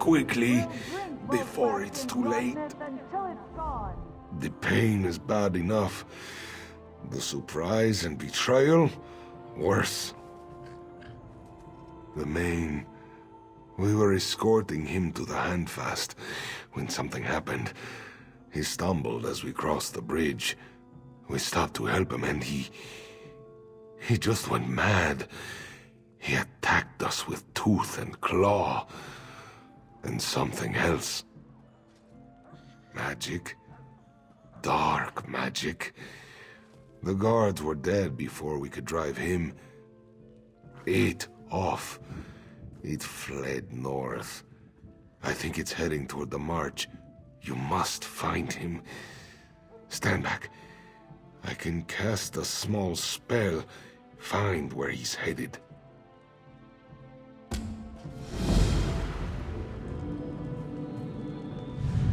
quickly, before it's too late. The pain is bad enough. The surprise and betrayal, worse. The Main... We were escorting him to the Handfast when something happened. He stumbled as we crossed the bridge. We stopped to help him and he just went mad. He attacked us with tooth and claw. And something else. Magic. Dark magic. The guards were dead before we could drive him. It off. It fled north. I think it's heading toward the march. You must find him. Stand back. I can cast a small spell. Find where he's headed.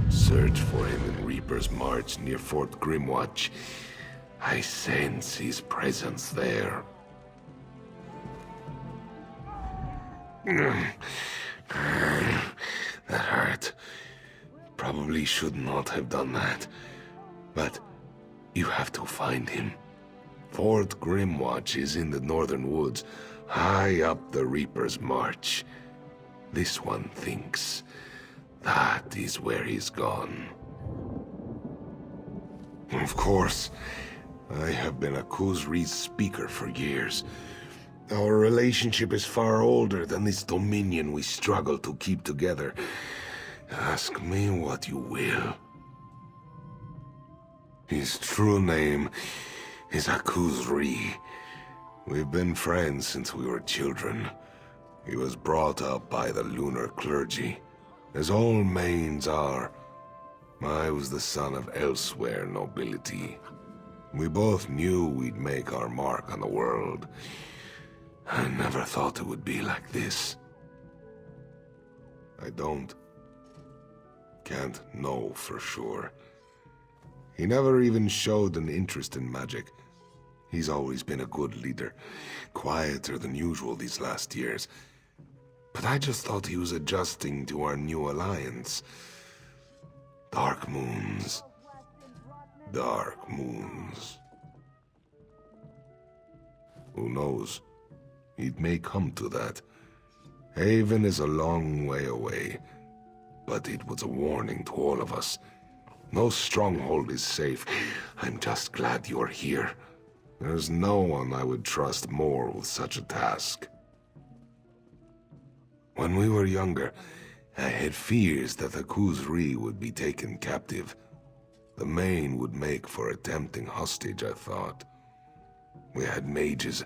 Search for him in Reaper's March near Fort Grimwatch. I sense his presence there. That hurt. Probably should not have done that. But you have to find him. Fort Grimwatch is in the northern woods, high up the Reaper's March. This one thinks that is where he's gone. Of course, I have been a Khuzri's speaker for years. Our relationship is far older than this dominion we struggle to keep together. Ask me what you will. His true name is Khuzri. We've been friends since we were children. He was brought up by the lunar clergy, as all Mains are. I was the son of elsewhere nobility. We both knew we'd make our mark on the world. I never thought it would be like this. I can't know for sure. He never even showed an interest in magic. He's always been a good leader, quieter than usual these last years. But I just thought he was adjusting to our new alliance. Dark moons. Dark moons. Who knows? It may come to that. Haven is a long way away, but it was a warning to all of us. No stronghold is safe. I'm just glad you're here. There's no one I would trust more with such a task. When we were younger, I had fears that the Khuzri would be taken captive. The Main would make for a tempting hostage, I thought. We had mages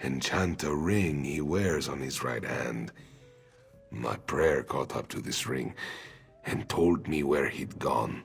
enchant a ring he wears on his right hand. My prayer caught up to this ring and told me where he'd gone.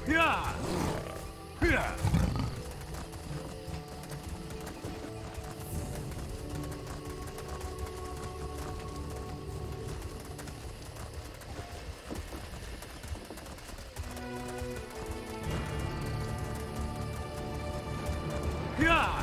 Yeah! Yeah! Yeah!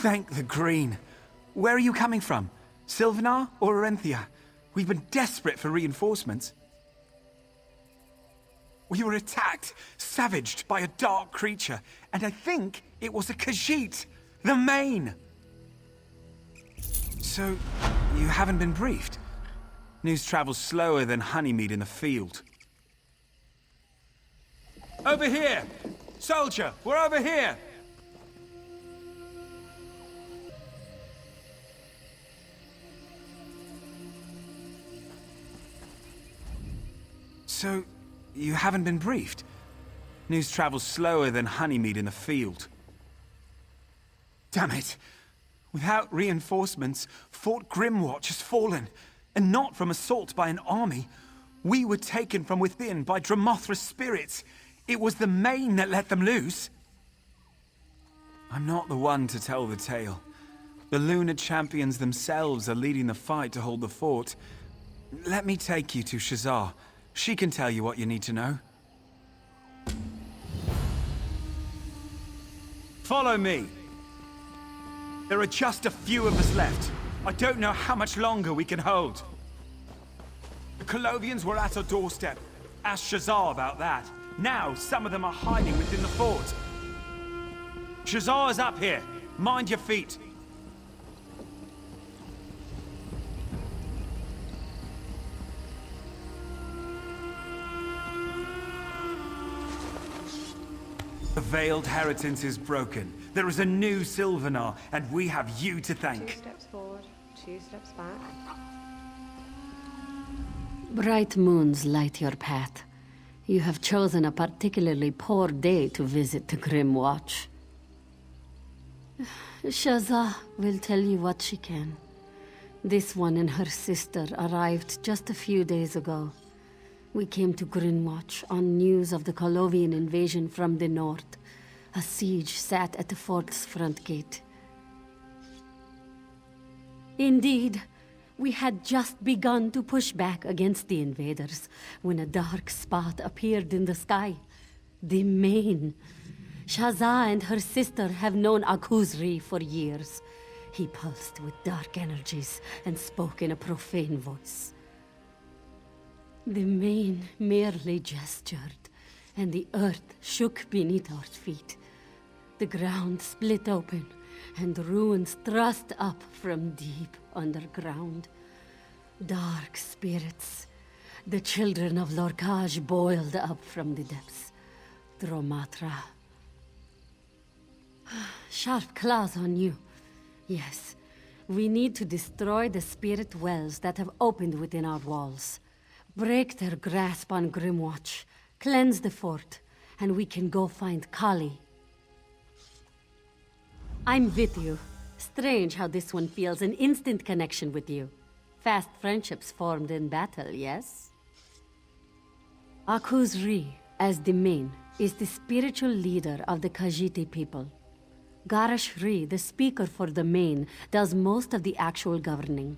Thank the Green. Where are you coming from? Sylvanar or Arenthia? We've been desperate for reinforcements. We were attacked, savaged by a dark creature, and I think it was a Khajiit, the Main. So, you haven't been briefed? News travels slower than honeymead in the field. Over here! Soldier, we're over here! So, you haven't been briefed? News travels slower than honeymead in the field. Damn it! Without reinforcements, Fort Grimwatch has fallen, and not from assault by an army. We were taken from within by Dramothra's spirits. It was the Main that let them loose. I'm not the one to tell the tale. The Lunar Champions themselves are leading the fight to hold the fort. Let me take you to Shazar. She can tell you what you need to know. Follow me. There are just a few of us left. I don't know how much longer we can hold. The Colovians were at our doorstep. Ask Shazar about that. Now, some of them are hiding within the fort. Shazar is up here. Mind your feet. The veiled inheritance is broken. There is a new Sylvanar, and we have you to thank. 2 steps forward, 2 steps back. Bright moons light your path. You have chosen a particularly poor day to visit the Grim Watch. Shazah will tell you what she can. This one and her sister arrived just a few days ago. We came to Grimwatch on news of the Colovian invasion from the north. A siege sat at the fort's front gate. Indeed, we had just begun to push back against the invaders when a dark spot appeared in the sky. The Main. Shazah and her sister have known Akuzri for years. He pulsed with dark energies and spoke in a profane voice. The Main merely gestured, and the earth shook beneath our feet. The ground split open, and ruins thrust up from deep underground. Dark spirits, the children of Lorkhaj, boiled up from the depths. Dromatra. Sharp claws on you. Yes, we need to destroy the spirit wells that have opened within our walls. Break their grasp on Grimwatch, cleanse the fort, and we can go find Kali. I'm with you. Strange how this one feels an instant connection with you. Fast friendships formed in battle, yes? Akuzri, as the Main, is the spiritual leader of the Khajiit people. Garashri, the speaker for the Main, does most of the actual governing.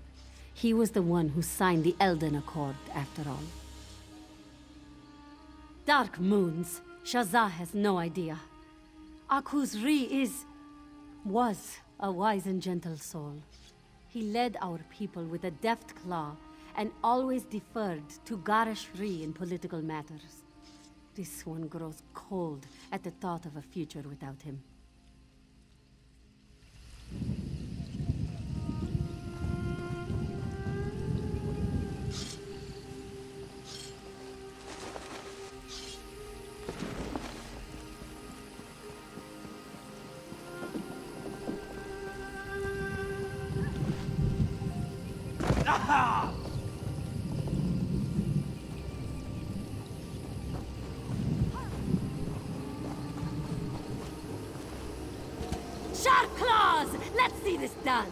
He was the one who signed the Elden Accord, after all. Dark moons. Shazah has no idea. Akuzri was a wise and gentle soul. He led our people with a deft claw and always deferred to Garashri in political matters. This one grows cold at the thought of a future without him. Sharp claws! Let's see this done!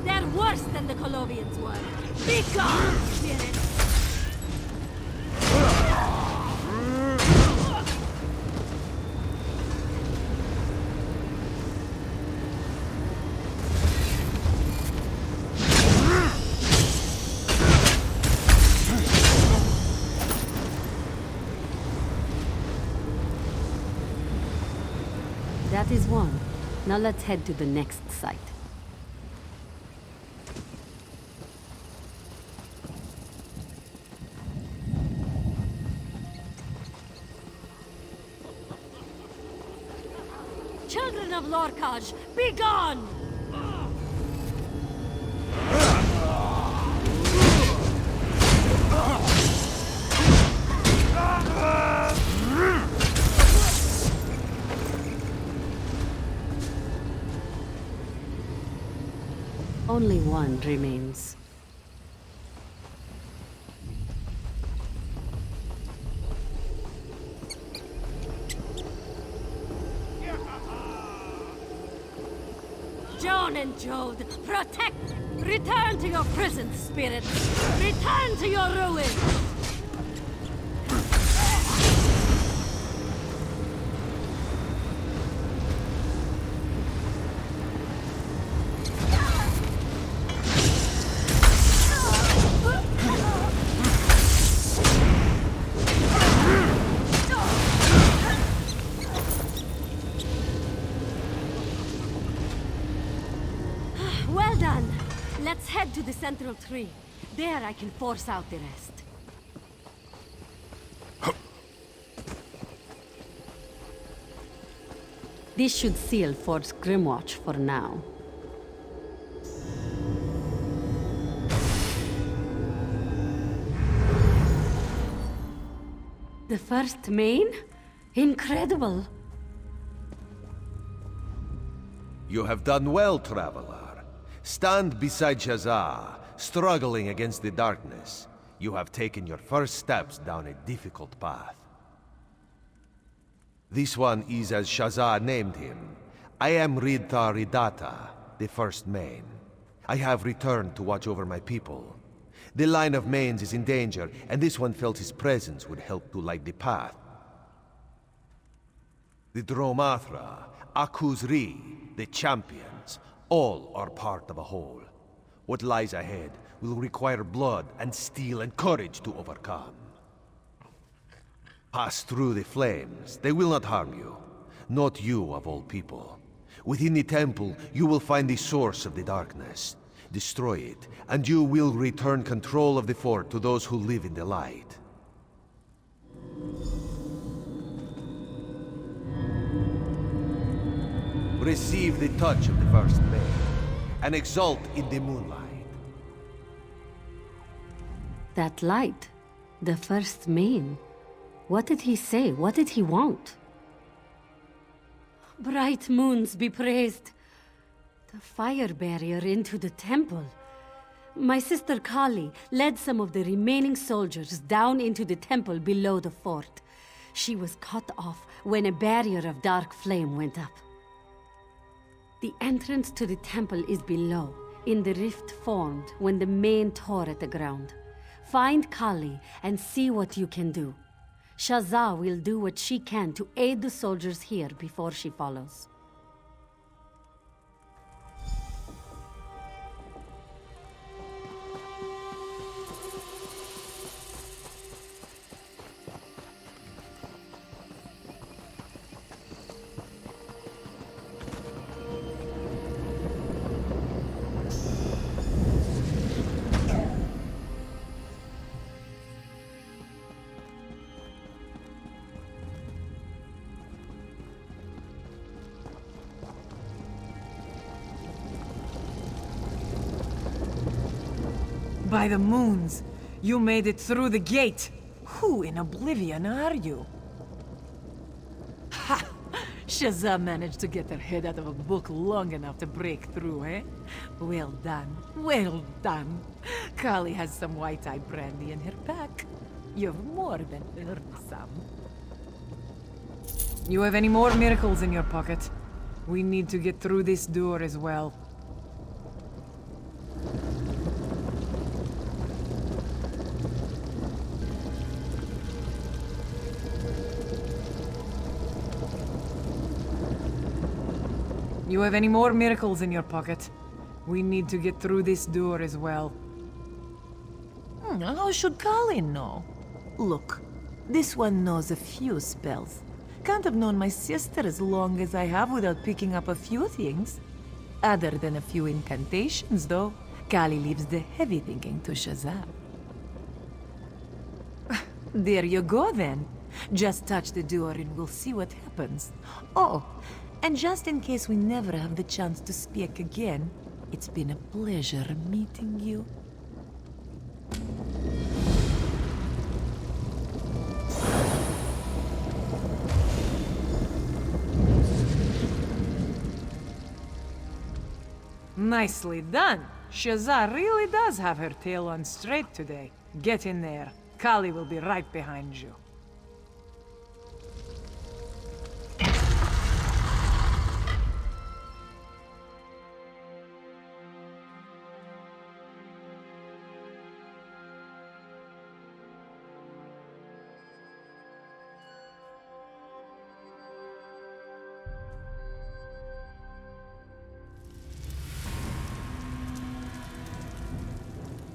They're worse than the Colovians were. Be gone, spirit! That is one. Now let's head to the next site. Children of Lorkhaj, be gone! Only one remains. Joan and Jode, protect! Return to your prison, spirits! Return to your ruin! Well done. Let's head to the central tree. There I can force out the rest. This should seal Fort's Grimwatch for now. The first main? Incredible! You have done well, traveler. Stand beside Shazza, struggling against the darkness. You have taken your first steps down a difficult path. This one is as Shazza named him. I am Ridta Ridata, the first main. I have returned to watch over my people. The line of mains is in danger, and this one felt his presence would help to light the path. The Dromathra, Akuzri, the champions, all are part of a whole. What lies ahead will require blood and steel and courage to overcome. Pass through the flames. They will not harm you. Not you, of all people. Within the temple, you will find the source of the darkness. Destroy it, and you will return control of the fort to those who live in the light. Receive the touch of the first main, and exult in the moonlight. That light, the first main. What did he say? What did he want? Bright moons be praised. The fire barrier into the temple. My sister Kali led some of the remaining soldiers down into the temple below the fort. She was cut off when a barrier of dark flame went up. The entrance to the temple is below, in the rift formed when the main tore at the ground. Find Kali and see what you can do. Shazza will do what she can to aid the soldiers here before she follows. By the moons, you made it through the gate. Who in oblivion are you? Ha! Shazza managed to get her head out of a book long enough to break through, eh? Well done, well done. Kali has some white-eye brandy in her pack. You've more than earned some. You have any more miracles in your pocket? We need to get through this door as well. You have any more miracles in your pocket? We need to get through this door as well. How should Kali know? Look, this one knows a few spells. can't have known my sister as long as I have without picking up a few things. Other than a few incantations, though. Kali leaves the heavy thinking to Shazam. There you go, then. Just touch the door and we'll see what happens. Oh, and just in case we never have the chance to speak again, it's been a pleasure meeting you. Nicely done. Shazar really does have her tail on straight today. Get in there. Kali will be right behind you.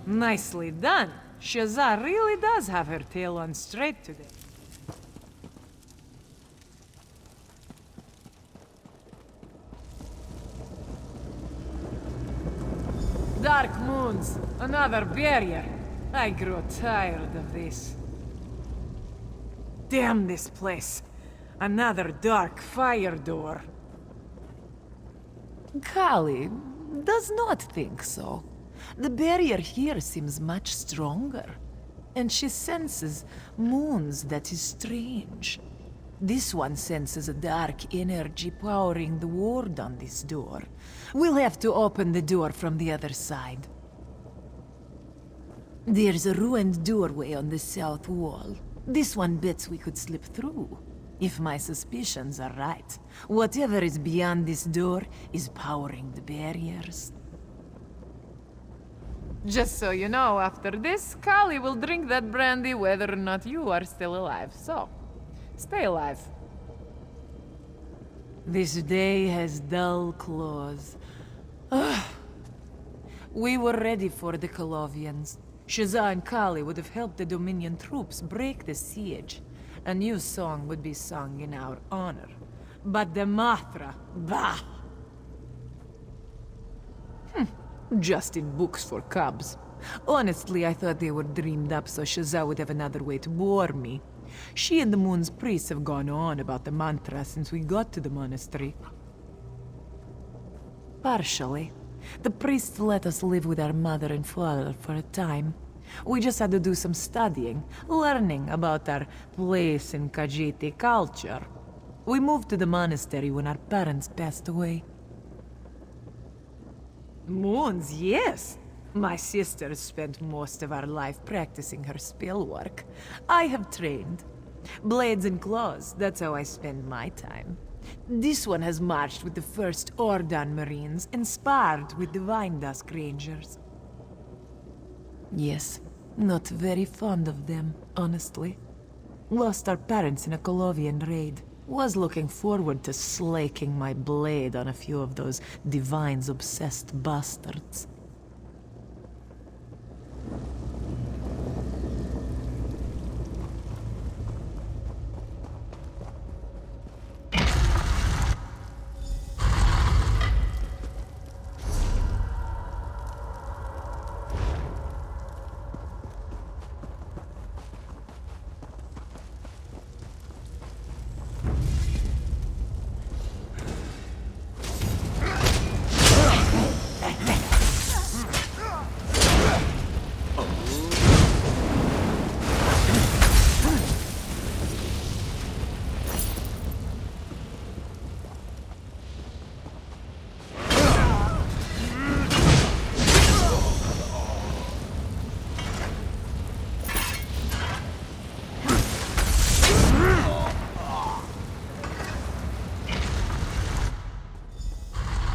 Nicely done. Shazar really does have her tail on straight today. Dark moons, another barrier. I grow tired of this. Damn this place. Another dark fire door. Kali does not think so. The barrier here seems much stronger, and she senses moons that is strange. This one senses a dark energy powering the ward on this door. We'll have to open the door from the other side. There's a ruined doorway on the south wall. This one bets we could slip through. If my suspicions are right, whatever is beyond this door is powering the barriers. Just so you know, after this, Kali will drink that brandy whether or not you are still alive, so stay alive. This day has dull claws. Ugh. We were ready for the Colovians. Shazza and Kali would have helped the Dominion troops break the siege. A new song would be sung in our honor. But the Mathra, bah! Just in books for cubs. Honestly, I thought they were dreamed up so Shazza would have another way to bore me. She and the Moon's priests have gone on about the mantra since we got to the monastery. Partially. The priests let us live with our mother and father for a time. We just had to do some studying, learning about our place in Khajiiti culture. We moved to the monastery when our parents passed away. Moons, yes. My sister spent most of our life practicing her spell work. I have trained. Blades and claws, that's how I spend my time. This one has marched with the first Ordan Marines and sparred with the Vine Dusk Rangers. Yes, not very fond of them, honestly. Lost our parents in a Colovian raid. Was looking forward to slaking my blade on a few of those Divines-obsessed bastards.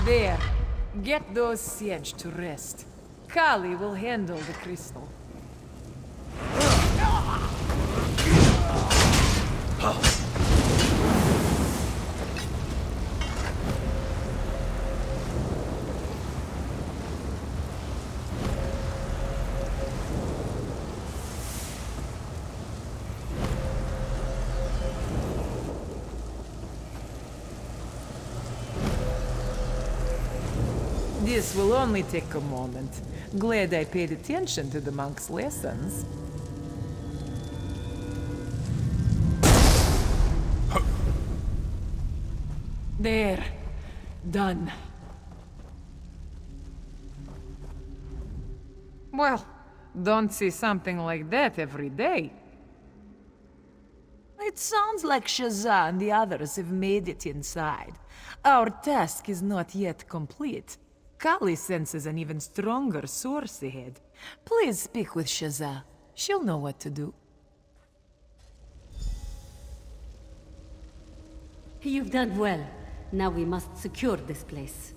There. Get those siege to rest. Kali will handle the crystal. This will only take a moment. Glad I paid attention to the monk's lessons. There. Done. Well, don't see something like that every day. It sounds like Shazza and the others have made it inside. Our task is not yet complete. Kali senses an even stronger source ahead. Please speak with Shazza. She'll know what to do. You've done well. Now we must secure this place.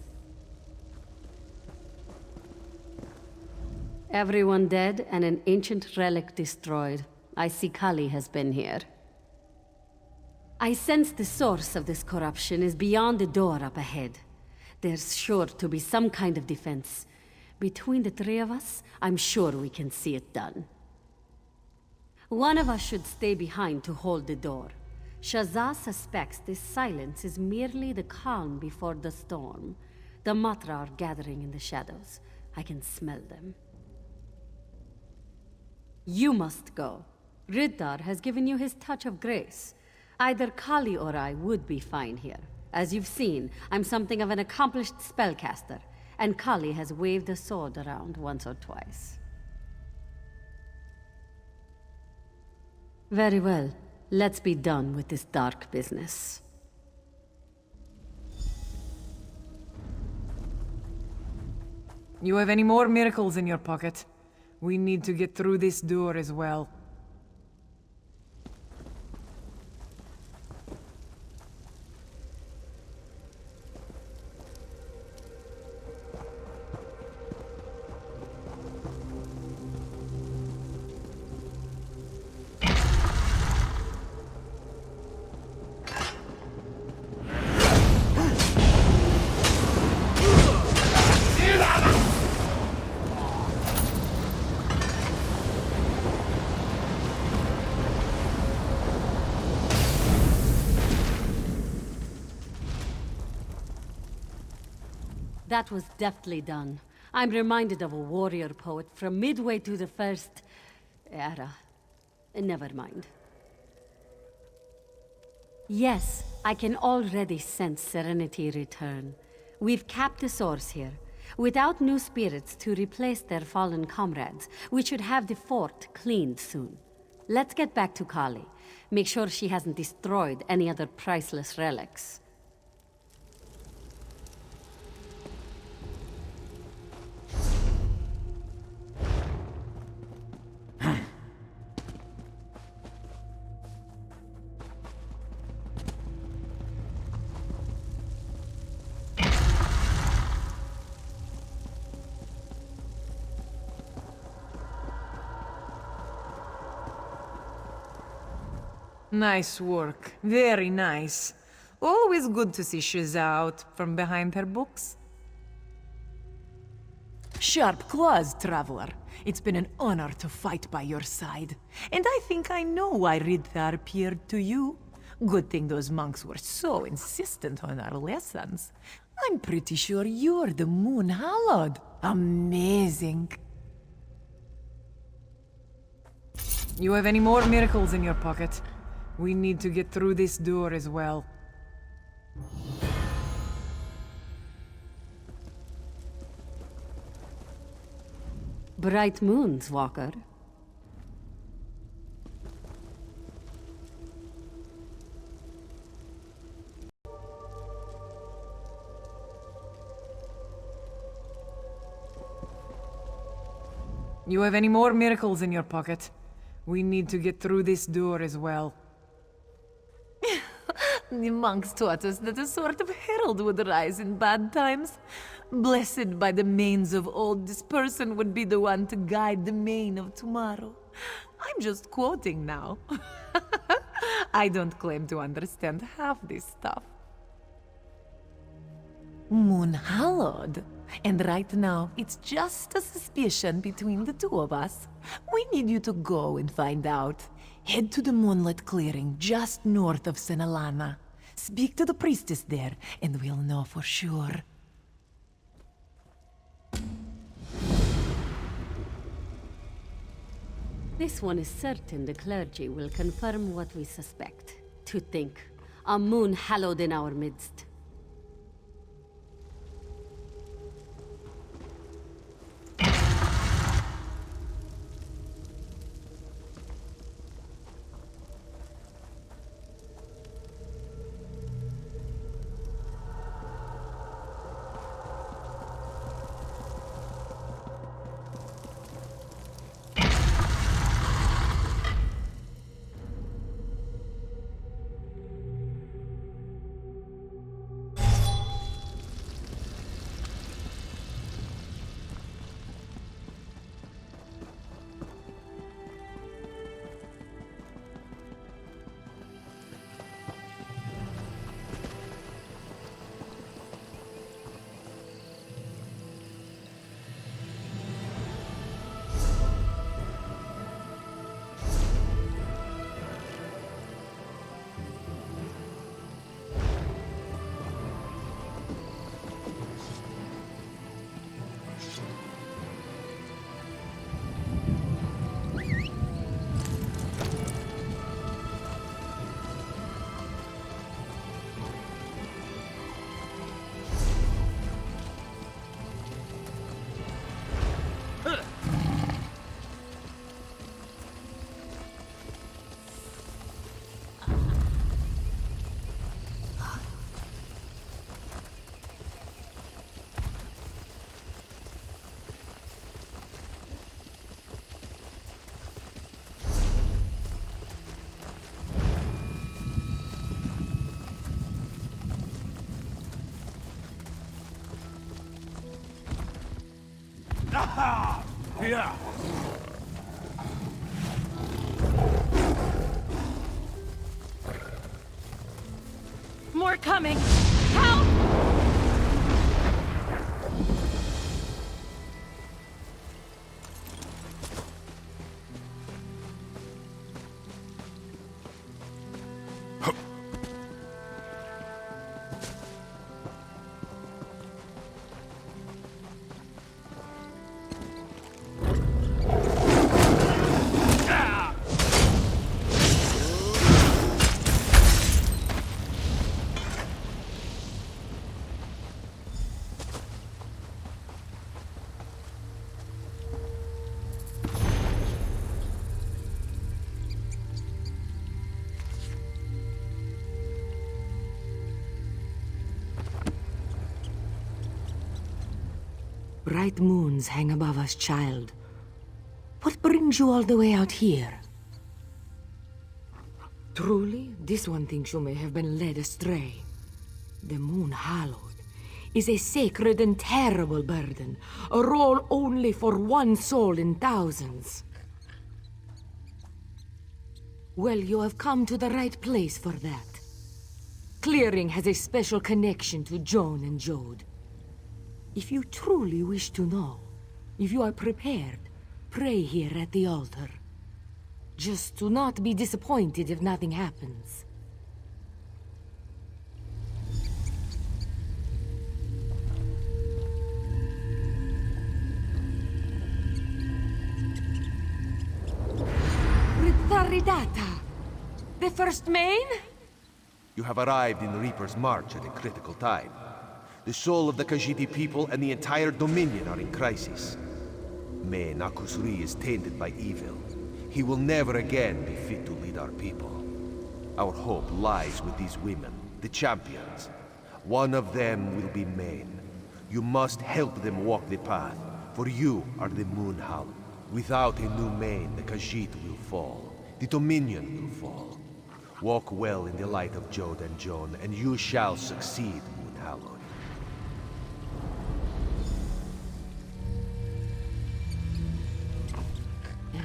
Everyone dead and an ancient relic destroyed. I see Kali has been here. I sense the source of this corruption is beyond the door up ahead. There's sure to be some kind of defense. Between the three of us, I'm sure we can see it done. One of us should stay behind to hold the door. Shazza suspects this silence is merely the calm before the storm. The Matra are gathering in the shadows. I can smell them. You must go. Riddar has given you his touch of grace. Either Kali or I would be fine here. As you've seen, I'm something of an accomplished spellcaster, and Kali has waved a sword around once or twice. Very well. Let's be done with this dark business. You have any more miracles in your pocket? We need to get through this door as well. That was deftly done. I'm reminded of a warrior poet from midway to the first era. Never mind. Yes, I can already sense serenity return. We've capped the source here. Without new spirits to replace their fallen comrades, we should have the fort cleaned soon. Let's get back to Kali. Make sure she hasn't destroyed any other priceless relics. Nice work. Very nice. Always good to see Shazza out from behind her books. Sharp claws, traveler. It's been an honor to fight by your side. And I think I know why Riddar appeared to you. Good thing those monks were so insistent on our lessons. I'm pretty sure you're the Moon Hallowed. Amazing. You have any more miracles in your pocket? We need to get through this door as well. Bright moons, Walker. You have any more miracles in your pocket? We need to get through this door as well. The monks taught us that a sort of herald would rise in bad times. Blessed by the manes of old, this person would be the one to guide the mane of tomorrow. I'm just quoting now. I don't claim to understand half this stuff. Moon Hallowed. And right now, it's just a suspicion between the two of us. We need you to go and find out. Head to the Moonlit clearing just north of Senalana. Speak to the priestess there, and we'll know for sure. This one is certain the clergy will confirm what we suspect. To think, a moon hallowed in our midst. Aha! Yeah! More coming! Help! Bright moons hang above us, child. What brings you all the way out here? Truly, this one thinks you may have been led astray. The moon hallowed is a sacred and terrible burden, a role only for one soul in thousands. Well, you have come to the right place for that. Clearing has a special connection to Joan and Jode. If you truly wish to know, if you are prepared, pray here at the altar. Just do not be disappointed if nothing happens. Ridata, the first main? You have arrived in Reaper's March at a critical time. The soul of the Khajiit people and the entire Dominion are in crisis. Main Akusri is tainted by evil. He will never again be fit to lead our people. Our hope lies with these women, the champions. One of them will be Main. You must help them walk the path, for you are the Moon Hallowed. Without a new Main, the Khajiit will fall. The Dominion will fall. Walk well in the light of Jode and Joan, and you shall succeed, Moon Hallowed.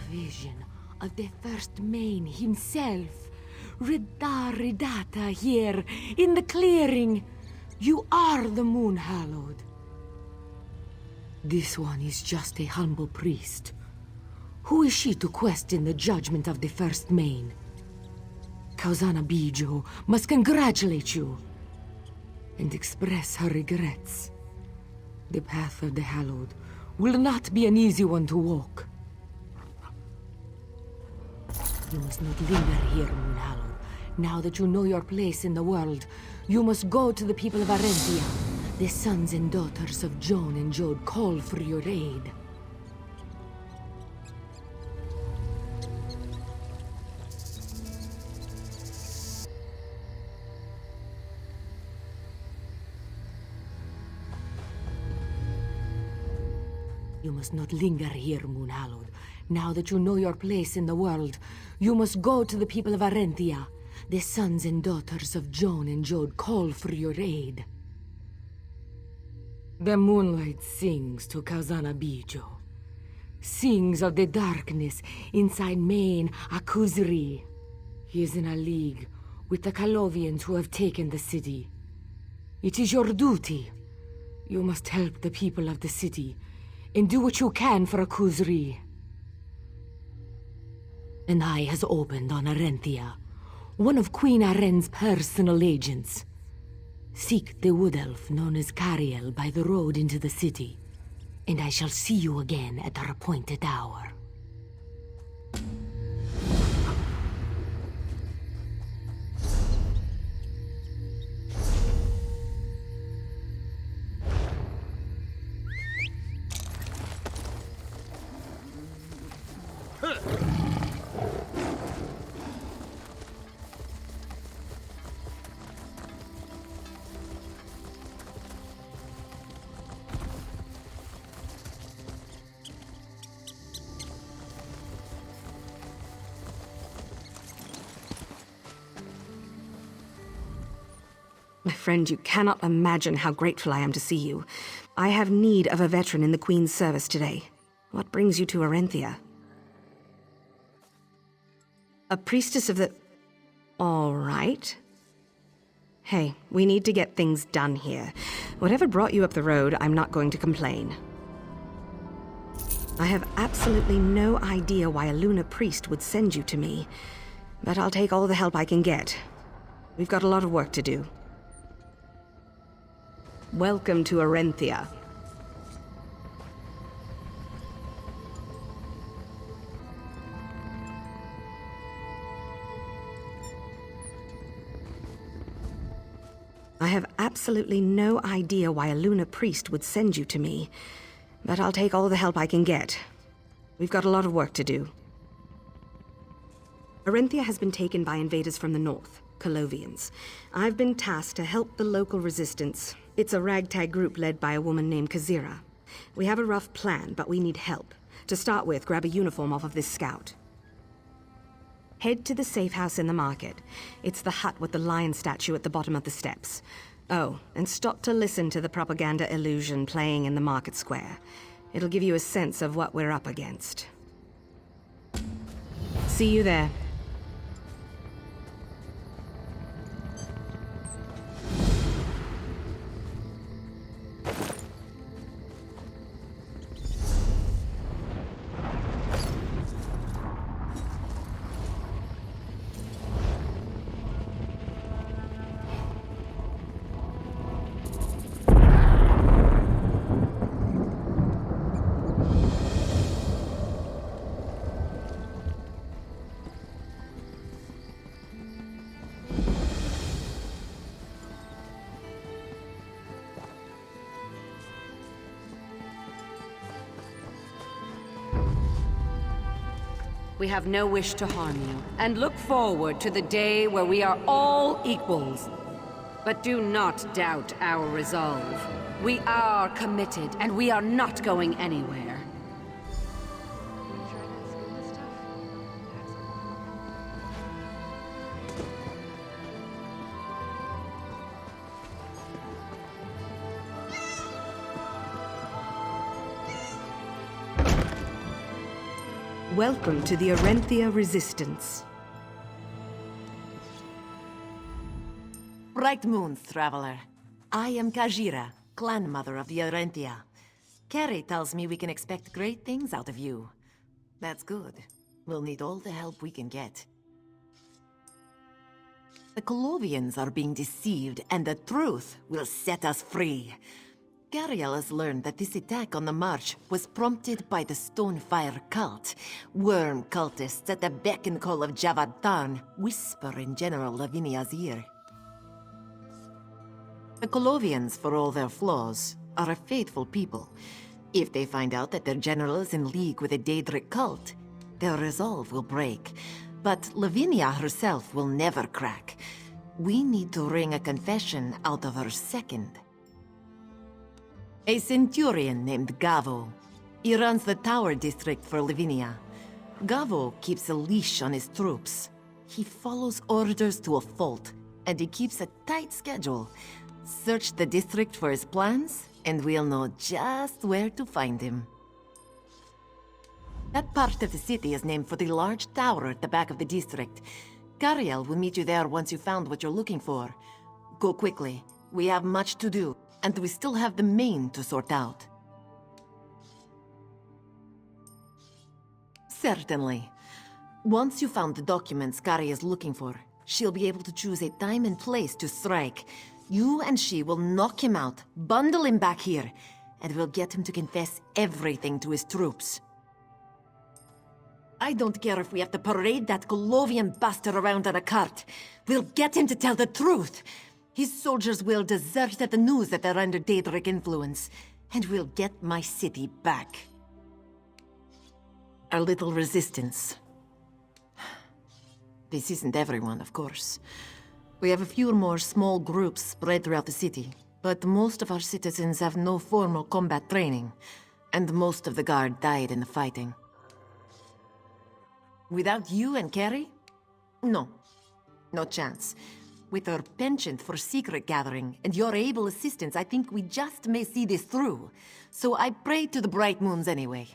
Vision of the first Main himself. Ridata here, in the clearing. You are the Moon Hallowed. This one is just a humble priest. Who is she to question the judgment of the first Main? Kauzana Bijo must congratulate you and express her regrets. The path of the Hallowed will not be an easy one to walk. You must not linger here, Moonhallowed. Now that you know your place in the world, you must go to the people of Arenthia. The sons and daughters of Joan and Jode call for your aid. You must not linger here, Moonhallowed. Now that you know your place in the world, you must go to the people of Arenthia. The sons and daughters of Joan and Jode call for your aid. The moonlight sings to Kazana Bijo. Sings of the darkness inside Main Akuzri. He is in a league with the Colovians who have taken the city. It is your duty. You must help the people of the city and do what you can for Akuzri. An eye has opened on Arenthia, one of Queen Aren's personal agents. Seek the wood elf known as Cariel by the road into the city, and I shall see you again at our appointed hour. My friend, you cannot imagine how grateful I am to see you. I have need of a veteran in the Queen's service today. What brings you to Arenthia? A priestess of the... All right. Hey, we need to get things done here. Whatever brought you up the road, I'm not going to complain. I have absolutely no idea why a lunar priest would send you to me, but I'll take all the help I can get. We've got a lot of work to do. Welcome to Arenthia. I have absolutely no idea why a lunar priest would send you to me, but I'll take all the help I can get. We've got a lot of work to do. Arenthia has been taken by invaders from the north, Colovians. I've been tasked to help the local resistance. It's a ragtag group led by a woman named Kazira. We have a rough plan, but we need help. To start with, grab a uniform off of this scout. Head to the safe house in the market. It's the hut with the lion statue at the bottom of the steps. Oh, and stop to listen to the propaganda illusion playing in the market square. It'll give you a sense of what we're up against. See you there. We have no wish to harm you, and look forward to the day where we are all equals. But do not doubt our resolve. We are committed, and we are not going anywhere. Welcome to the Arenthia Resistance. Bright moons, traveler. I am Kajira, clan mother of the Arenthia. Carrie tells me we can expect great things out of you. That's good. We'll need all the help we can get. The Colovians are being deceived, and the truth will set us free. Gariel has learned that this attack on the march was prompted by the Stonefire cult. Worm cultists at the beck and call of Javad Tharn whisper in General Lavinia's ear. The Colovians, for all their flaws, are a faithful people. If they find out that their general is in league with a Daedric cult, their resolve will break. But Lavinia herself will never crack. We need to wring a confession out of her second. A centurion named Gavo. He runs the Tower District for Lavinia. Gavo keeps a leash on his troops. He follows orders to a fault, and he keeps a tight schedule. Search the district for his plans, and we'll know just where to find him. That part of the city is named for the large tower at the back of the district. Gariel will meet you there once you've found what you're looking for. Go quickly. We have much to do, and we still have the main to sort out. Certainly. Once you found the documents Kari is looking for, she'll be able to choose a time and place to strike. You and she will knock him out, bundle him back here, and we'll get him to confess everything to his troops. I don't care if we have to parade that Colovian bastard around on a cart. We'll get him to tell the truth. His soldiers will desert at the news that they're under Daedric influence, and we'll get my city back. Our little resistance. This isn't everyone, of course. We have a few more small groups spread throughout the city, but most of our citizens have no formal combat training, and most of the guard died in the fighting. Without you and Carrie? No. No chance. With our penchant for secret gathering and your able assistance, I think we just may see this through. So I pray to the bright moons anyway.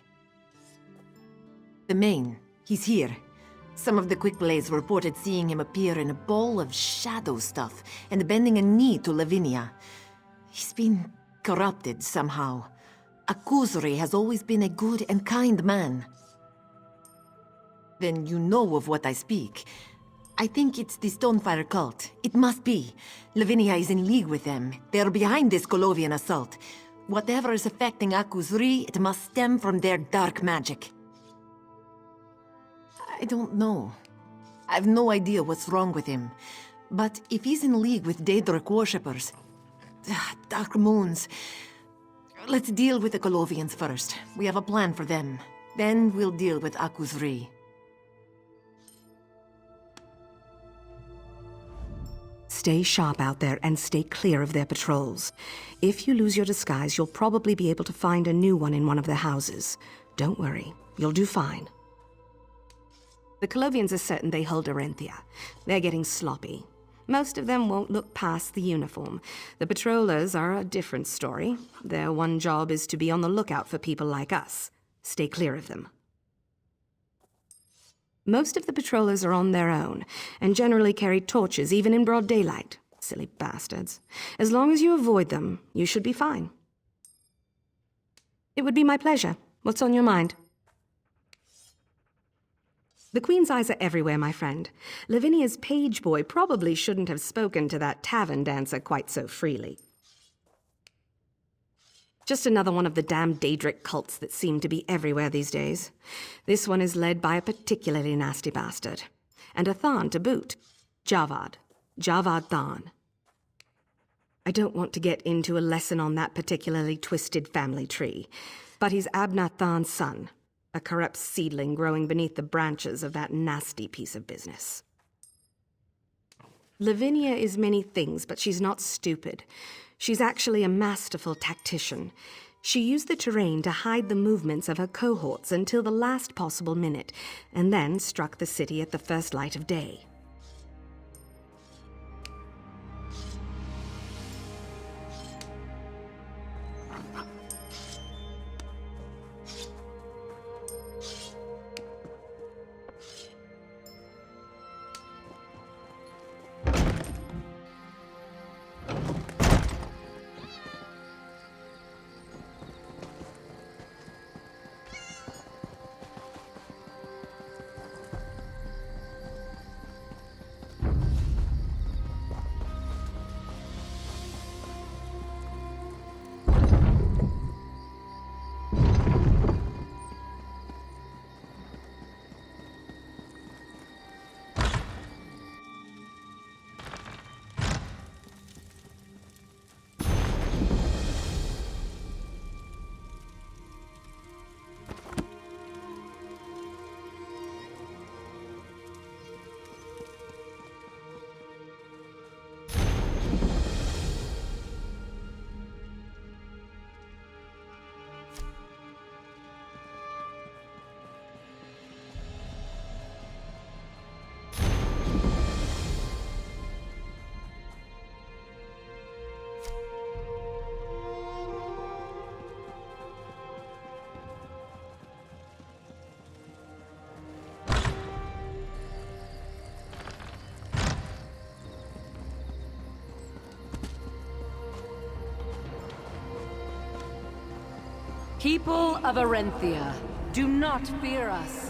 The Main, he's here. Some of the Quickblades reported seeing him appear in a ball of shadow stuff and bending a knee to Lavinia. He's been corrupted somehow. Akuzri has always been a good and kind man. Then you know of what I speak. I think it's the Stonefire cult. It must be. Lavinia is in league with them. They're behind this Colovian assault. Whatever is affecting Akuzri, it must stem from their dark magic. I don't know. I've no idea what's wrong with him. But if he's in league with Daedric worshippers... Dark moons... Let's deal with the Colovians first. We have a plan for them. Then we'll deal with Akuzri. Stay sharp out there and stay clear of their patrols. If you lose your disguise, you'll probably be able to find a new one in one of their houses. Don't worry, you'll do fine. The Colovians are certain they hold Arenthia. They're getting sloppy. Most of them won't look past the uniform. The patrollers are a different story. Their one job is to be on the lookout for people like us. Stay clear of them. Most of the patrollers are on their own, and generally carry torches even in broad daylight. Silly bastards. As long as you avoid them, you should be fine. It would be my pleasure. What's on your mind? The Queen's eyes are everywhere, my friend. Lavinia's page boy probably shouldn't have spoken to that tavern dancer quite so freely. Just another one of the damn Daedric cults that seem to be everywhere these days. This one is led by a particularly nasty bastard. And a Tharn to boot. Javad Tharn. I don't want to get into a lesson on that particularly twisted family tree, but he's Abnath Tharn's son. A corrupt seedling growing beneath the branches of that nasty piece of business. Lavinia is many things, but she's not stupid. She's actually a masterful tactician. She used the terrain to hide the movements of her cohorts until the last possible minute, and then struck the city at the first light of day. People of Arenthia, do not fear us.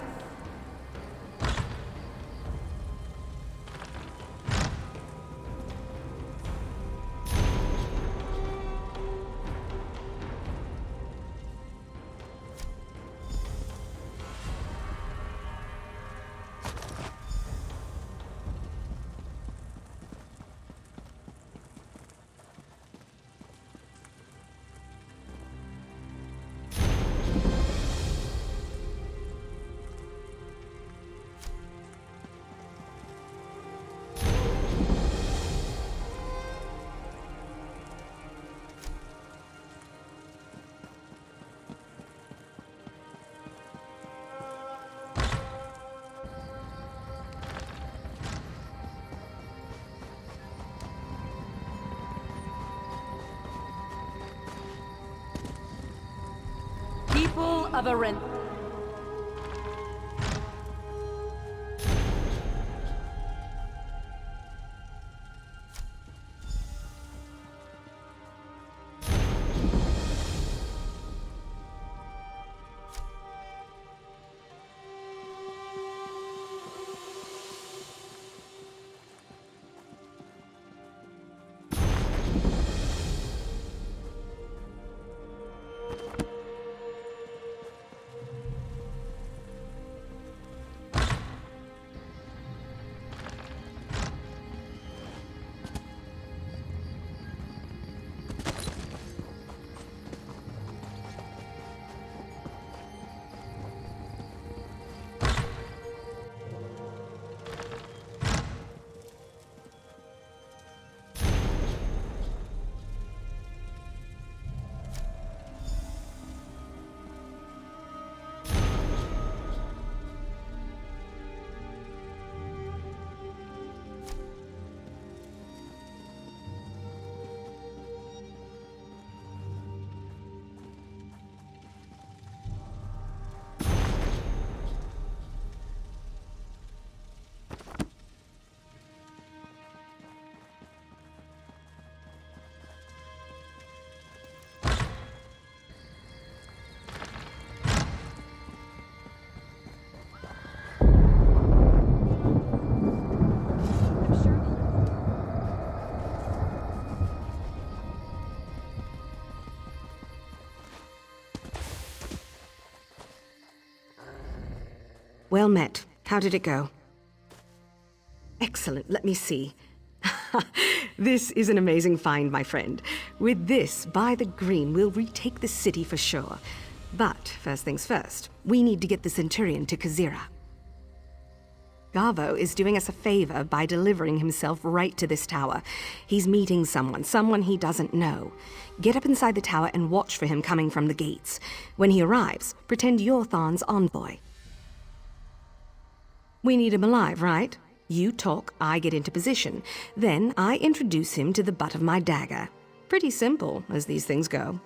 People of Arenthia. Well met. How did it go? Excellent. Let me see. This is an amazing find, my friend. With this, by the green, we'll retake the city for sure. But, first things first, we need to get the Centurion to Khazira. Garvo is doing us a favor by delivering himself right to this tower. He's meeting someone he doesn't know. Get up inside the tower and watch for him coming from the gates. When he arrives, pretend you're Tharn's envoy. We need him alive, right? You talk, I get into position. Then I introduce him to the butt of my dagger. Pretty simple, as these things go.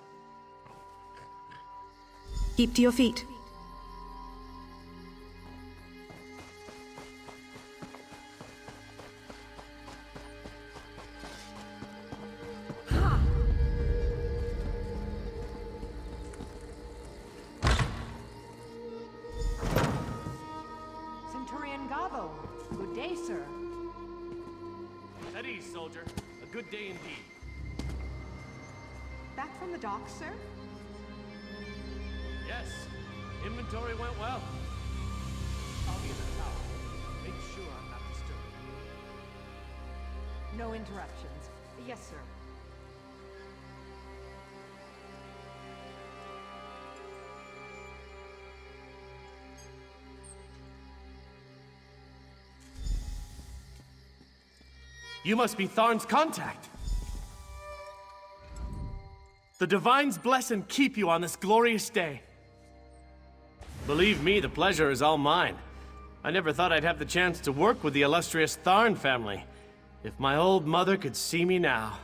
Keep to your feet. Good day, sir. At ease, soldier. A good day indeed. Back from the docks, sir? Yes. Inventory went well. I'll be in the tower. Make sure I'm not disturbed. No interruptions. Yes, sir. You must be Tharn's contact. The Divines bless and keep you on this glorious day. Believe me, the pleasure is all mine. I never thought I'd have the chance to work with the illustrious Tharn family. If my old mother could see me now.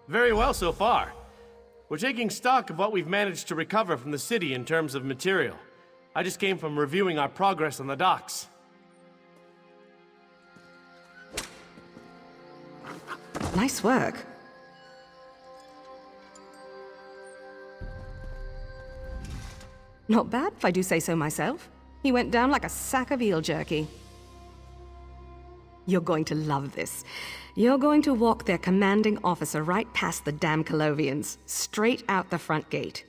Very well so far. We're taking stock of what we've managed to recover from the city in terms of material. I just came from reviewing our progress on the docks. Nice work. Not bad, if I do say so myself. He went down like a sack of eel jerky. You're going to love this. You're going to walk their commanding officer right past the damn Colovians, straight out the front gate.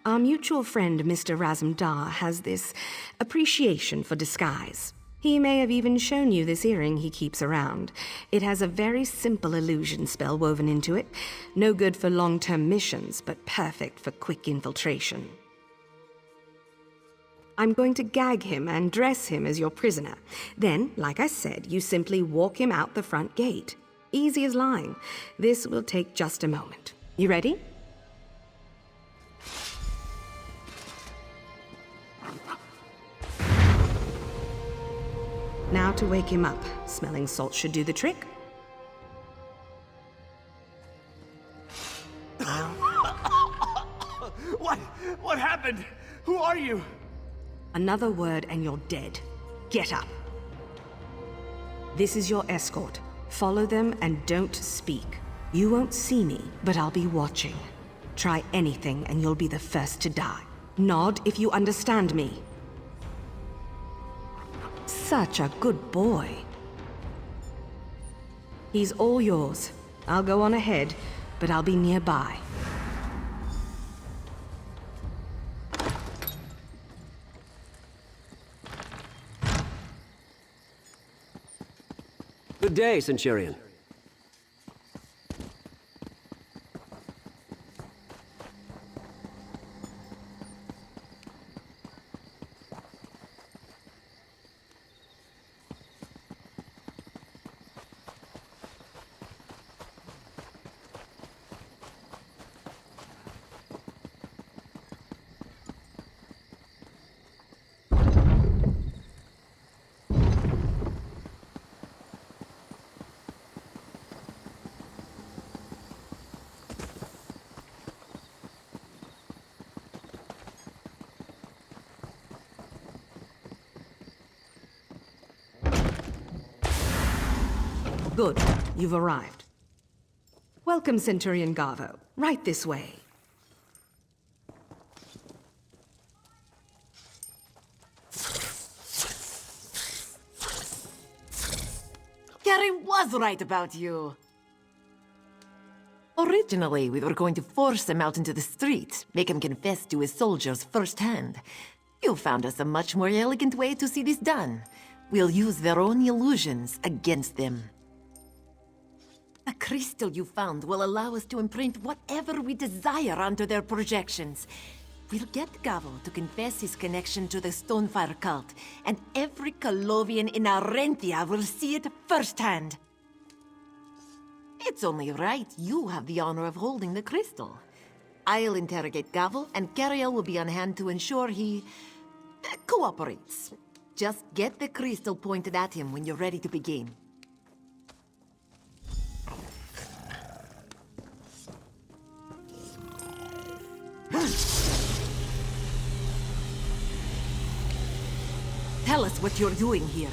Our mutual friend, Mr. Razumdar, has this appreciation for disguise. He may have even shown you this earring he keeps around. It has a very simple illusion spell woven into it. No good for long-term missions, but perfect for quick infiltration. I'm going to gag him and dress him as your prisoner. Then, like I said, you simply walk him out the front gate. Easy as lying. This will take just a moment. You ready? Now to wake him up. Smelling salt should do the trick. What happened? Who are you? Another word and you're dead. Get up. This is your escort. Follow them and don't speak. You won't see me, but I'll be watching. Try anything and you'll be the first to die. Nod if you understand me. Such a good boy. He's all yours. I'll go on ahead, but I'll be nearby. Good day, Centurion. Good. You've arrived. Welcome, Centurion Garvo. Right this way. Gary was right about you. Originally, we were going to force him out into the street, make him confess to his soldiers firsthand. You found us a much more elegant way to see this done. We'll use their own illusions against them. The crystal you found will allow us to imprint whatever we desire onto their projections. We'll get Gavo to confess his connection to the Stonefire cult, and every Colovian in Arenthia will see it firsthand. It's only right you have the honor of holding the crystal. I'll interrogate Gavo, and Cariel will be on hand to ensure he cooperates. Just get the crystal pointed at him when you're ready to begin. Tell us what you're doing here.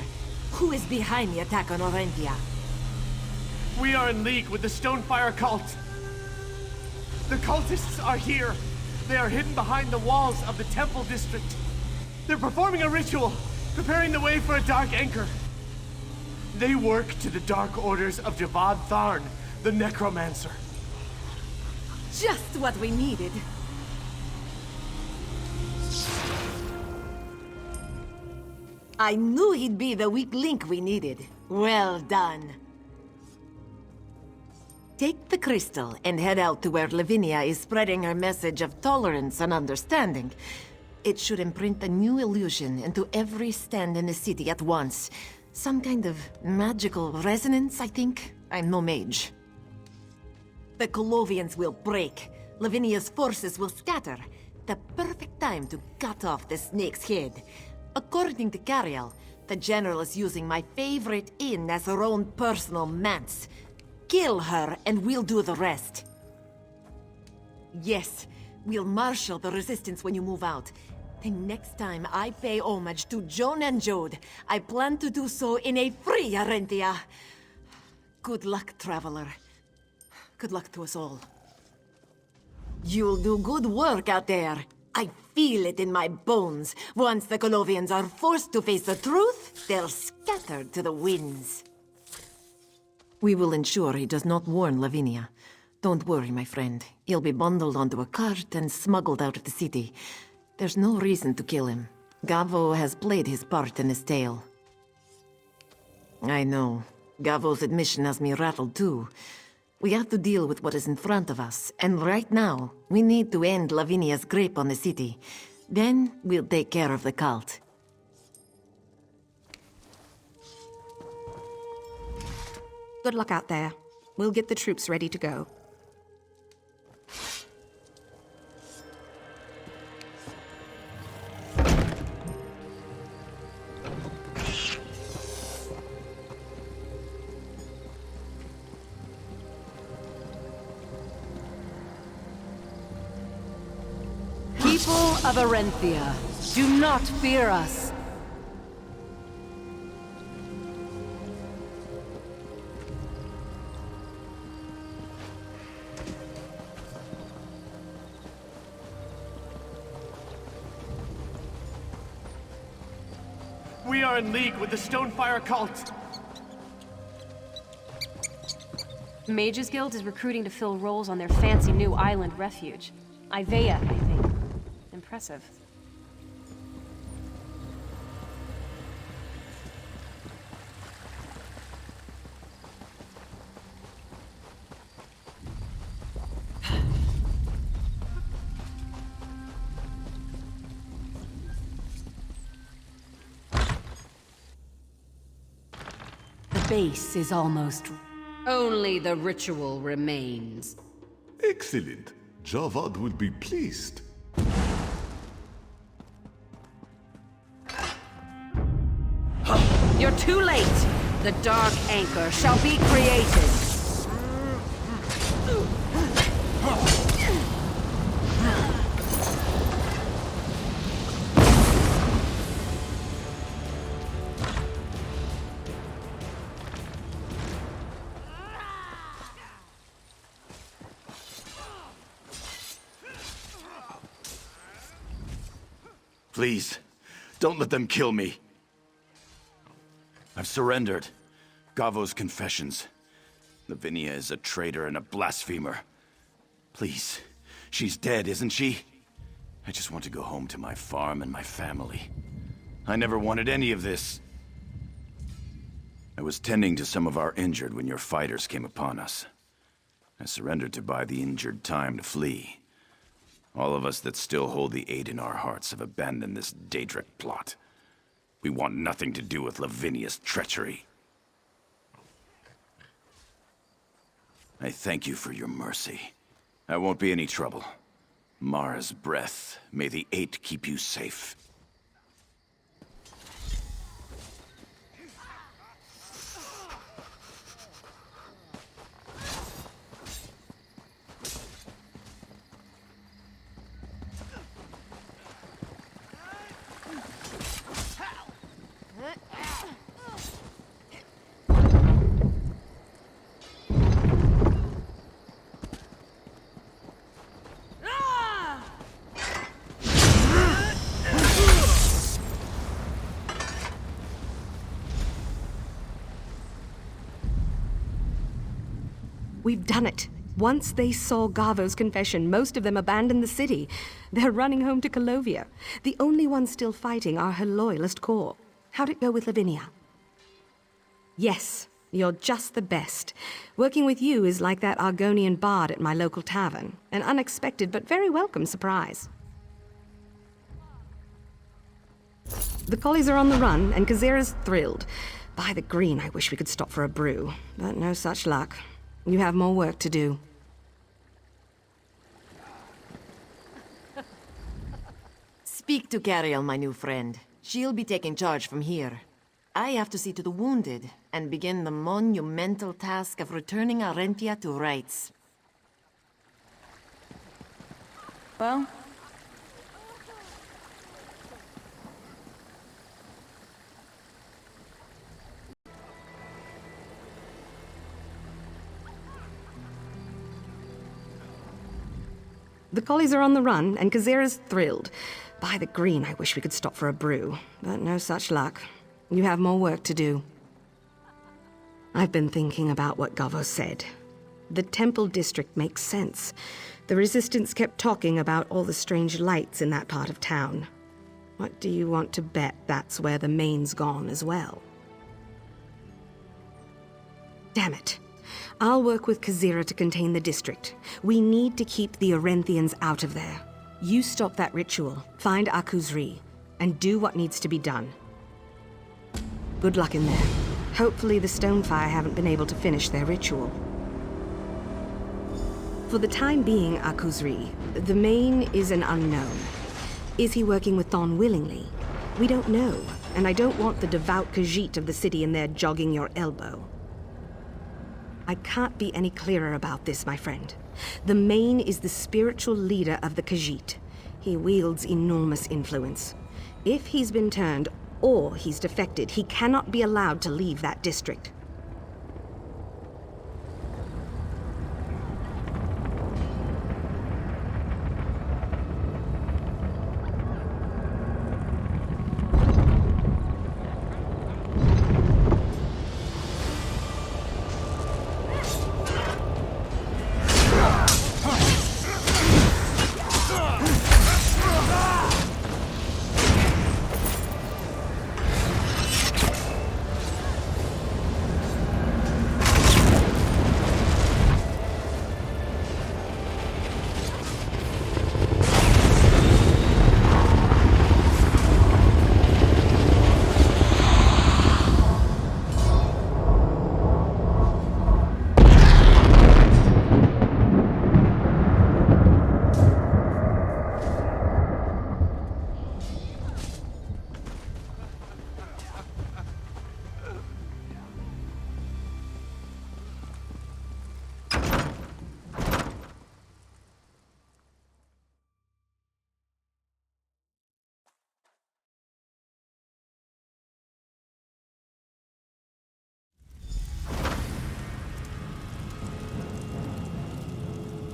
Who is behind the attack on Arenthia? We are in league with the Stonefire cult. The cultists are here. They are hidden behind the walls of the temple district. They're performing a ritual, preparing the way for a dark anchor. They work to the dark orders of Javad Tharn, the necromancer. Just what we needed. I knew he'd be the weak link we needed. Well done. Take the crystal and head out to where Lavinia is spreading her message of tolerance and understanding. It should imprint a new illusion into every stand in the city at once. Some kind of magical resonance, I think. I'm no mage. The Colovians will break. Lavinia's forces will scatter. The perfect time to cut off the snake's head. According to Cariel, the general is using my favorite inn as her own personal manse. Kill her and we'll do the rest. Yes, we'll marshal the resistance when you move out. The next time I pay homage to Joan and Jode, I plan to do so in a free Arenthia. Good luck, traveler. Good luck to us all. You'll do good work out there. I feel it in my bones. Once the Colovians are forced to face the truth, they'll scatter to the winds. We will ensure he does not warn Lavinia. Don't worry, my friend. He'll be bundled onto a cart and smuggled out of the city. There's no reason to kill him. Gavo has played his part in this tale. I know. Gavo's admission has me rattled too. We have to deal with what is in front of us, and right now, we need to end Lavinia's grip on the city. Then, we'll take care of the cult. Good luck out there. We'll get the troops ready to go. People of Arenthia, do not fear us. We are in league with the Stonefire cult. Mages Guild is recruiting to fill roles on their fancy new island refuge. Ivea, I think. Impressive. The base is almost... Only the ritual remains. Excellent. Javad will be pleased. You're too late! The Dark Anchor shall be created! Please, don't let them kill me. I've surrendered. Gavo's confessions. Lavinia is a traitor and a blasphemer. Please, she's dead, isn't she? I just want to go home to my farm and my family. I never wanted any of this. I was tending to some of our injured when your fighters came upon us. I surrendered to buy the injured time to flee. All of us that still hold the aid in our hearts have abandoned this Daedric plot. We want nothing to do with Lavinia's treachery. I thank you for your mercy. I won't be any trouble. Mara's breath, may the Eight keep you safe. We've done it. Once they saw Gavo's confession, most of them abandoned the city. They're running home to Colovia. The only ones still fighting are her loyalist core. How'd it go with Lavinia? Yes, you're just the best. Working with you is like that Argonian bard at my local tavern. An unexpected but very welcome surprise. The collies are on the run, and Kazira's thrilled. By the green, I wish we could stop for a brew, but no such luck. You have more work to do. Speak to Cariel, my new friend. She'll be taking charge from here. I have to see to the wounded and begin the monumental task of returning Arenthia to rights. Well? The collies are on the run, and Khazira's thrilled. By the green, I wish we could stop for a brew, but no such luck. You have more work to do. I've been thinking about what Gavo said. The Temple District makes sense. The Resistance kept talking about all the strange lights in that part of town. What do you want to bet that's where the main's gone as well? Damn it. I'll work with Khazira to contain the district. We need to keep the Arenthians out of there. You stop that ritual, find Akuzri, and do what needs to be done. Good luck in there. Hopefully the Stonefire haven't been able to finish their ritual. For the time being, Akuzri, the main is an unknown. Is he working with Thon willingly? We don't know, and I don't want the devout Khajiit of the city in there jogging your elbow. I can't be any clearer about this, my friend. The main is the spiritual leader of the Khajiit. He wields enormous influence. If he's been turned, or he's defected, he cannot be allowed to leave that district.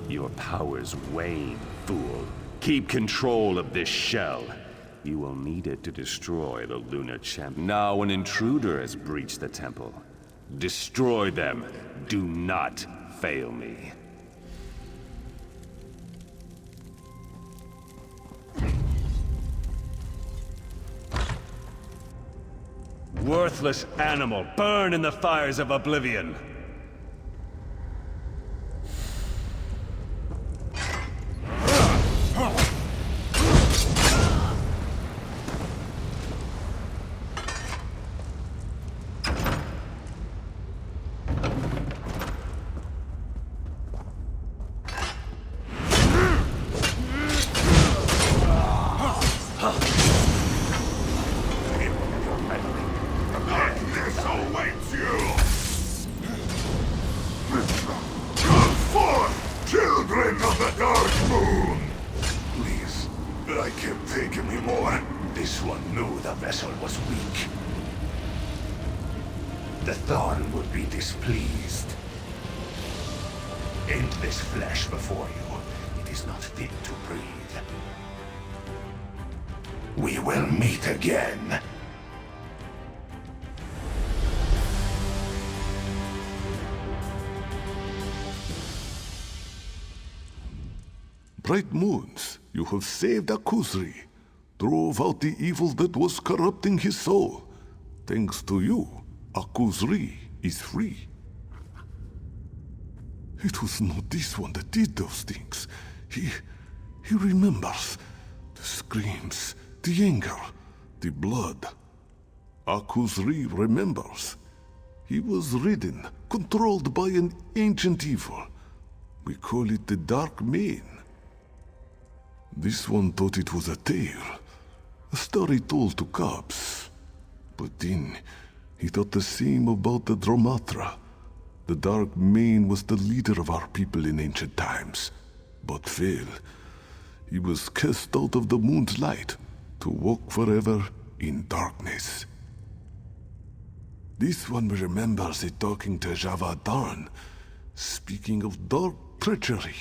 Your powers wane, fool. Keep control of this shell. You will need it to destroy the Lunar Champ. Now an intruder has breached the temple. Destroy them. Do not fail me. Worthless animal, burn in the fires of oblivion! Bright moons, you have saved Akuzri, drove out the evil that was corrupting his soul. Thanks to you, Akuzri is free. It was not this one that did those things. He remembers. The screams, the anger, the blood. Akuzri remembers. He was ridden, controlled by an ancient evil. We call it the Dark Mane. This one thought it was a tale, a story told to cubs. But then, he thought the same about the Dromatra. The Dark Mane was the leader of our people in ancient times, but fell. He was cast out of the moon's light to walk forever in darkness. This one remembers it talking to Javadan, speaking of dark treachery.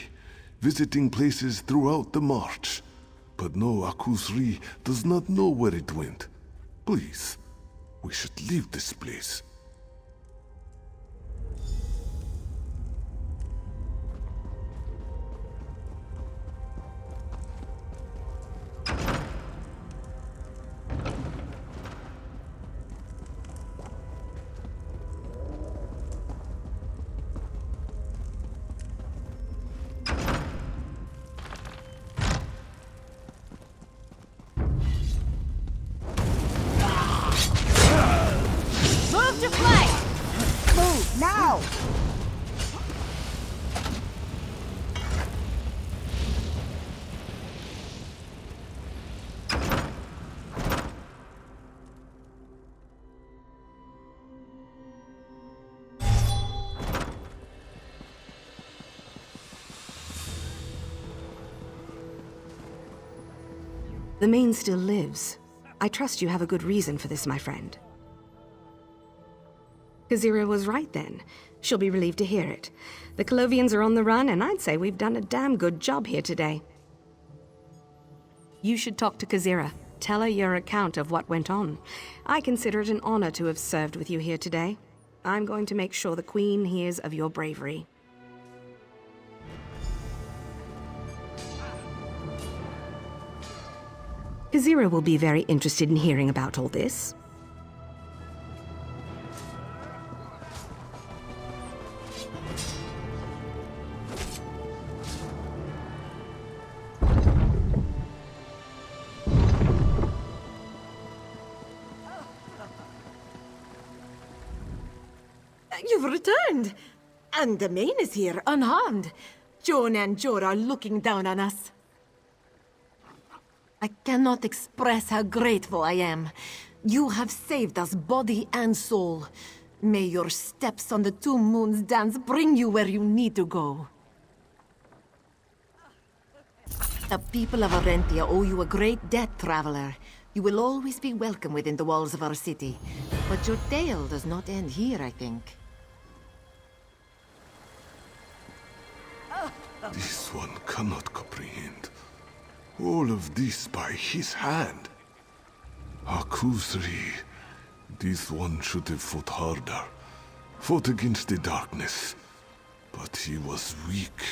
visiting places throughout the march. But no, Akuz-ri does not know where it went. Please, we should leave this place. Move to flank! Move, now! The Main still lives. I trust you have a good reason for this, my friend. Kazira was right then. She'll be relieved to hear it. The Colovians are on the run, and I'd say we've done a damn good job here today. You should talk to Kazira. Tell her your account of what went on. I consider it an honor to have served with you here today. I'm going to make sure the Queen hears of your bravery. Kazira will be very interested in hearing about all this. You've returned! And the Main is here, unharmed. Joan and Jor are looking down on us. I cannot express how grateful I am. You have saved us body and soul. May your steps on the Two Moons dance bring you where you need to go. The people of Arenthia owe you a great debt, traveler. You will always be welcome within the walls of our city. But your tale does not end here, I think. This one cannot comprehend. All of this by his hand. Akuz-ri, this one should have fought harder. Fought against the darkness. But he was weak.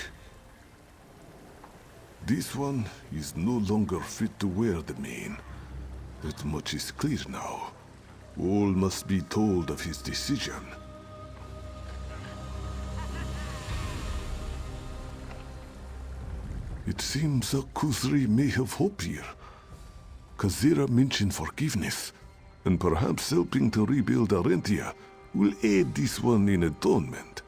This one is no longer fit to wear the mane. That much is clear now. All must be told of his decision. It seems Akuz-ri may have hope here. Kazira mentioned forgiveness, and perhaps helping to rebuild Arenthia will aid this one in atonement.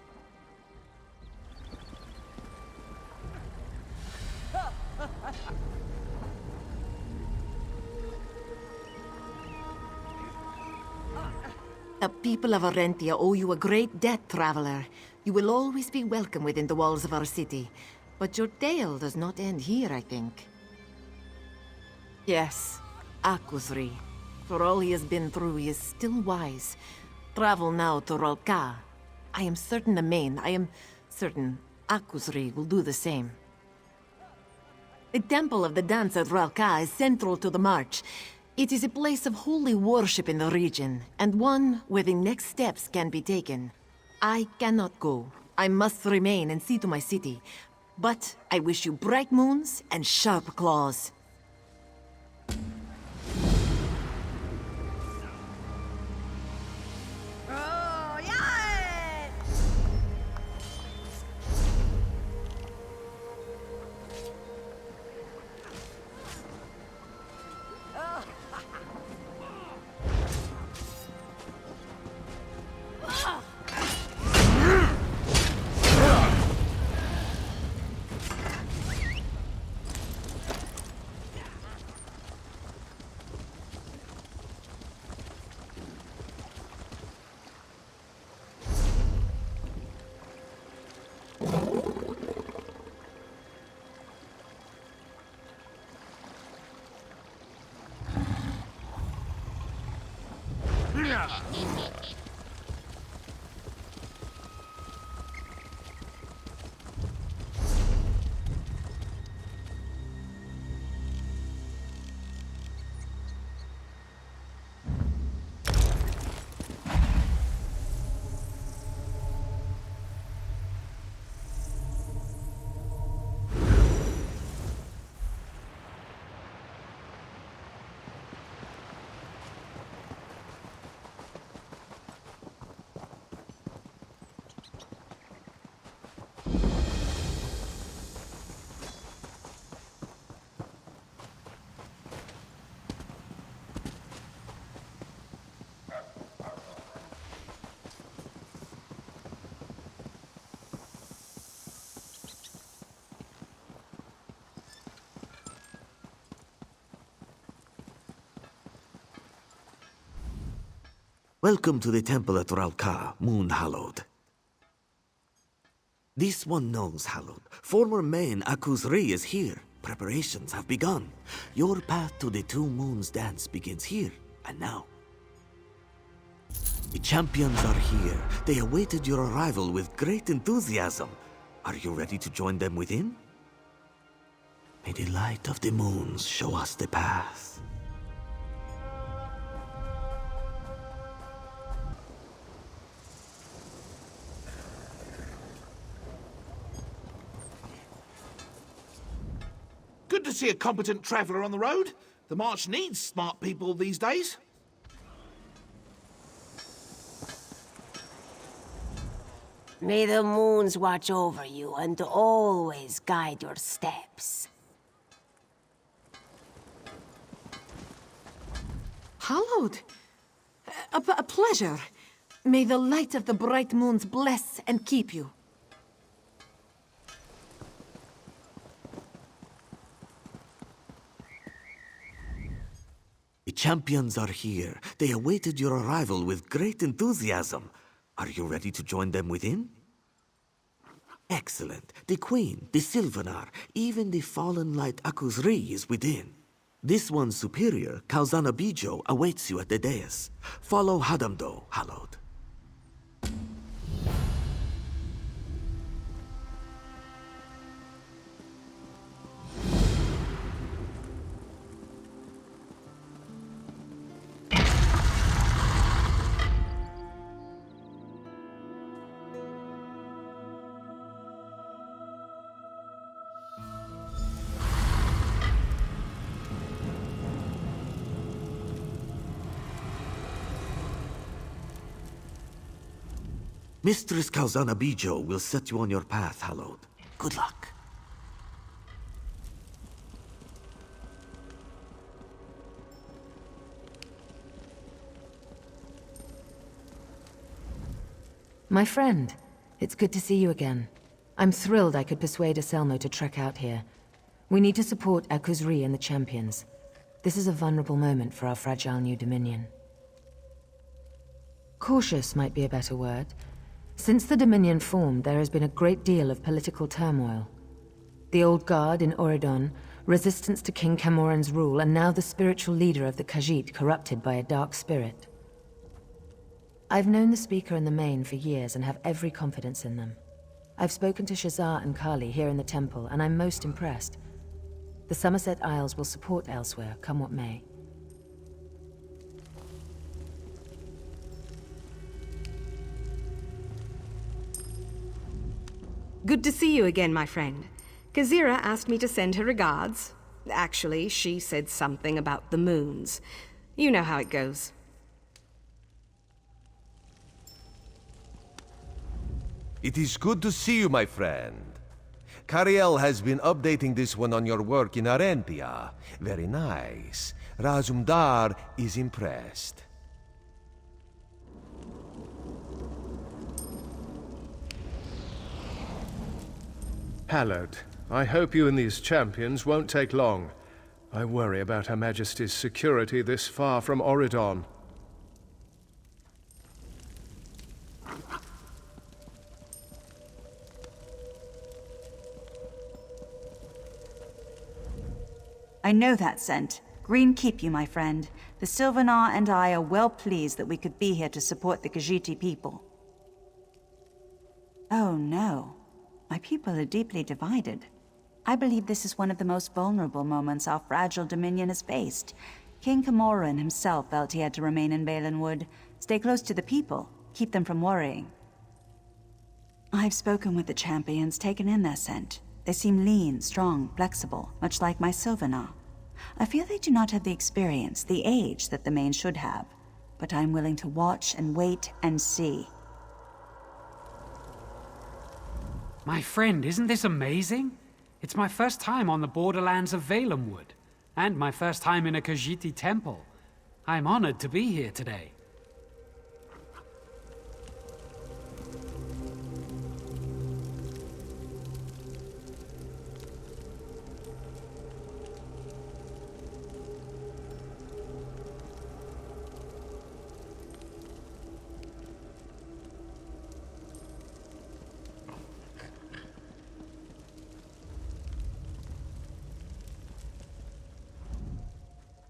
The people of Arenthia owe you a great debt, traveler. You will always be welcome within the walls of our city. But your tale does not end here, I think. Yes, Akuz-ri. For all he has been through, he is still wise. Travel now to Rawl'kha. I am certain the Main, I am certain Akuz-ri will do the same. The Temple of the Dance at Rawl'kha is central to the march. It is a place of holy worship in the region, and one where the next steps can be taken. I cannot go. I must remain and see to my city. But I wish you bright moons and sharp claws. Welcome to the temple at Rawl'kha, Moon Hallowed. This one knows Hallowed. Former main Akuz-ri is here. Preparations have begun. Your path to the Two Moons dance begins here and now. The champions are here. They awaited your arrival with great enthusiasm. Are you ready to join them within? May the light of the moons show us the path. Good to see a competent traveler on the road. The March needs smart people these days. May the moons watch over you and always guide your steps. Hallowed. A pleasure. May the light of the bright moons bless and keep you. The champions are here. They awaited your arrival with great enthusiasm. Are you ready to join them within? Excellent. The Queen, the Sylvanar, even the fallen light Akuz-ri is within. This one's superior, Kalzana Bijo, awaits you at the dais. Follow Hadamdo, Hallowed. Mistress Kalzana Bijo will set you on your path, Hallowed. Good luck. My friend, it's good to see you again. I'm thrilled I could persuade Aselmo to trek out here. We need to support Akuz-ri and the champions. This is a vulnerable moment for our fragile new dominion. Cautious might be a better word. Since the Dominion formed, there has been a great deal of political turmoil. The Old Guard in Auridon, resistance to King Camoran's rule, and now the spiritual leader of the Khajiit corrupted by a dark spirit. I've known the Speaker and the Main for years and have every confidence in them. I've spoken to Shazar and Kali here in the temple, and I'm most impressed. The Somerset Isles will support elsewhere, come what may. Good to see you again, my friend. Kazira asked me to send her regards. Actually, she said something about the moons. You know how it goes. It is good to see you, my friend. Cariel has been updating this one on your work in Arenthia. Very nice. Razumdar is impressed. Hallowed, I hope you and these champions won't take long. I worry about Her Majesty's security this far from Auridon. I know that scent. Green keep you, my friend. The Sylvanar and I are well pleased that we could be here to support the Khajiit people. Oh no. My people are deeply divided. I believe this is one of the most vulnerable moments our fragile dominion has faced. King Camoran himself felt he had to remain in Balinwood, stay close to the people, keep them from worrying. I've spoken with the champions, taken in their scent. They seem lean, strong, flexible, much like my Sylvanar. I feel they do not have the experience, the age that the Main should have, but I'm willing to watch and wait and see. My friend, isn't this amazing? It's my first time on the borderlands of Valenwood, and my first time in a Khajiiti temple. I'm honored to be here today.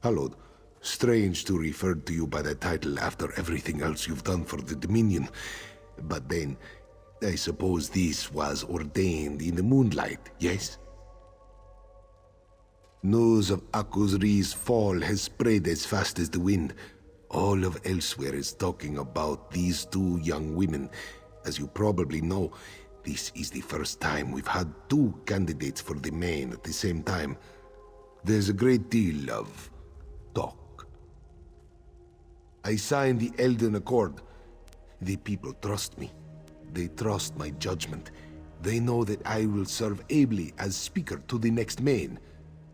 Hallowed, strange to refer to you by that title after everything else you've done for the Dominion. But then, I suppose this was ordained in the Moonlight, yes? News of Akuzri's fall has spread as fast as the wind. All of Elsewhere is talking about these two young women. As you probably know, this is the first time we've had two candidates for the main at the same time. There's a great deal of talk. I signed the Elden Accord. The people trust me. They trust my judgment. They know that I will serve ably as speaker to the next main.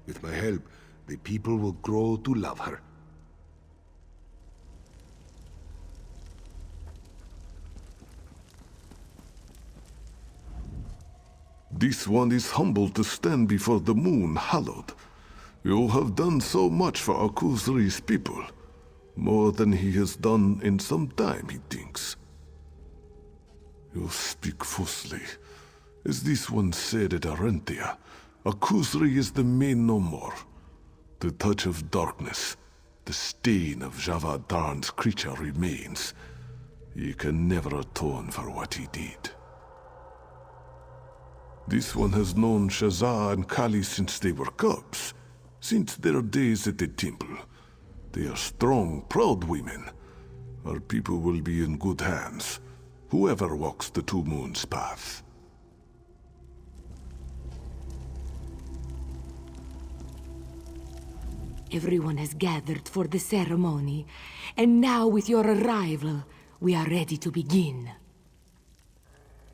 With my help, the people will grow to love her. This one is humbled to stand before the moon, Hallowed. You have done so much for Akuzri's people. More than he has done in some time, he thinks. You speak falsely. As this one said at Arenthia, Akuzri is the main no more. The touch of darkness, the stain of Javad Darn's creature remains. He can never atone for what he did. This one has known Shazza and Kali since they were cubs, since their days at the temple. They are strong, proud women. Our people will be in good hands, whoever walks the Two Moons path. Everyone has gathered for the ceremony, and now with your arrival, we are ready to begin.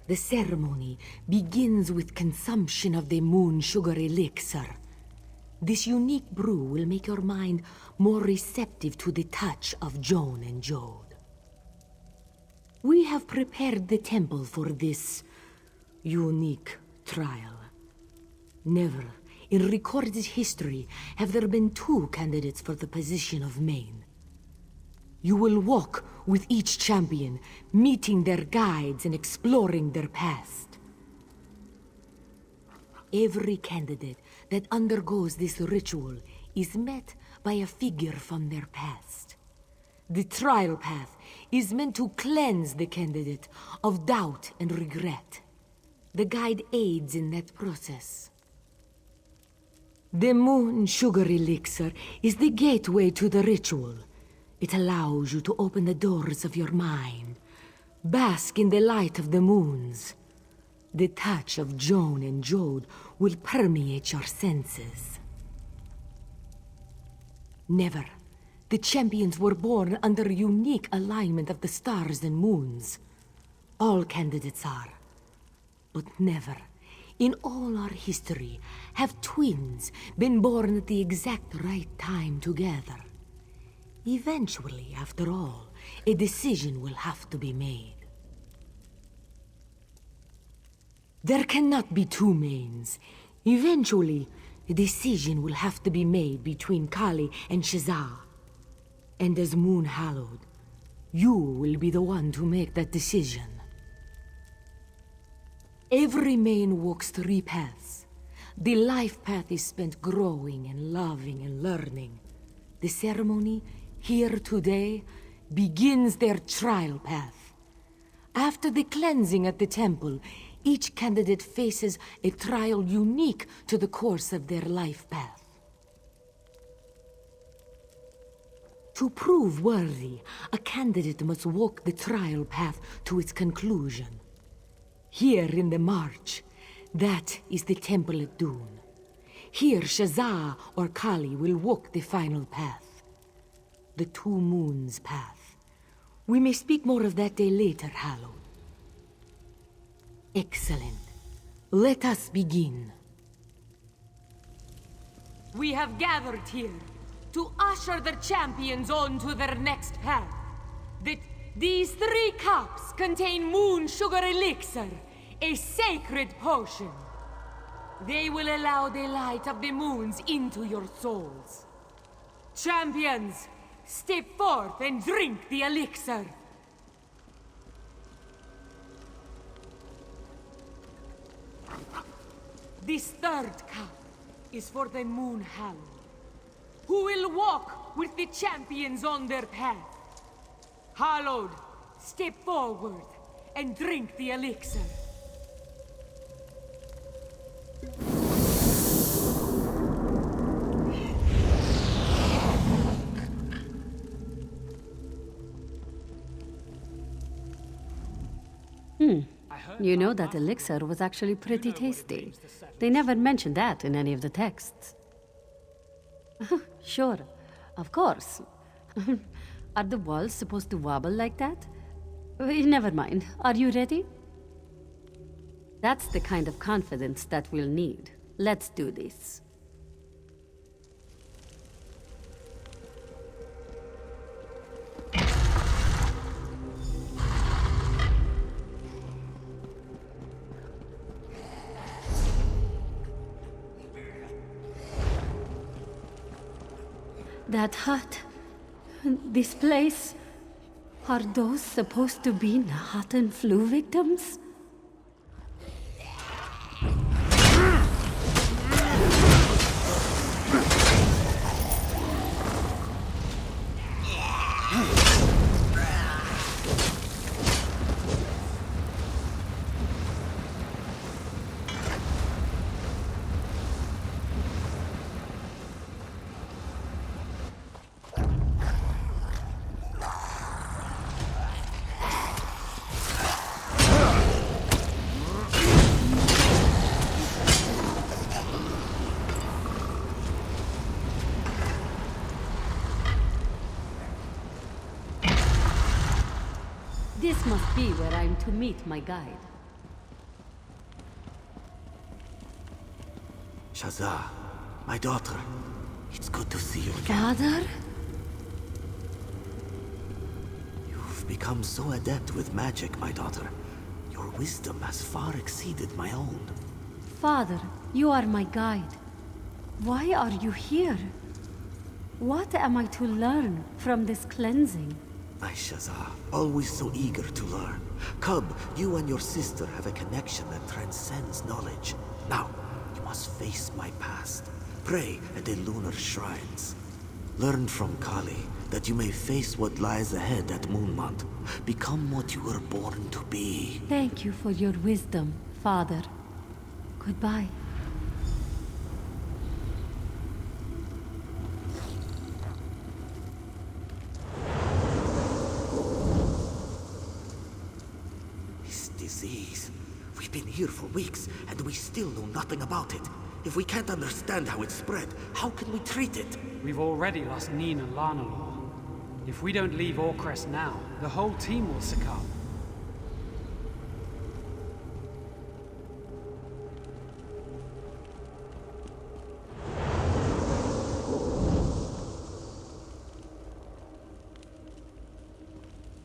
The ceremony begins with consumption of the moon sugar elixir. This unique brew will make your mind more receptive to the touch of Joan and Jode. We have prepared the temple for this unique trial. Never in recorded history have there been two candidates for the position of main. You will walk with each champion, meeting their guides and exploring their past. Every candidate that undergoes this ritual is met by a figure from their past. The trial path is meant to cleanse the candidate of doubt and regret. The guide aids in that process. The moon sugar elixir is the gateway to the ritual. It allows you to open the doors of your mind, bask in the light of the moons. The touch of Joan and Jode will permeate your senses. Never. The champions were born under a unique alignment of the stars and moons. All candidates are. But never, in all our history, have twins been born at the exact right time together. Eventually, after all, a decision will have to be made. There cannot be two mains. Eventually, a decision will have to be made between Kali and Shazza. And as Moon Hallowed, you will be the one to make that decision. Every main walks three paths. The life path is spent growing and loving and learning. The ceremony, here today, begins their trial path. After the cleansing at the temple, each candidate faces a trial unique to the course of their life path. To prove worthy, a candidate must walk the trial path to its conclusion. Here in the march, that is the temple at Dune. Here Shazza or Kali will walk the final path. The Two Moons path. We may speak more of that day later, Hallowed. Excellent. Let us begin. We have gathered here to usher the champions on to their next path. These 3 cups contain moon sugar elixir, a sacred potion. They will allow the light of the moons into your souls. Champions, step forth and drink the elixir. This 3rd cup is for the Moon Hallowed, who will walk with the champions on their path. Hallowed, step forward and drink the elixir. You know that elixir was actually pretty tasty. They never mentioned that in any of the texts. Sure, of course. Are the walls supposed to wobble like that? Never mind. Are you ready? That's the kind of confidence that we'll need. Let's do this. That hut, this place, are those supposed to be Nahatan flu victims? This must be where I'm to meet my guide. Shazza, my daughter. It's good to see you again. Father? You've become so adept with magic, my daughter. Your wisdom has far exceeded my own. Father, you are my guide. Why are you here? What am I to learn from this cleansing? My Shazza, always so eager to learn. Cub, you and your sister have a connection that transcends knowledge. Now, you must face my past. Pray at the lunar shrines. Learn from Kali that you may face what lies ahead at Moonmont. Become what you were born to be. Thank you for your wisdom, Father. Goodbye. We've been here for weeks, and we still know nothing about it. If we can't understand how it spread, how can we treat it? We've already lost Neen and Lanalor. If we don't leave Orcrest now, the whole team will succumb.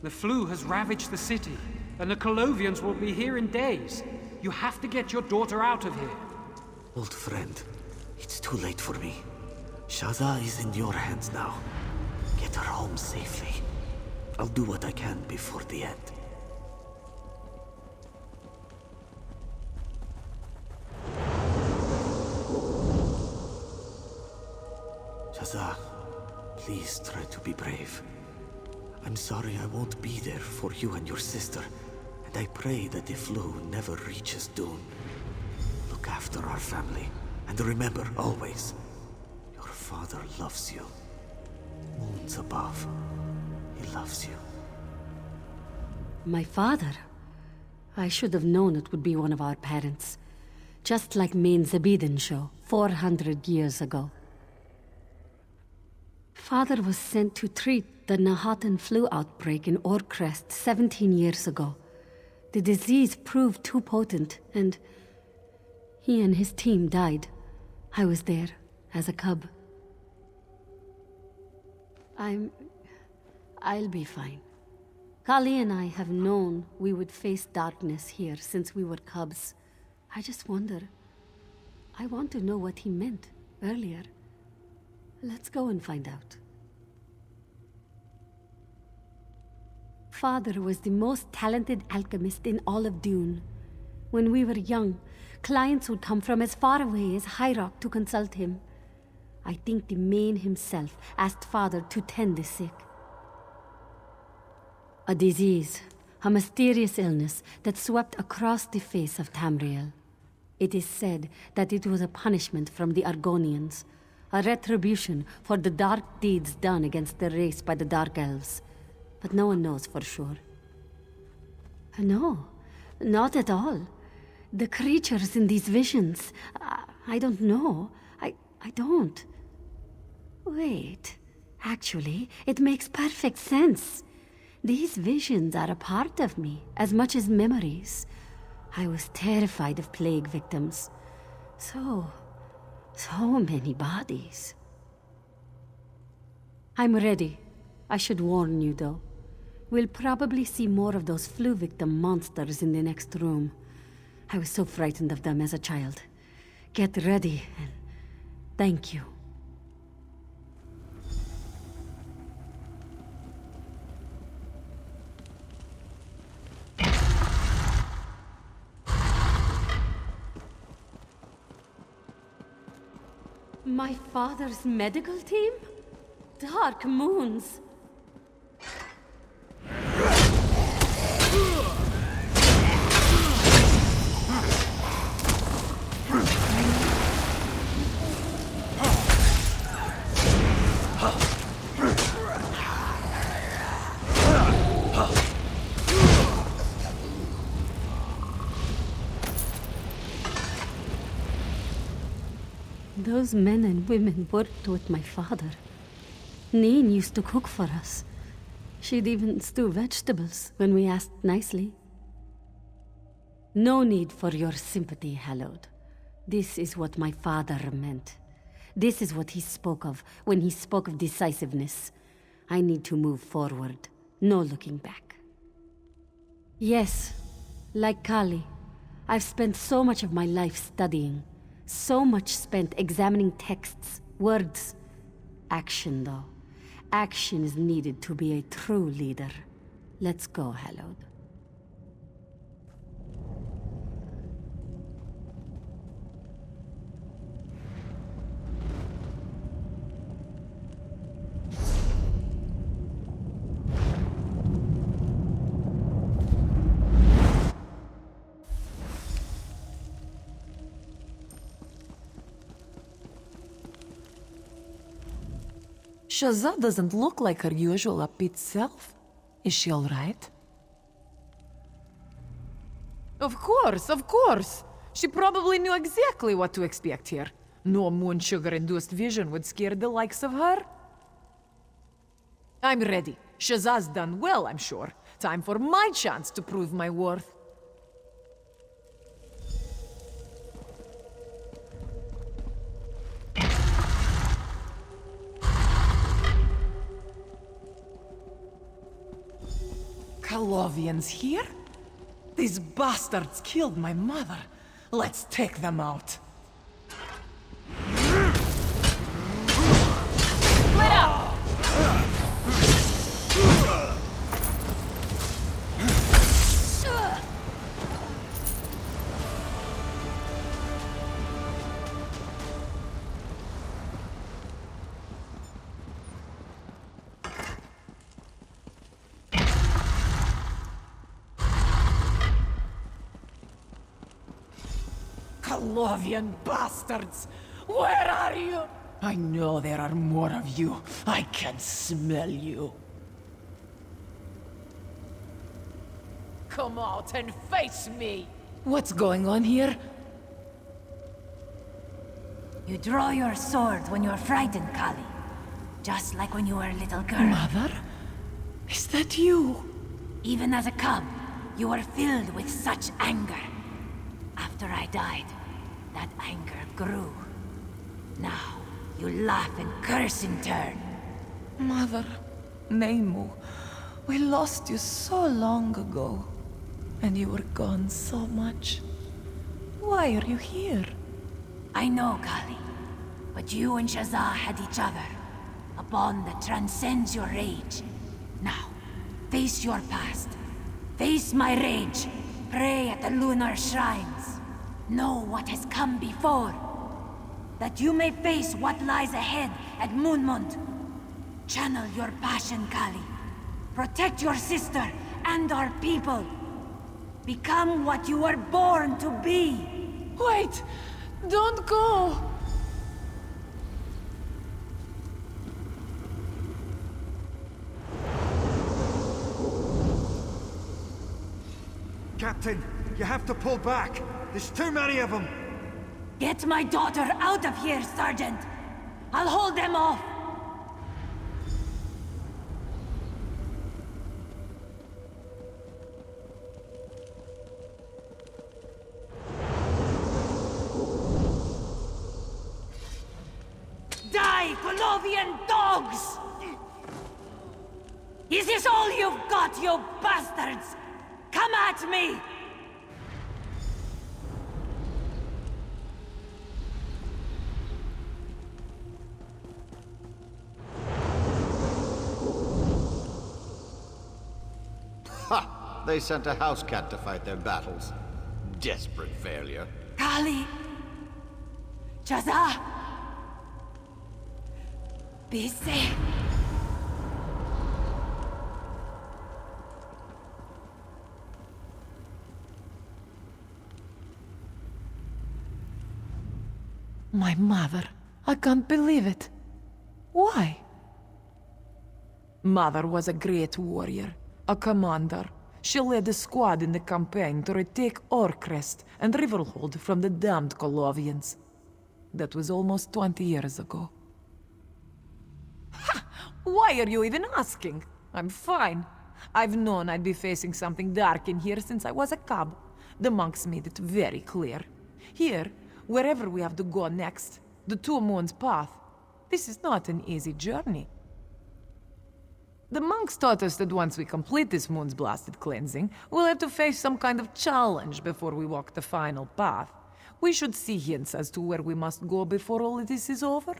The flu has ravaged the city, and the Colovians will be here in days. You have to get your daughter out of here. Old friend, it's too late for me. Shazza is in your hands now. Get her home safely. I'll do what I can before the end. Shazza, please try to be brave. I'm sorry I won't be there for you and your sister, and I pray that the flu never reaches Dune. Look after our family, and remember always, your father loves you. Moons above, he loves you. My father? I should have known it would be one of our parents. Just like Main Zabiden show, 400 years ago. Father was sent to treat the Nahatan flu outbreak in Orcrest 17 years ago. The disease proved too potent, and he and his team died. I was there, as a cub. I'll be fine. Kali and I have known we would face darkness here since we were cubs. I just wonder. I want to know what he meant earlier. Let's go and find out. Father was the most talented alchemist in all of Dune. When we were young, clients would come from as far away as High Rock to consult him. I think the Main himself asked Father to tend the sick. A disease, a mysterious illness that swept across the face of Tamriel. It is said that it was a punishment from the Argonians, a retribution for the dark deeds done against the race by the Dark Elves. But no one knows for sure. No, not at all. The creatures in these visions, I don't know. I don't. Wait, actually, it makes perfect sense. These visions are a part of me, as much as memories. I was terrified of plague victims. So many bodies. I'm ready. I should warn you, though. We'll probably see more of those flu victim monsters in the next room. I was so frightened of them as a child. Get ready, and thank you. My father's medical team? Dark moons. Those men and women worked with my father. Neen used to cook for us. She'd even stew vegetables when we asked nicely. No need for your sympathy, Hallowed. This is what my father meant. This is what he spoke of when he spoke of decisiveness. I need to move forward, no looking back. Yes, like Kali, I've spent so much of my life studying. So much spent examining texts, words. Action, though. Action is needed to be a true leader. Let's go, Hallowed. Shazza doesn't look like her usual upbeat self. Is she all right? Of course! She probably knew exactly what to expect here. No moon sugar-induced vision would scare the likes of her. I'm ready. Shazza's done well, I'm sure. Time for my chance to prove my worth. Colovians here? These bastards killed my mother. Let's take them out. Split up! Colovian bastards! Where are you? I know there are more of you. I can smell you. Come out and face me! What's going on here? You draw your sword when you're frightened, Kali. Just like when you were a little girl. Mother? Is that you? Even as a cub, you were filled with such anger. After I died, that anger grew. Now, you laugh and curse in turn. Mother, Nemu, we lost you so long ago. And you were gone so much. Why are you here? I know, Kali. But you and Shazza had each other. A bond that transcends your age. Now, face your past. Face my rage. Pray at the lunar shrines. Know what has come before. that you may face what lies ahead at Moonmont. Channel your passion, Kali. Protect your sister and our people. Become what you were born to be. Wait! Don't go! Captain, you have to pull back. There's too many of them. Get my daughter out of here, Sergeant. I'll hold them off. Die, Colovian dogs! Is this all you've got, you bastards? Come at me! Ha! They sent a house cat to fight their battles. Desperate failure. Kali! Shaza! Be safe. My mother. I can't believe it. Why? Mother was a great warrior, a commander. She led a squad in the campaign to retake Orcrest and Riverhold from the damned Colovians. That was almost 20 years ago. Ha! Why are you even asking? I'm fine. I've known I'd be facing something dark in here since I was a cub. The monks made it very clear. Here, wherever we have to go next, the Two Moons Path, this is not an easy journey. The monks taught us that once we complete this moon's blasted cleansing, we'll have to face some kind of challenge before we walk the final path. We should see hints as to where we must go before all of this is over.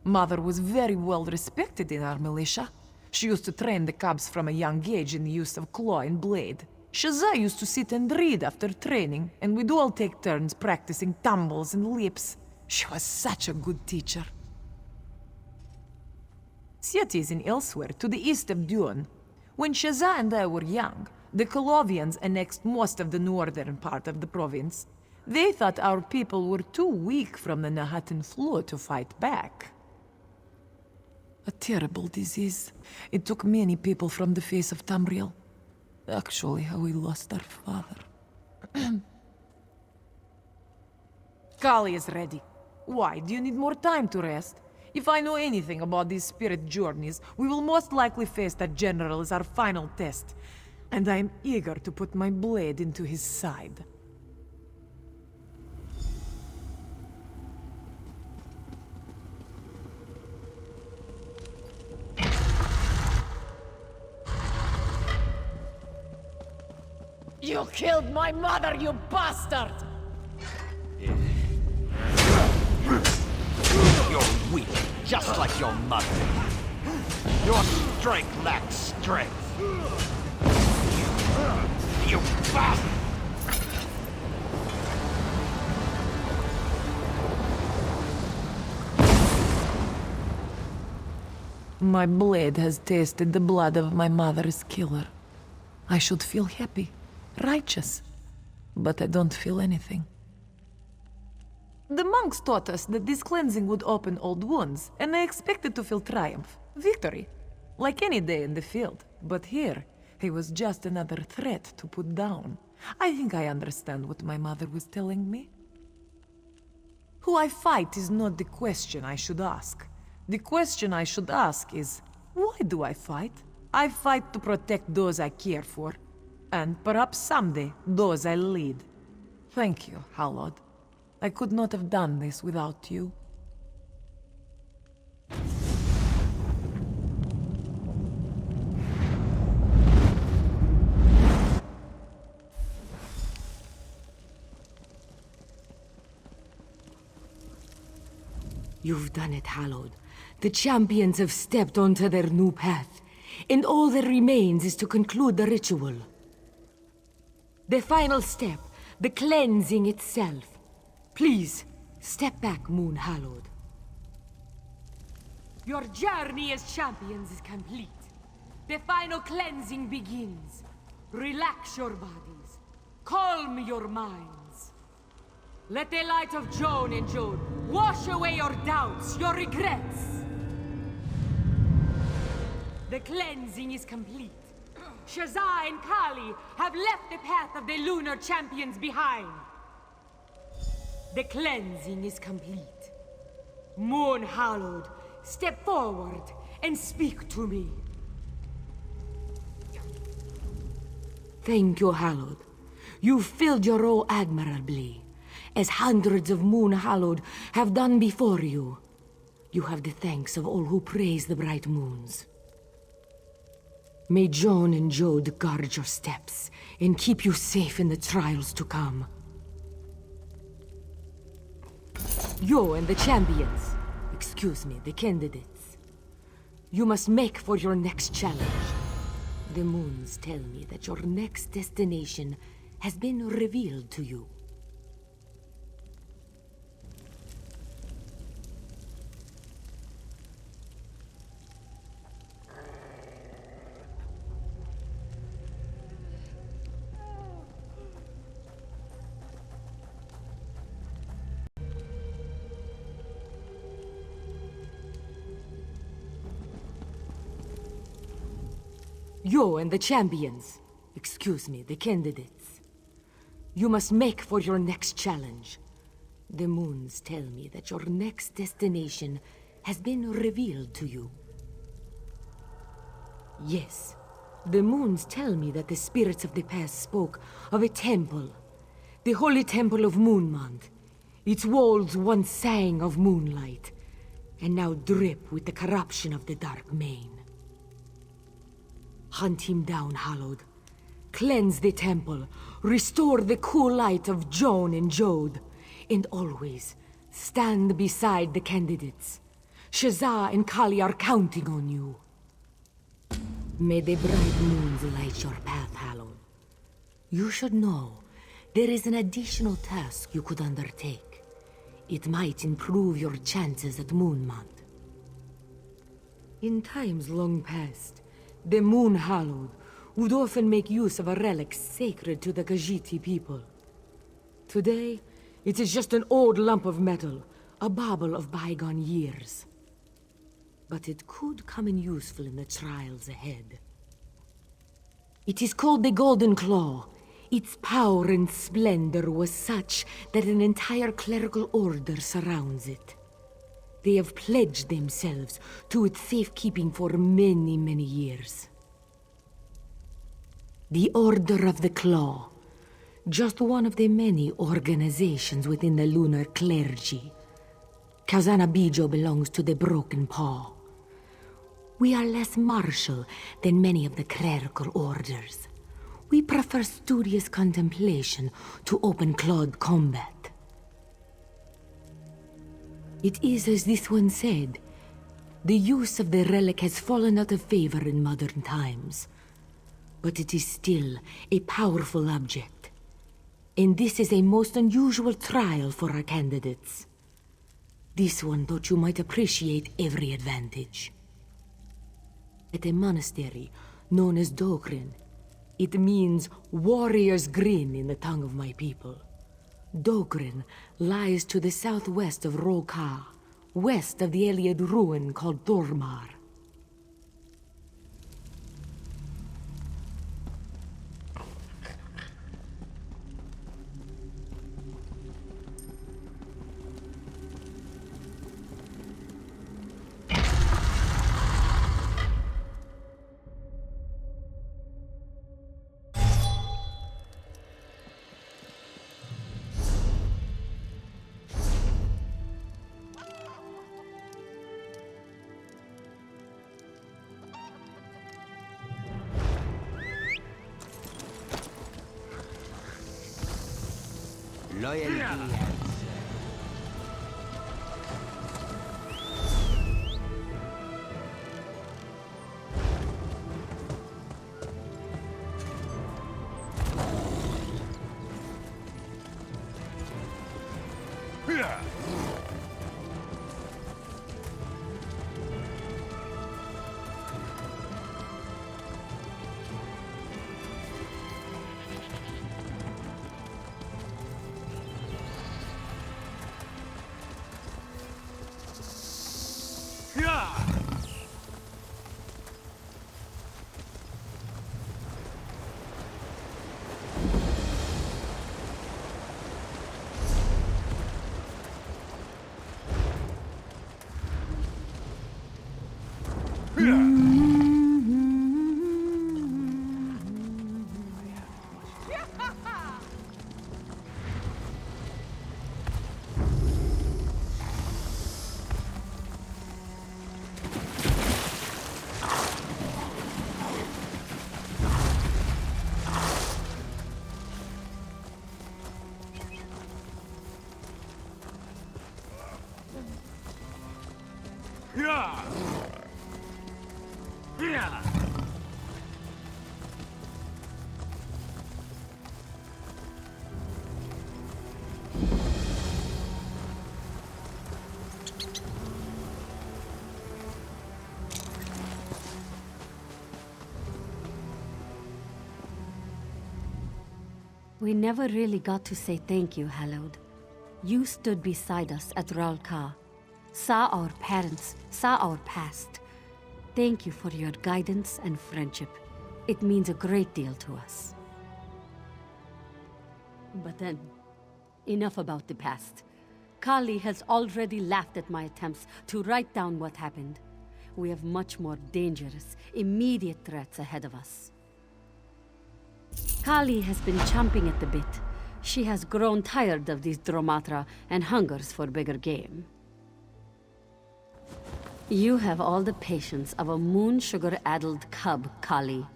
Mother was very well respected in our militia. She used to train the cubs from a young age in the use of claw and blade. Shaza used to sit and read after training, and we'd all take turns practicing tumbles and leaps. She was such a good teacher. Cities in elsewhere, to the east of Dune. When Shaza and I were young, the Colovians annexed most of the northern part of the province. They thought our people were too weak from the Nahatan flu to fight back. A terrible disease. It took many people from the face of Tamriel. Actually, how we lost our father. Kali is ready. Why, do you need more time to rest? If I know anything about these spirit journeys, we will most likely face that general as our final test. And I am eager to put my blade into his side. You killed my mother, you bastard! You're weak, just like your mother. Your strength lacks strength. You bastard! My blade has tasted the blood of my mother's killer. I should feel happy, righteous, but I don't feel anything. The monks taught us that this cleansing would open old wounds, and I expected to feel triumph, victory, like any day in the field. But here, he was just another threat to put down. I think I understand what my mother was telling me. Who I fight is not the question I should ask. The question I should ask is, why do I fight? I fight to protect those I care for, and perhaps someday, those I lead. Thank you, Hallowed. I could not have done this without you. You've done it, Hallowed. The champions have stepped onto their new path, and all that remains is to conclude the ritual. The final step, the cleansing itself. Please, step back, Moon Hallowed. Your journey as champions is complete. The final cleansing begins. Relax your bodies. Calm your minds. Let the light of Joan and Jode wash away your doubts, your regrets. The cleansing is complete. Shazza and Kali have left the path of the lunar champions behind. The cleansing is complete. Moon Hallowed, step forward and speak to me. Thank you, Hallowed. You filled your role admirably, as hundreds of Moon Hallowed have done before you. You have the thanks of all who praise the bright moons. May Joan and Jode guard your steps and keep you safe in the trials to come. You and the champions, excuse me, the candidates, you must make for your next challenge. The moons tell me that your next destination has been revealed to you. You and the champions, excuse me, the candidates, you must make for your next challenge. The moons tell me that your next destination has been revealed to you. Yes, the moons tell me that the spirits of the past spoke of a temple, the holy temple of Moonmont. Its walls once sang of moonlight, and now drip with the corruption of the dark main. Hunt him down, Hallowed. Cleanse the temple, restore the cool light of Joan and Jode, and always stand beside the candidates. Shazza and Kali are counting on you. May the bright moons light your path, Hallowed. You should know there is an additional task you could undertake. It might improve your chances at Moonmont. In times long past, the Moon Hallowed would often make use of a relic sacred to the Khajiit people. Today, it is just an old lump of metal, a bauble of bygone years. But it could come in useful in the trials ahead. It is called the Golden Claw. Its power and splendor was such that an entire clerical order surrounds it. They have pledged themselves to its safekeeping for many, many years. The Order of the Claw, just one of the many organizations within the lunar clergy. Kazana Bijo belongs to the Broken Paw. We are less martial than many of the clerical orders. We prefer studious contemplation to open-clawed combat. It is as this one said, the use of the relic has fallen out of favor in modern times. But it is still a powerful object. And this is a most unusual trial for our candidates. This one thought you might appreciate every advantage. At a monastery known as Dokrin, it means warrior's grin in the tongue of my people. Dokrin lies to the southwest of Rawl'kha, west of the Eliad ruin called Thormar. Loyalty. We never really got to say thank you, Hallowed. You stood beside us at Rawl'kha, saw our parents, saw our past. Thank you for your guidance and friendship. It means a great deal to us. But then, enough about the past. Kali has already laughed at my attempts to write down what happened. We have much more dangerous, immediate threats ahead of us. Kali has been chomping at the bit. She has grown tired of these Dromatra and hungers for bigger game. You have all the patience of a moon sugar-addled cub, Kali.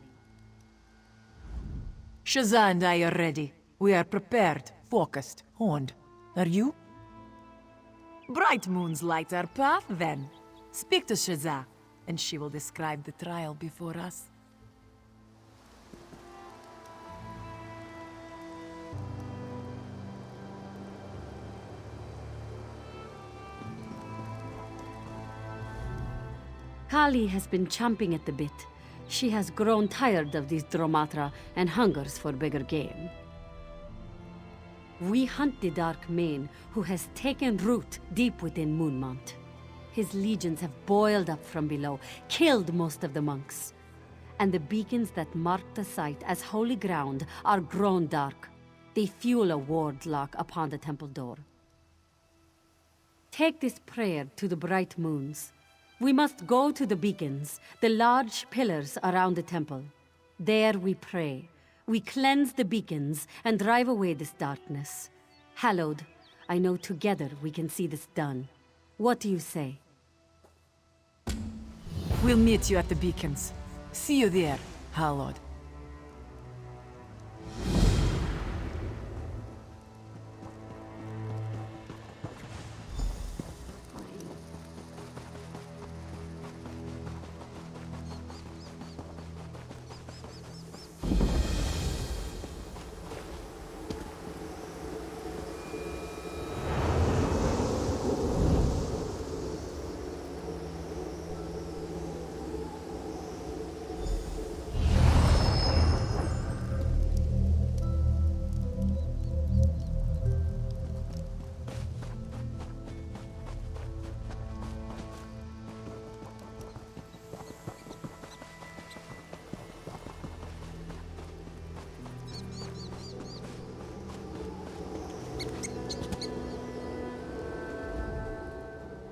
Shazza and I are ready. We are prepared, focused, horned. Are you? Bright moons light our path, then. Speak to Shazza, and she will describe the trial before us. Kali has been chomping at the bit. She has grown tired of these Dromatra and hungers for bigger game. We hunt the Dark Mane, who has taken root deep within Moonmont. His legions have boiled up from below, killed most of the monks. And the beacons that mark the site as holy ground are grown dark. They fuel a ward lock upon the temple door. Take this prayer to the bright moons. We must go to the beacons, the large pillars around the temple. There we pray. We cleanse the beacons and drive away this darkness. Hallowed, I know together we can see this done. What do you say? We'll meet you at the beacons. See you there, Hallowed.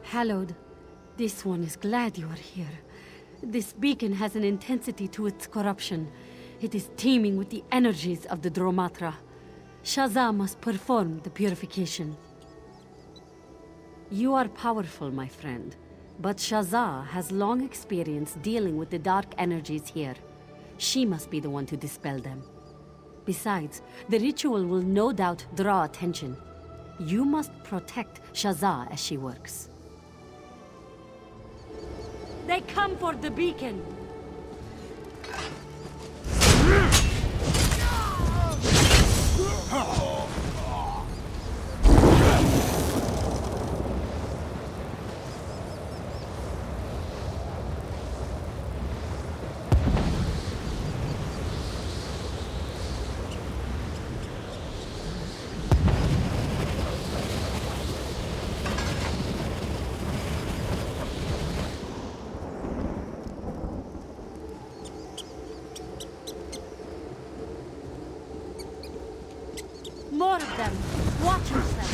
Hallowed, this one is glad you are here. This beacon has an intensity to its corruption. It is teeming with the energies of the Dromatra. Shazza must perform the purification. You are powerful, my friend, but Shazza has long experience dealing with the dark energies here. She must be the one to dispel them. Besides, the ritual will no doubt draw attention. You must protect Shazza as she works. They come for the beacon! More of them! Watch yourself!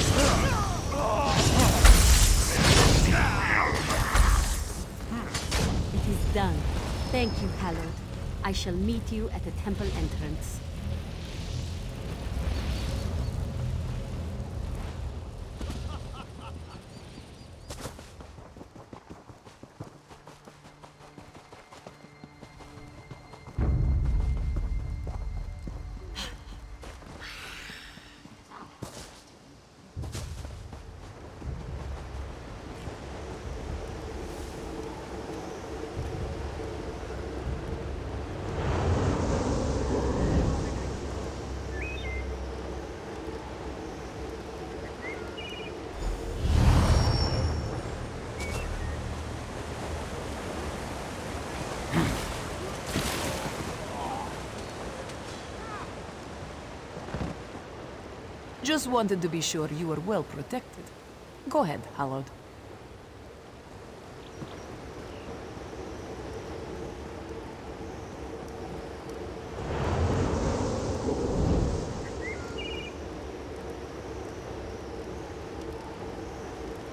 It is done. Thank you, Hallowed. I shall meet you at the temple entrance. Just wanted to be sure you were well protected. Go ahead, Hallowed.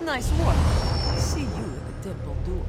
Nice work. See you at the temple door.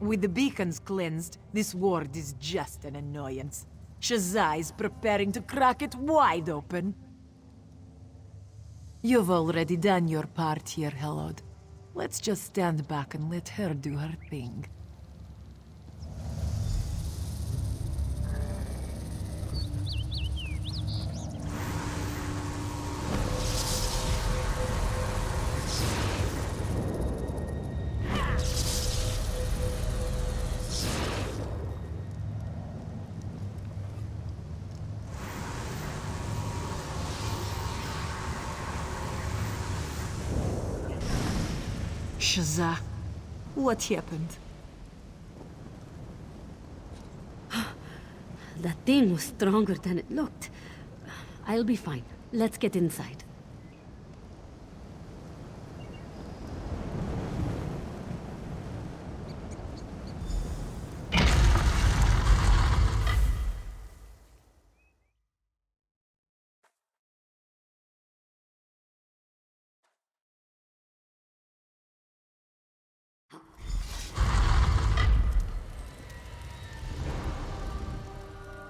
With the beacons cleansed, this ward is just an annoyance. Shazza is preparing to crack it wide open. You've already done your part here, Hallowed. Let's just stand back and let her do her thing. Shazza, what happened? That thing was stronger than it looked. I'll be fine. Let's get inside.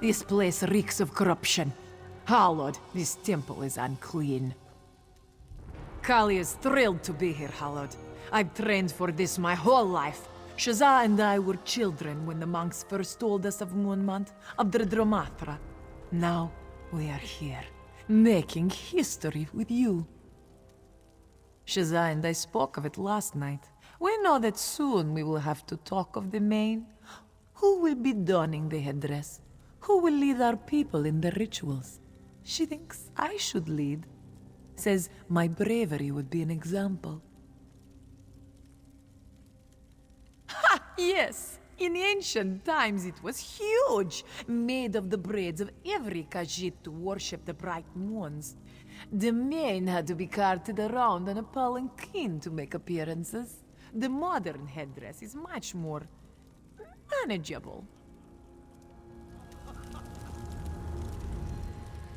This place reeks of corruption. Hallowed, this temple is unclean. Kali is thrilled to be here, Hallowed. I've trained for this my whole life. Shazza and I were children when the monks first told us of Moonmont, of the Dromatra. Now, we are here, making history with you. Shazza and I spoke of it last night. We know that soon we will have to talk of the Main. Who will be donning the headdress? Who will lead our people in the rituals? She thinks I should lead. Says my bravery would be an example. Ha! Yes! In ancient times it was huge, made of the braids of every Khajiit to worship the bright moons. The Main had to be carted around on a palanquin to make appearances. The modern headdress is much more manageable.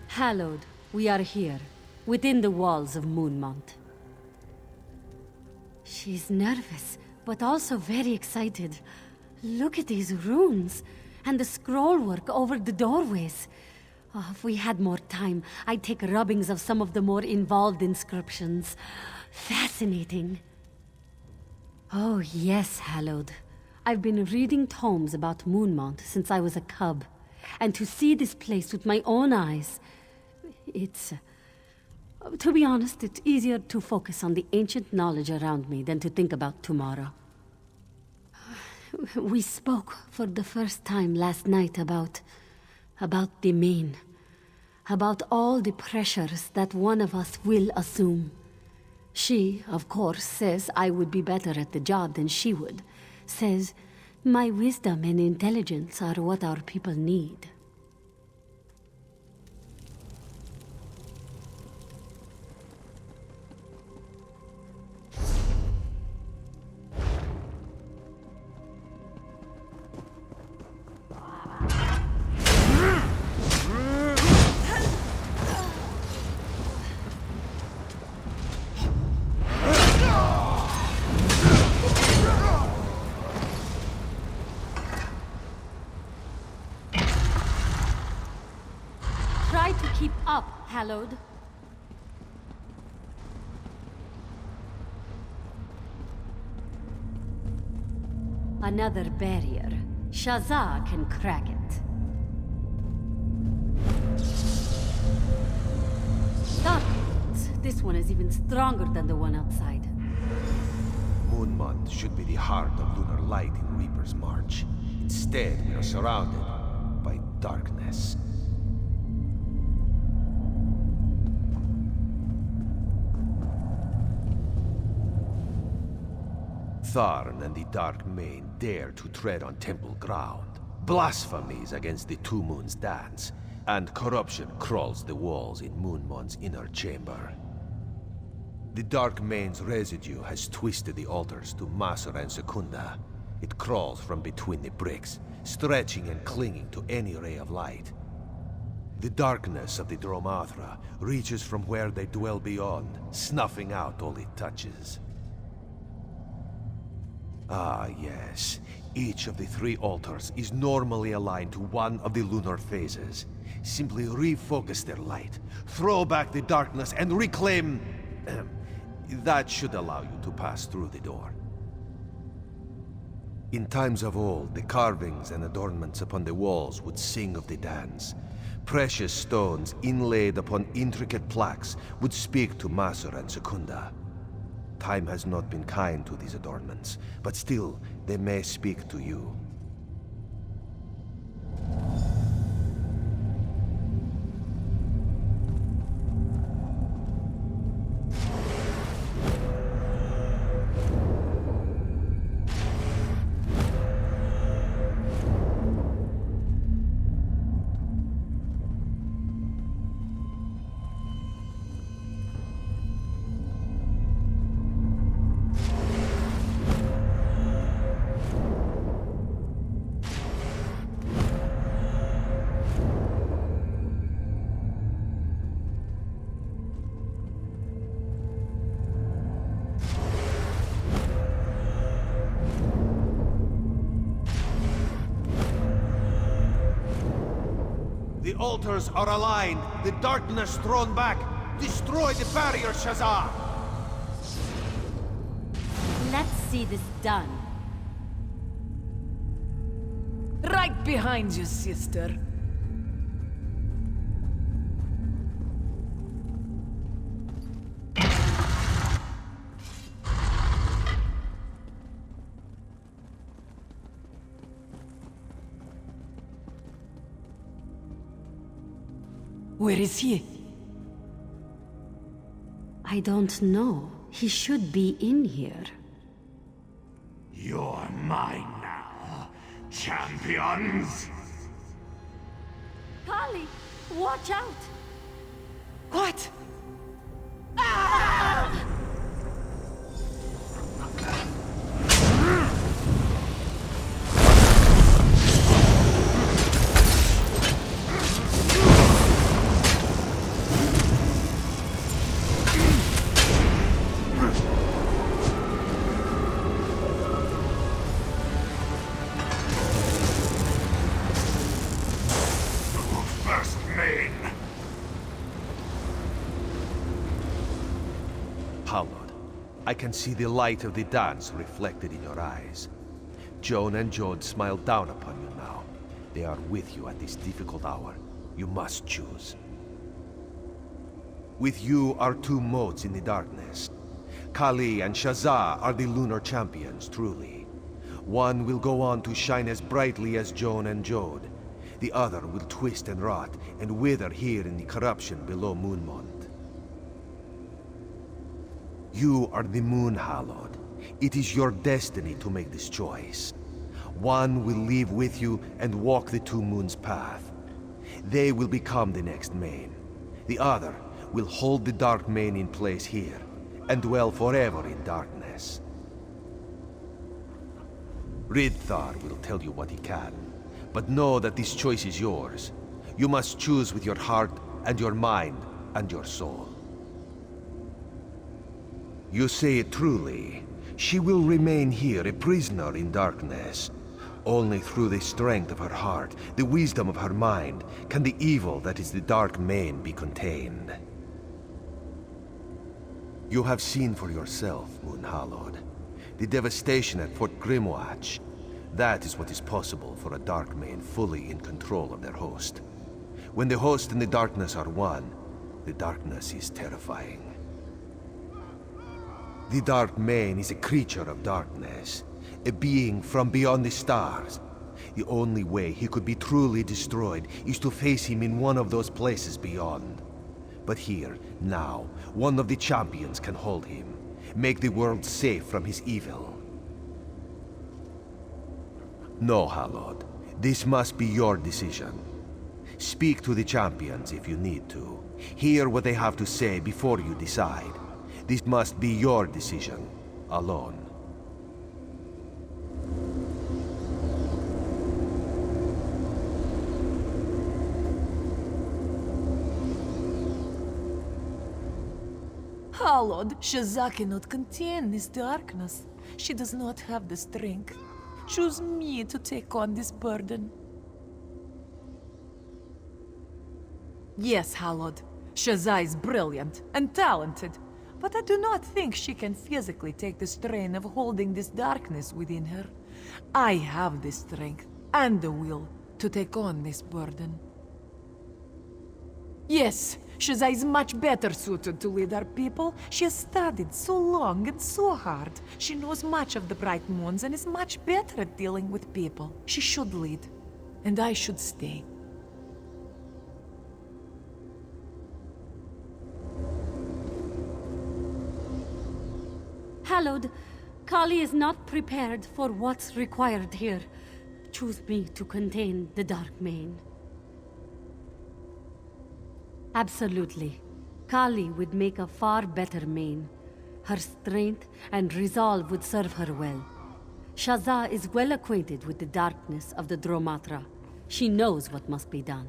Hallowed, we are here, within the walls of Moonmont. She's nervous, but also very excited. Look at these runes, and the scrollwork over the doorways. Oh, if we had more time, I'd take rubbings of some of the more involved inscriptions. Fascinating. Oh yes, Hallowed. I've been reading tomes about Moonmont since I was a cub, and to see this place with my own eyes, it's... to be honest, it's easier to focus on the ancient knowledge around me than to think about tomorrow. We spoke for the first time last night about the Main. about all the pressures that one of us will assume. She, of course, says I would be better at the job than she would. Says my wisdom and intelligence are what our people need. Try to keep up, Hallowed. Another barrier. Shazza can crack it. Dark Motes. This one is even stronger than the one outside. Moonmont should be the heart of lunar light in Reaper's March. Instead, we are surrounded by darkness. Tharn and the Dark Mane dare to tread on temple ground. Blasphemies against the Two Moons dance, and corruption crawls the walls in Moonmont's inner chamber. The Dark Mane's residue has twisted the altars to Masur and Secunda. It crawls from between the bricks, stretching and clinging to any ray of light. The darkness of the Dromathra reaches from where they dwell beyond, snuffing out all it touches. Ah, yes. Each of the three altars is normally aligned to one of the lunar phases. Simply refocus their light, throw back the darkness, and reclaim... that should allow you to pass through the door. In times of old, the carvings and adornments upon the walls would sing of the dance. Precious stones inlaid upon intricate plaques would speak to Masur and Secunda. Time has not been kind to these adornments, but still, they may speak to you. The altars are aligned, the darkness thrown back. Destroy the barrier, Shazza! Let's see this done. Right behind you, sister. Where is he? I don't know. He should be in here. You're mine now, champions! Kali, watch out! What? Ah! I can see the light of the dance reflected in your eyes. Joan and Jode smile down upon you now. They are with you at this difficult hour. You must choose. With you are two motes in the darkness. Kali and Shazza are the lunar champions, truly. One will go on to shine as brightly as Joan and Jode. The other will twist and rot and wither here in the corruption below Moonmont. You are the Moon Hallowed. It is your destiny to make this choice. One will leave with you and walk the Two Moons' path. They will become the next Main. The other will hold the Dark Main in place here and dwell forever in darkness. Ridthar will tell you what he can, but know that this choice is yours. You must choose with your heart and your mind and your soul. You say it truly. She will remain here a prisoner in darkness. Only through the strength of her heart, the wisdom of her mind, can the evil that is the Dark Main be contained. You have seen for yourself, Moon Hallowed. The devastation at Fort Grimwatch. That is what is possible for a Dark Main fully in control of their host. When the host and the darkness are one, the darkness is terrifying. The Dark Main is a creature of darkness, a being from beyond the stars. The only way he could be truly destroyed is to face him in one of those places beyond. But here, now, one of the champions can hold him, make the world safe from his evil. No, Hallowed. This must be your decision. Speak to the champions if you need to. Hear what they have to say before you decide. This must be your decision, alone. Hallowed, Shazza cannot contain this darkness. She does not have the strength. Choose me to take on this burden. Yes, Hallowed. Shazza is brilliant and talented, but I do not think she can physically take the strain of holding this darkness within her. I have the strength and the will to take on this burden. Yes, Shazza is much better suited to lead our people. She has studied so long and so hard. She knows much of the Bright Moons and is much better at dealing with people. She should lead, and I should stay. Hallowed, Kali is not prepared for what's required here. Choose me to contain the Dark Main. Absolutely. Kali would make a far better Main. Her strength and resolve would serve her well. Shazza is well acquainted with the darkness of the Dromatra. She knows what must be done.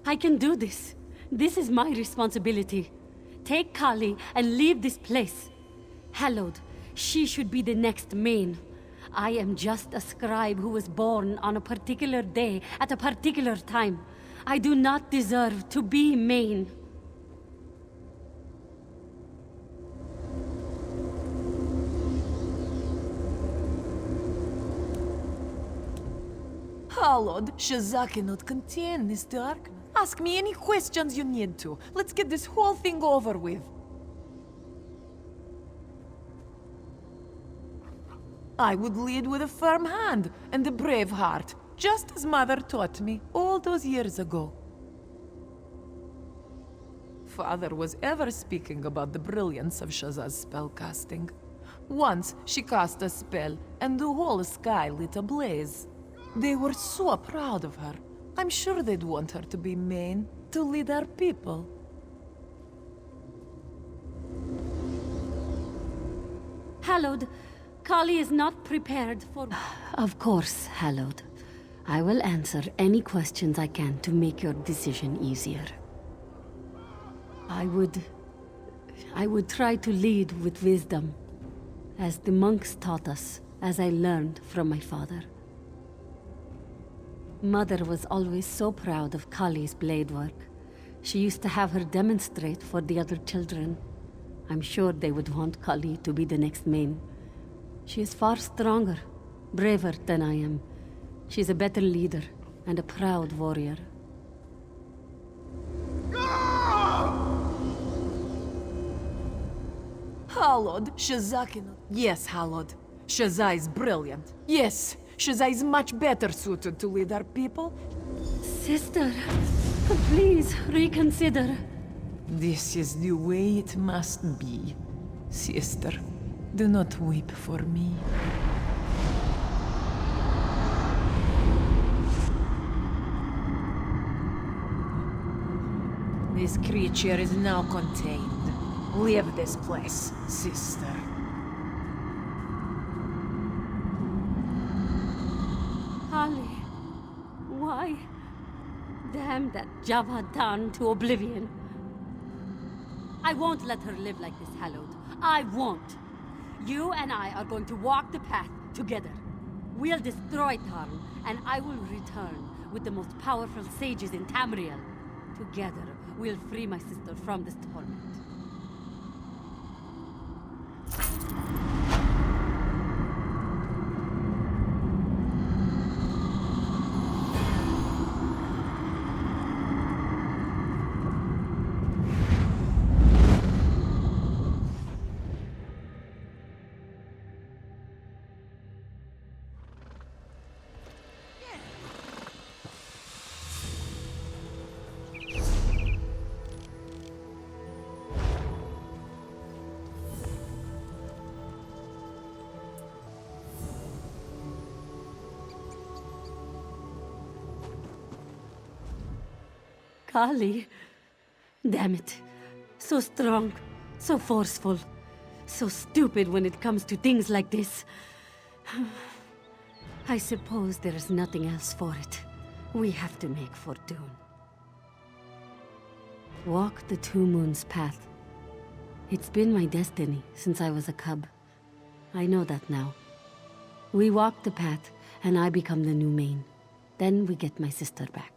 I can do this. This is my responsibility. Take Kali and leave this place. Hallowed, she should be the next Main. I am just a scribe who was born on a particular day at a particular time. I do not deserve to be Main. Hallowed, Shazza cannot contain this darkness. Ask me any questions you need to. Let's get this whole thing over with. I would lead with a firm hand and a brave heart, just as Mother taught me all those years ago. Father was ever speaking about the brilliance of Shazza's spellcasting. Once she cast a spell, and the whole sky lit ablaze. They were so proud of her. I'm sure they'd want her to be Main, to lead our people. Hallowed, Kali is not prepared for... Of course, Hallowed. I will answer any questions I can to make your decision easier. I would try to lead with wisdom, as the monks taught us, as I learned from my father. Mother was always so proud of Kali's blade work. She used to have her demonstrate for the other children. I'm sure they would want Kali to be the next Main. She is far stronger, braver than I am. She's a better leader and a proud warrior. Hallowed, Shazza cannot... Yes, Hallowed. Shazza is brilliant. Yes, Shazza is much better suited to lead our people. Sister, please reconsider. This is the way it must be. Sister, do not weep for me. This creature is now contained. Leave this place, sister. Holly, why? Damn that Javadan to oblivion. I won't let her live like this, Hallowed. I won't. You and I are going to walk the path together. We'll destroy Tarn, and I will return with the most powerful sages in Tamriel. Together, we'll free my sister from this torment. Kali. Damn it. So strong, so forceful, so stupid when it comes to things like this. I suppose there is nothing else for it. We have to make for Dune. Walk the Two Moons path. It's been my destiny since I was a cub. I know that now. We walk the path, and I become the new main. Then we get my sister back.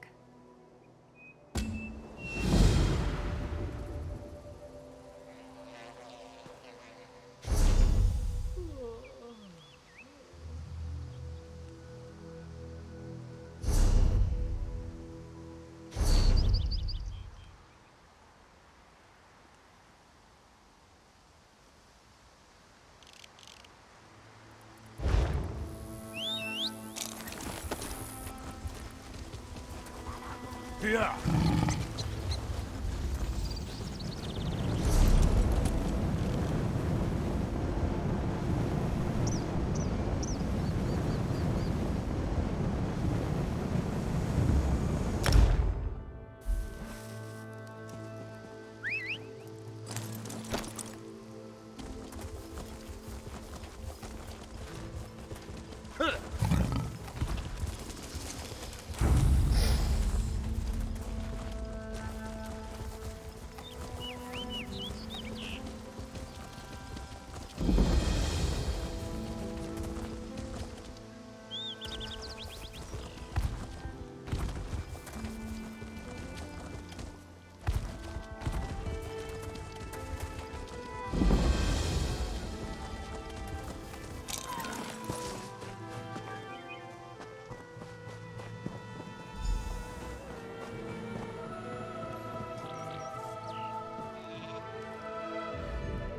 Yeah.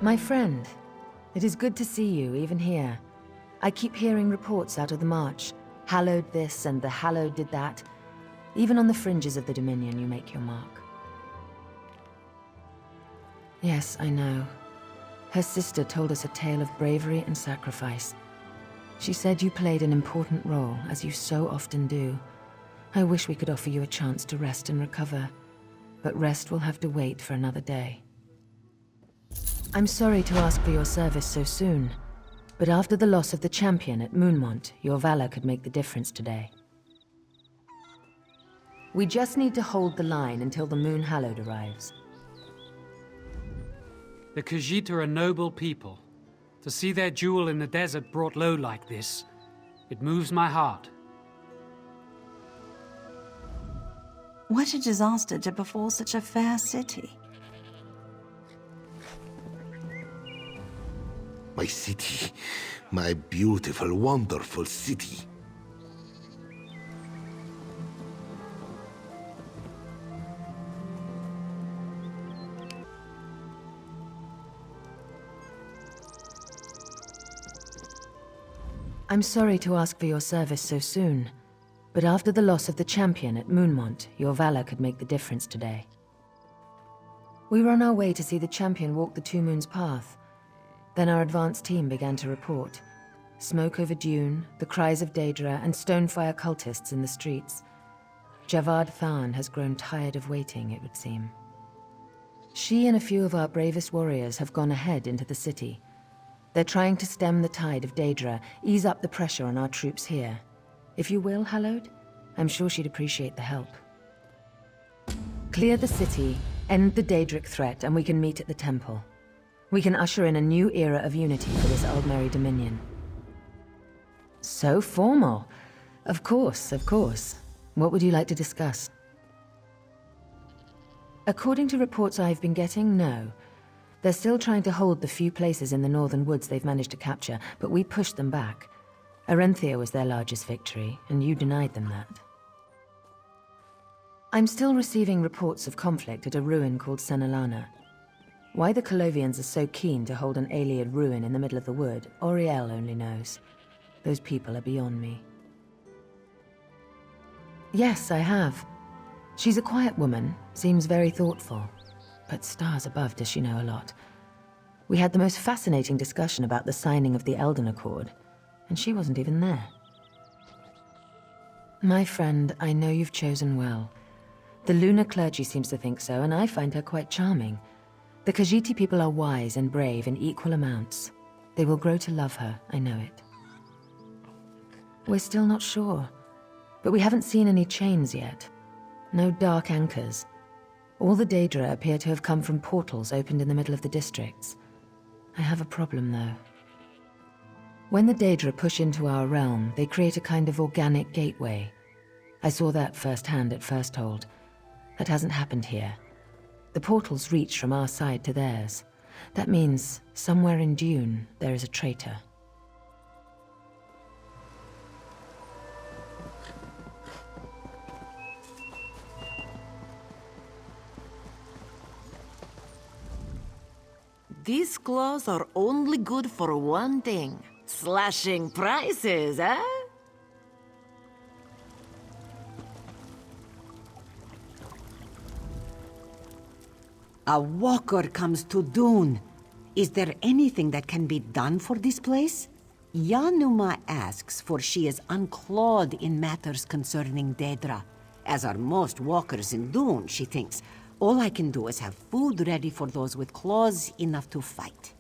My friend, it is good to see you, even here. I keep hearing reports out of the March. Hallowed this and the Hallowed did that. Even on the fringes of the Dominion, you make your mark. Yes, I know. Her sister told us a tale of bravery and sacrifice. She said you played an important role, as you so often do. I wish we could offer you a chance to rest and recover, but rest will have to wait for another day. I'm sorry to ask for your service so soon, but after the loss of the champion at Moonmont, your valor could make the difference today. We just need to hold the line until the Moon Hallowed arrives. The Khajiit are a noble people. To see their jewel in the desert brought low like this, it moves my heart. What a disaster to befall such a fair city. My city, my beautiful, wonderful city. I'm sorry to ask for your service so soon, but after the loss of the champion at Moonmont, your valor could make the difference today. We were on our way to see the champion walk the Two Moons path. Then our advance team began to report. Smoke over Dune, the cries of Daedra, and Stonefire cultists in the streets. Javad Tharn has grown tired of waiting, it would seem. She and a few of our bravest warriors have gone ahead into the city. They're trying to stem the tide of Daedra, ease up the pressure on our troops here. If you will, Hallowed, I'm sure she'd appreciate the help. Clear the city, end the Daedric threat, and we can meet at the temple. We can usher in a new era of unity for this Aldmeri Dominion. So formal. Of course, of course. What would you like to discuss? According to reports I've been getting, no. They're still trying to hold the few places in the northern woods they've managed to capture, but we pushed them back. Arenthia was their largest victory, and you denied them that. I'm still receiving reports of conflict at a ruin called Senelana. Why the Colovians are so keen to hold an Ayleid ruin in the middle of the wood, Auriel only knows. Those people are beyond me. Yes, I have. She's a quiet woman, seems very thoughtful. But stars above does she know a lot. We had the most fascinating discussion about the signing of the Elden Accord, and she wasn't even there. My friend, I know you've chosen well. The lunar clergy seems to think so, and I find her quite charming. The Khajiiti people are wise and brave in equal amounts. They will grow to love her, I know it. We're still not sure, but we haven't seen any chains yet. No dark anchors. All the Daedra appear to have come from portals opened in the middle of the districts. I have a problem, though. When the Daedra push into our realm, they create a kind of organic gateway. I saw that firsthand at Firsthold. That hasn't happened here. The portals reach from our side to theirs. That means, somewhere in Dune, there is a traitor. These claws are only good for one thing. Slashing prices, eh? A walker comes to Dune. Is there anything that can be done for this place? Yanuma asks, for she is unclawed in matters concerning Daedra. As are most walkers in Dune, she thinks. All I can do is have food ready for those with claws enough to fight.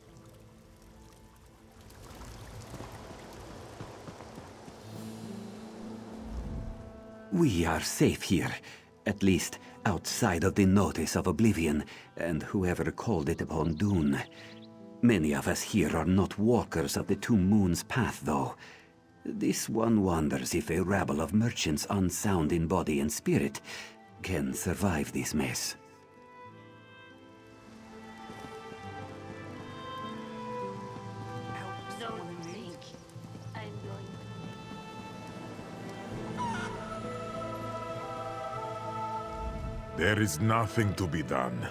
We are safe here, at least outside of the notice of Oblivion, and whoever called it upon Dune. Many of us here are not walkers of the Two Moons path, though. This one wonders if a rabble of merchants unsound in body and spirit can survive this mess. There is nothing to be done.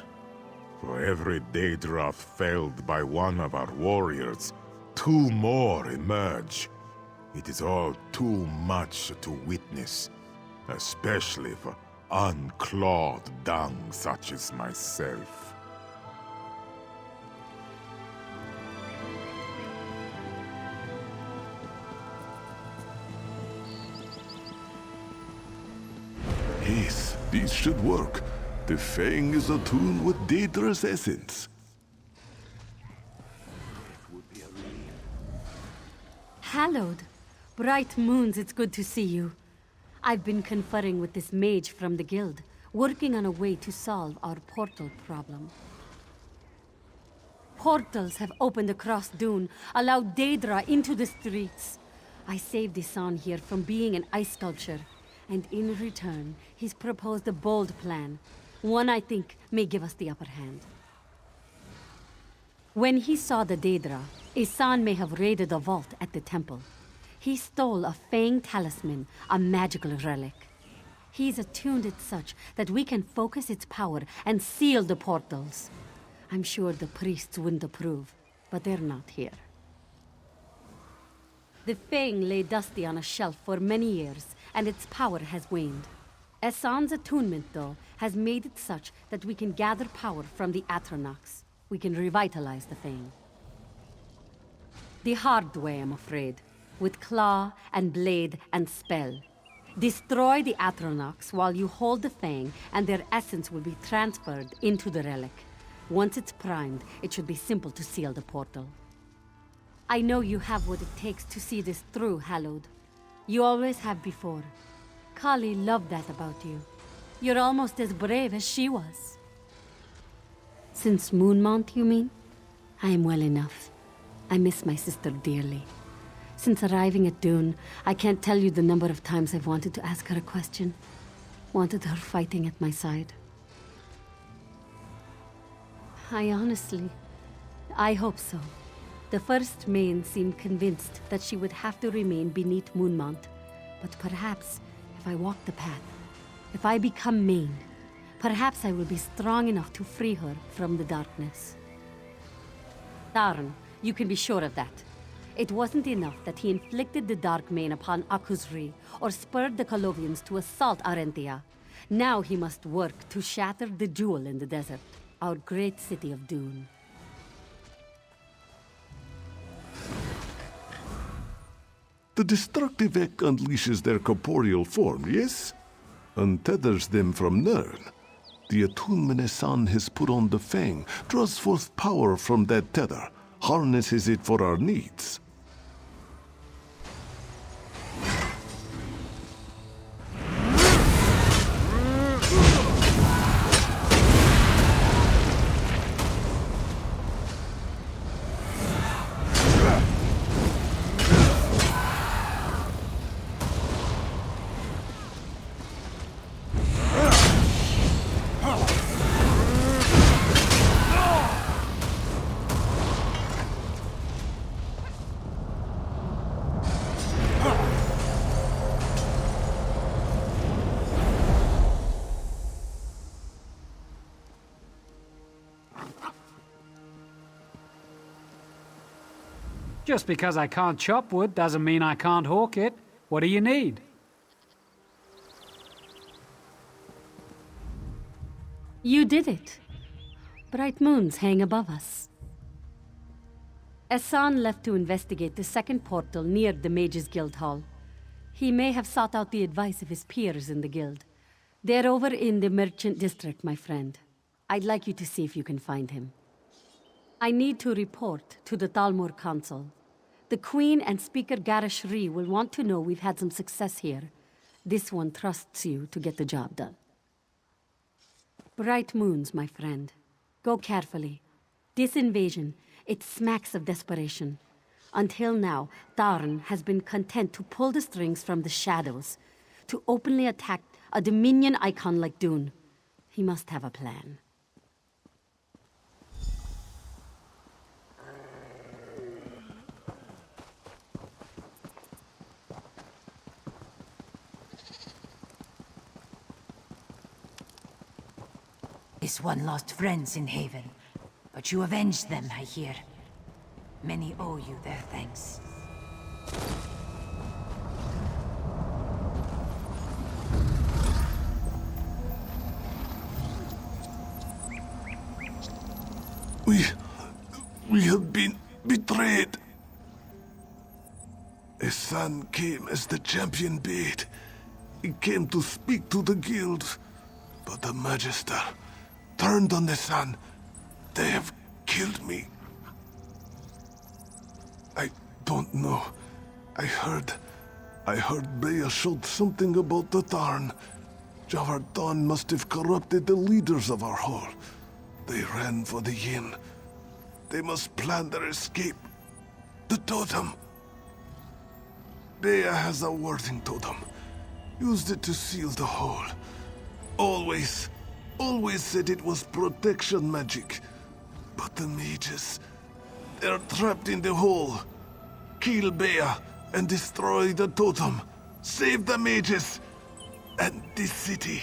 For every Daedra felled by one of our warriors, 2 more emerge. It is all too much to witness, especially for unclawed dung such as myself. Yes, this should work. The Fang is attuned with Daedra's essence. Hallowed. Bright moons, it's good to see you. I've been conferring with this mage from the guild, working on a way to solve our portal problem. Portals have opened across Dune, allowed Daedra into the streets. I saved Isan here from being an ice sculpture. And in return, he's proposed a bold plan. One I think may give us the upper hand. When he saw the Daedra, Isan may have raided a vault at the temple. He stole a Fang talisman, a magical relic. He's attuned it such that we can focus its power and seal the portals. I'm sure the priests wouldn't approve, but they're not here. The Fang lay dusty on a shelf for many years, and its power has waned. Esan's attunement, though, has made it such that we can gather power from the Atronachs. We can revitalize the Fang. The hard way, I'm afraid. With claw and blade and spell. Destroy the Atronachs while you hold the Fang, and their essence will be transferred into the relic. Once it's primed, it should be simple to seal the portal. I know you have what it takes to see this through, Hallowed. You always have before. Kali loved that about you. You're almost as brave as she was. Since Moonmont, you mean? I am well enough. I miss my sister dearly. Since arriving at Dune, I can't tell you the number of times I've wanted to ask her a question. Wanted her fighting at my side. I hope so. The First Main seemed convinced that she would have to remain beneath Moonmont. But perhaps, if I walk the path, if I become Main, perhaps I will be strong enough to free her from the darkness. Tarn, you can be sure of that. It wasn't enough that he inflicted the Dark Main upon Akuzri, or spurred the Colovians to assault Arenthia. Now he must work to shatter the jewel in the desert, our great city of Dune. The destructive Ek unleashes their corporeal form, yes? Untethers them from Nirn. The attunement Esan has put on the Fang draws forth power from that tether, harnesses it for our needs. Just because I can't chop wood doesn't mean I can't hawk it. What do you need? You did it. Bright moons hang above us. Esan left to investigate the second portal near the Mages Guild Hall. He may have sought out the advice of his peers in the guild. They're over in the Merchant District, my friend. I'd like you to see if you can find him. I need to report to the Talmor Council. The Queen and Speaker Garishri will want to know we've had some success here. This one trusts you to get the job done. Bright moons, my friend. Go carefully. This invasion, it smacks of desperation. Until now, Tarn has been content to pull the strings from the shadows, to openly attack a Dominion icon like Dune. He must have a plan. This one lost friends in Haven, but you avenged them, I hear. Many owe you their thanks. We have been betrayed. Esan came as the champion bade. He came to speak to the guild, but the Magister turned on Esan. They have killed me. I don't know. I heard Bea showed something about the Tarn. Javardan must have corrupted the leaders of our hall. They ran for the inn. They must plan their escape. The totem. Bea has a warding totem. Used it to seal the hole. Always said it was protection magic. But the mages, they're trapped in the hole. Kill Bea and destroy the totem. Save the mages and this city.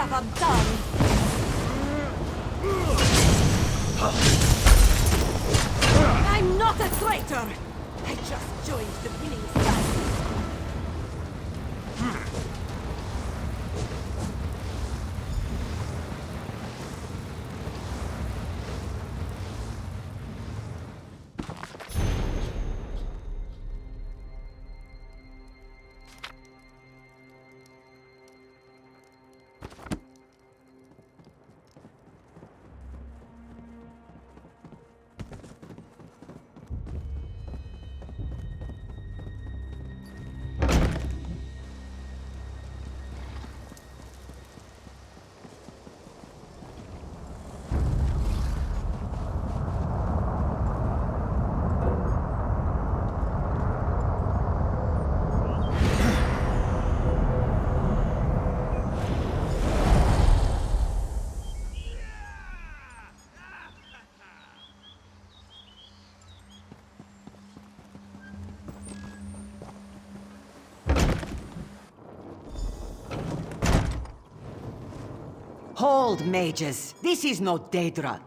have a gun! I'm not a traitor! I just joined the winning side. Hold, mages! This is no Daedra!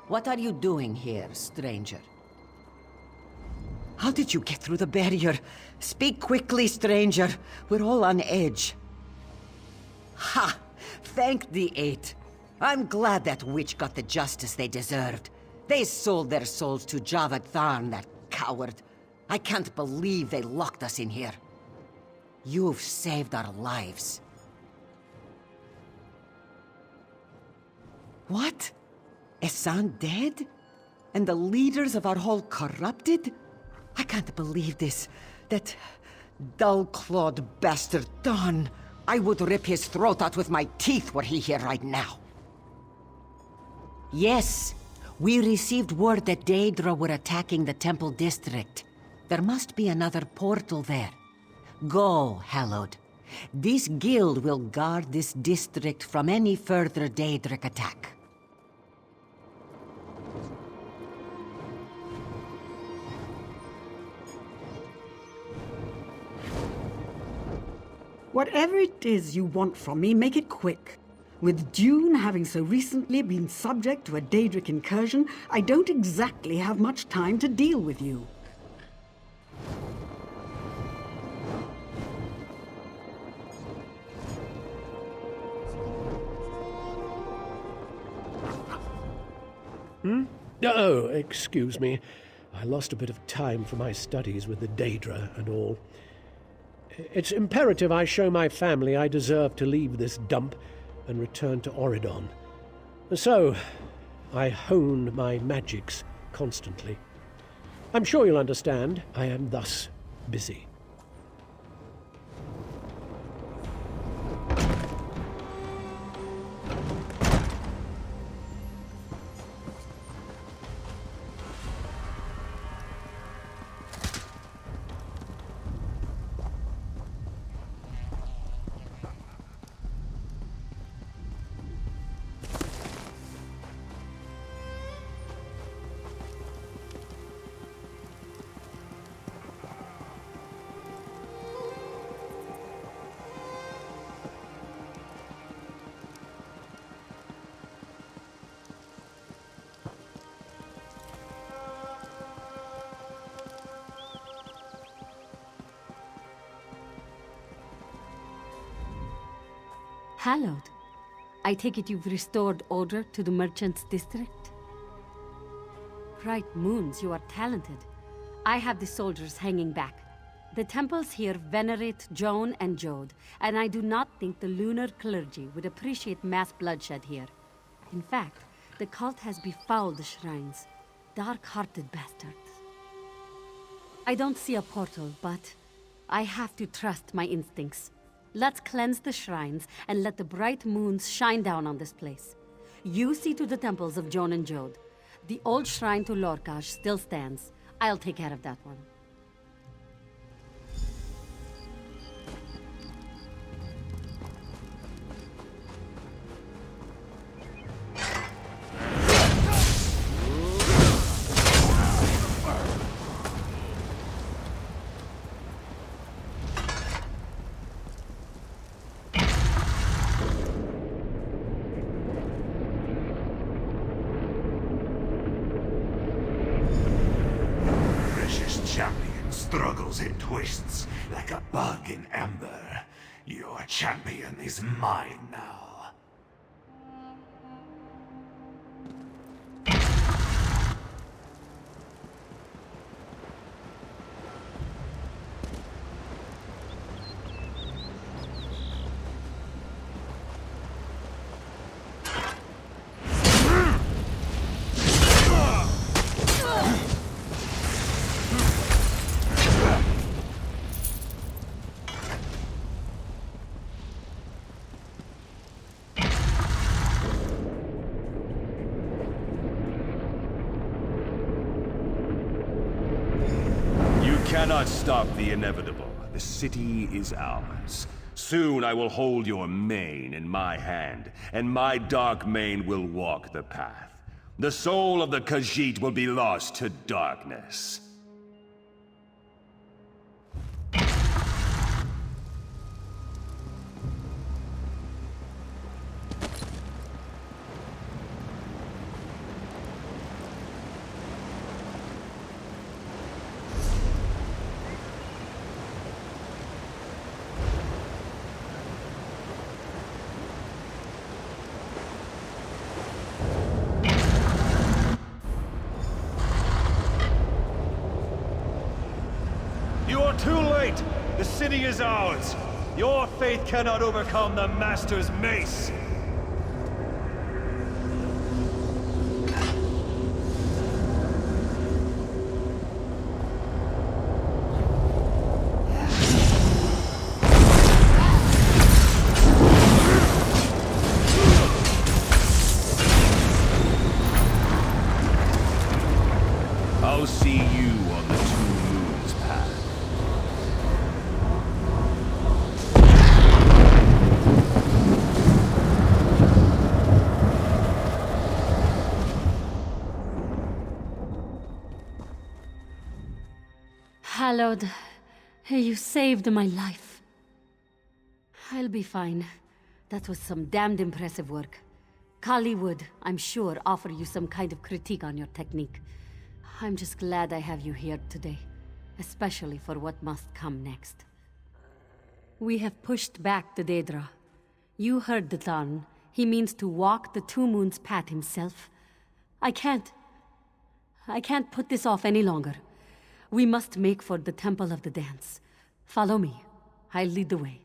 What are you doing here, stranger? How did you get through the barrier? Speak quickly, stranger. We're all on edge. Ha! Thank the Eight. I'm glad that witch got the justice they deserved. They sold their souls to Javad Tharn, that coward. I can't believe they locked us in here. You've saved our lives. What? Esan dead? And the leaders of our whole corrupted? I can't believe this. That dull-clawed bastard Don. I would rip his throat out with my teeth were he here right now. Yes, we received word that Daedra were attacking the Temple District. There must be another portal there. Go, Hallowed. This guild will guard this district from any further Daedric attack. Whatever it is you want from me, make it quick. With Dune having so recently been subject to a Daedric incursion, I don't exactly have much time to deal with you. Oh, excuse me. I lost a bit of time for my studies with the Daedra and all. It's imperative I show my family I deserve to leave this dump and return to Oridon. So, I hone my magics constantly. I'm sure you'll understand I am thus busy. Hallowed. I take it you've restored order to the Merchants' District? Bright moons, you are talented. I have the soldiers hanging back. The temples here venerate Joan and Jode, and I do not think the lunar clergy would appreciate mass bloodshed here. In fact, the cult has befouled the shrines. Dark-hearted bastards. I don't see a portal, but I have to trust my instincts. Let's cleanse the shrines and let the bright moons shine down on this place. You see to the temples of Joan and Jode. The old shrine to Lorkhaj still stands. I'll take care of that one. champion struggles and twists like a bug in amber. Your champion is mine now. Cannot stop the inevitable. The city is ours. Soon I will hold your mane in my hand, and my dark mane will walk the path. The soul of the Khajiit will be lost to darkness. Too late! The city is ours! Your faith cannot overcome the Master's mace! I'll see you on the Two Moons path. Hallowed, you saved my life. I'll be fine. That was some damned impressive work. Kali would, I'm sure, offer you some kind of critique on your technique. I'm just glad I have you here today, especially for what must come next. We have pushed back the Daedra. You heard the Tarn. He means to walk the Two Moons path himself. I can't put this off any longer. We must make for the Temple of the Dance. Follow me. I'll lead the way.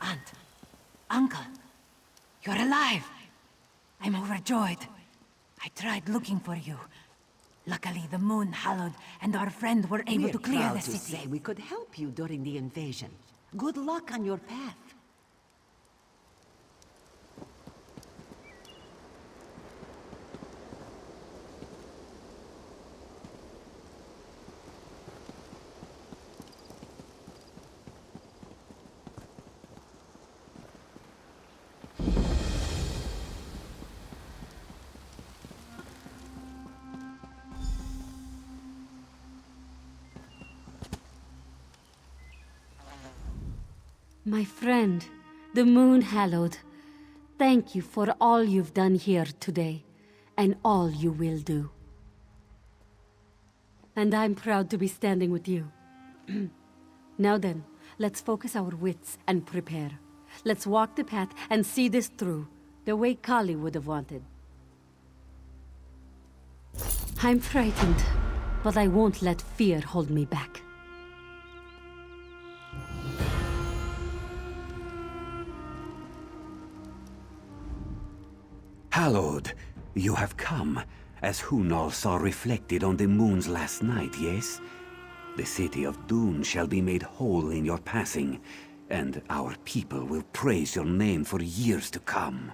Aunt, Uncle, you're alive. I'm overjoyed. I tried looking for you. Luckily, the moon hallowed, and our friend were able to clear the city. We're proud to say we could help you during the invasion. Good luck on your path. My friend, the Moon Hallowed, thank you for all you've done here today, and all you will do. And I'm proud to be standing with you. Now then, let's focus our wits and prepare. Let's walk the path and see this through, the way Kali would have wanted. I'm frightened, but I won't let fear hold me back. Hallowed, you have come, as Hunal saw reflected on the moons last night, yes? The city of Dune shall be made whole in your passing, and our people will praise your name for years to come.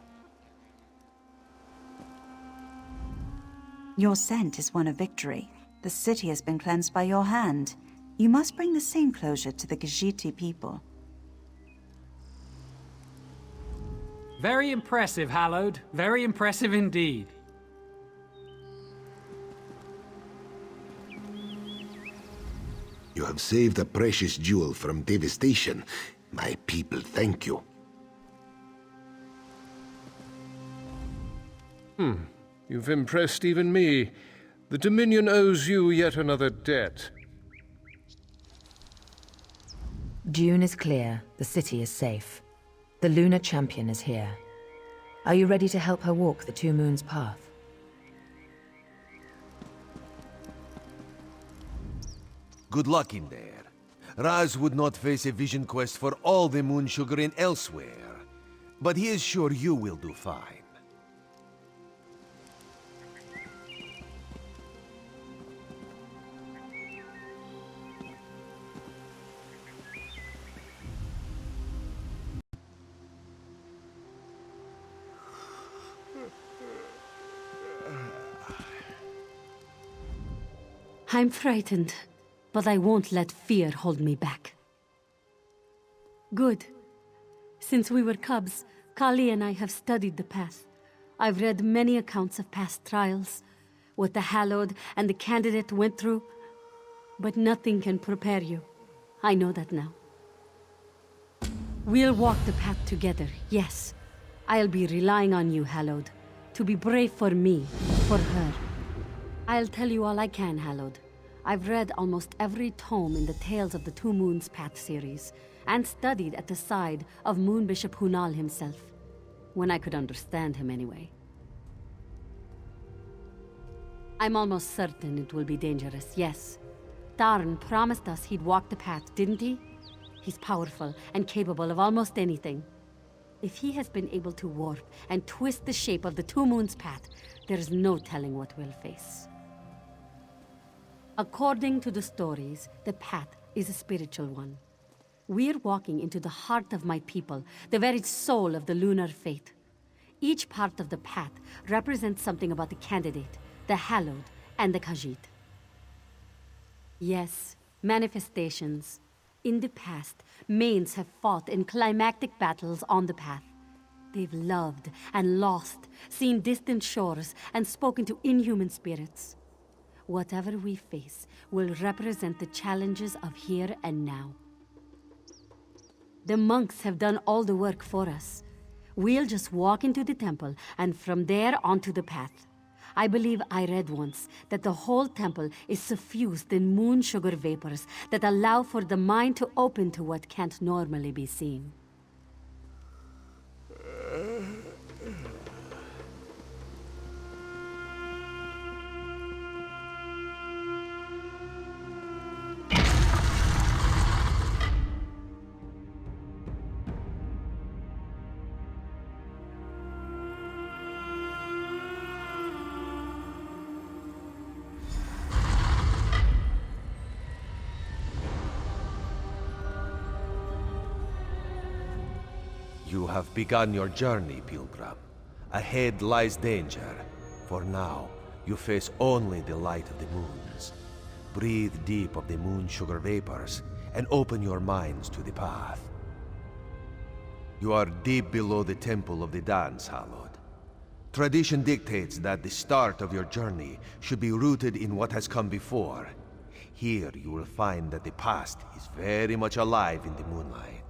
Your scent is one of victory. The city has been cleansed by your hand. You must bring the same closure to the Khajiiti people. Very impressive, Hallowed. Very impressive indeed. You have saved a precious jewel from devastation. My people thank you. You've impressed even me. The Dominion owes you yet another debt. Dune is clear. The city is safe. The Lunar Champion is here. Are you ready to help her walk the Two Moons path? Good luck in there. Raz would not face a vision quest for all the moon sugar in elsewhere, but he is sure you will do fine. I'm frightened, but I won't let fear hold me back. Good. Since we were cubs, Kali and I have studied the path. I've read many accounts of past trials, what the Hallowed and the Candidate went through, but nothing can prepare you. I know that now. We'll walk the path together, yes. I'll be relying on you, Hallowed, to be brave for me, for her. I'll tell you all I can, Hallowed. I've read almost every tome in the Tales of the Two Moons Path series, and studied at the side of Moon Bishop Hunal himself. When I could understand him anyway. I'm almost certain it will be dangerous, yes. Tarn promised us he'd walk the path, didn't he? He's powerful and capable of almost anything. If he has been able to warp and twist the shape of the Two Moons Path, there's no telling what we'll face. According to the stories, the path is a spiritual one. We're walking into the heart of my people, the very soul of the lunar faith. Each part of the path represents something about the Candidate, the Hallowed, and the Khajiit. Yes, manifestations. In the past, Manes have fought in climactic battles on the path. They've loved and lost, seen distant shores, and spoken to inhuman spirits. Whatever we face will represent the challenges of here and now. The monks have done all the work for us. We'll just walk into the temple and from there onto the path. I believe I read once that the whole temple is suffused in moon sugar vapors that allow for the mind to open to what can't normally be seen. You have begun your journey, pilgrim. Ahead lies danger. For now, you face only the light of the moons. Breathe deep of the moon sugar vapors, and open your minds to the path. You are deep below the temple of the dance, Hallowed. Tradition dictates that the start of your journey should be rooted in what has come before. Here you will find that the past is very much alive in the moonlight.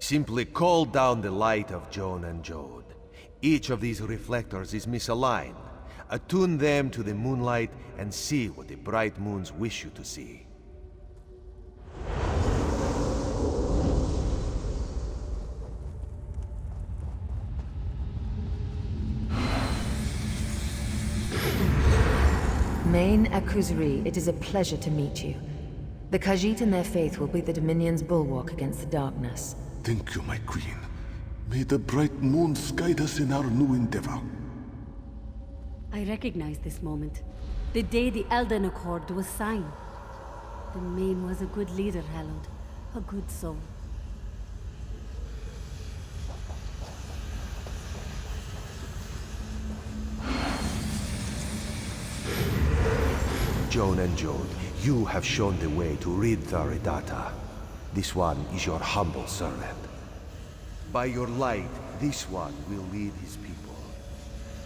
Simply call down the light of Joan and Jode. Each of these reflectors is misaligned. Attune them to the moonlight and see what the bright moons wish you to see. Main Akuzri, it is a pleasure to meet you. The Khajiit and their faith will be the Dominion's bulwark against the darkness. Thank you, my queen. May the bright moons guide us in our new endeavor. I recognize this moment. The day the Elden Accord was signed. The Main was a good leader, Hallowed. A good soul. Joan and Jode, you have shown the way to Rawl'kha. This one is your humble servant. By your light, this one will lead his people.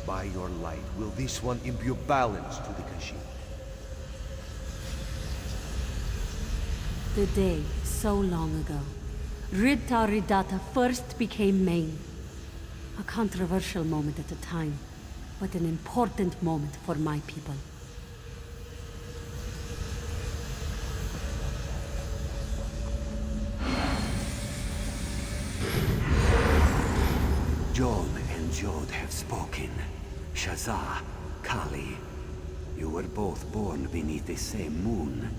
By your light, will this one imbue balance to the Khajiit. The day, so long ago, Rawl'kha first became Main. A controversial moment at the time, but an important moment for my people. Joan and Jode have spoken. Shazza, Kali, you were both born beneath the same moon.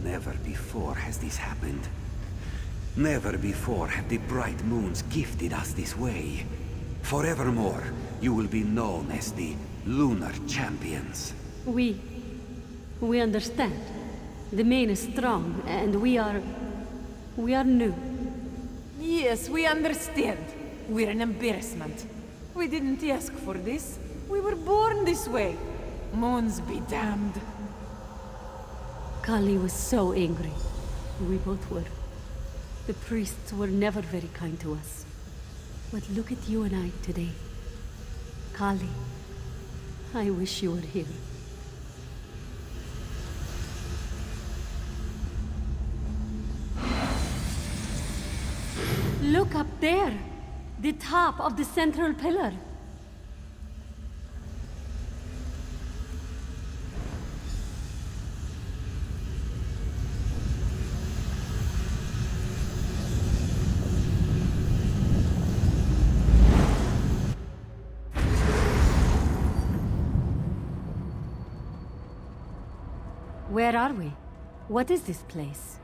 Never before has this happened. Never before have the bright moons gifted us this way. Forevermore, you will be known as the Lunar Champions. We understand. The Main is strong, and we are new. Yes, we understand. We're an embarrassment. We didn't ask for this. We were born this way. Moons be damned. Kali was so angry. We both were. The priests were never very kind to us. But look at you and I today. Kali, I wish you were here. Look up there! The top of the central pillar. Where are we? What is this place?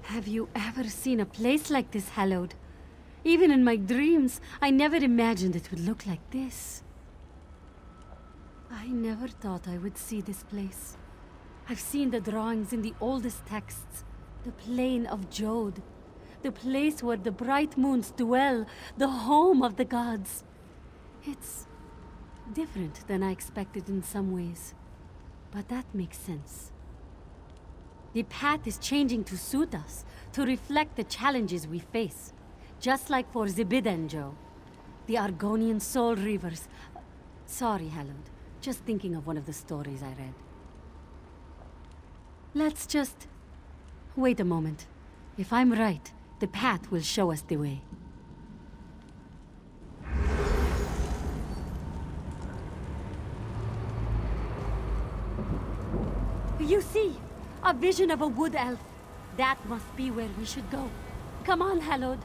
Have you ever seen a place like this, Hallowed? Even in my dreams, I never imagined it would look like this. I never thought I would see this place. I've seen the drawings in the oldest texts. The Plain of Jode. The place where the bright moons dwell. The home of the gods. It's different than I expected in some ways. But that makes sense. The path is changing to suit us, to reflect the challenges we face. Just like for Zibidenjo, the Argonian Soul Reavers. Sorry, Hallowed. Just thinking of one of the stories I read. Let's just... wait a moment. If I'm right, the path will show us the way. You see! A vision of a wood elf. That must be where we should go. Come on, Hallowed.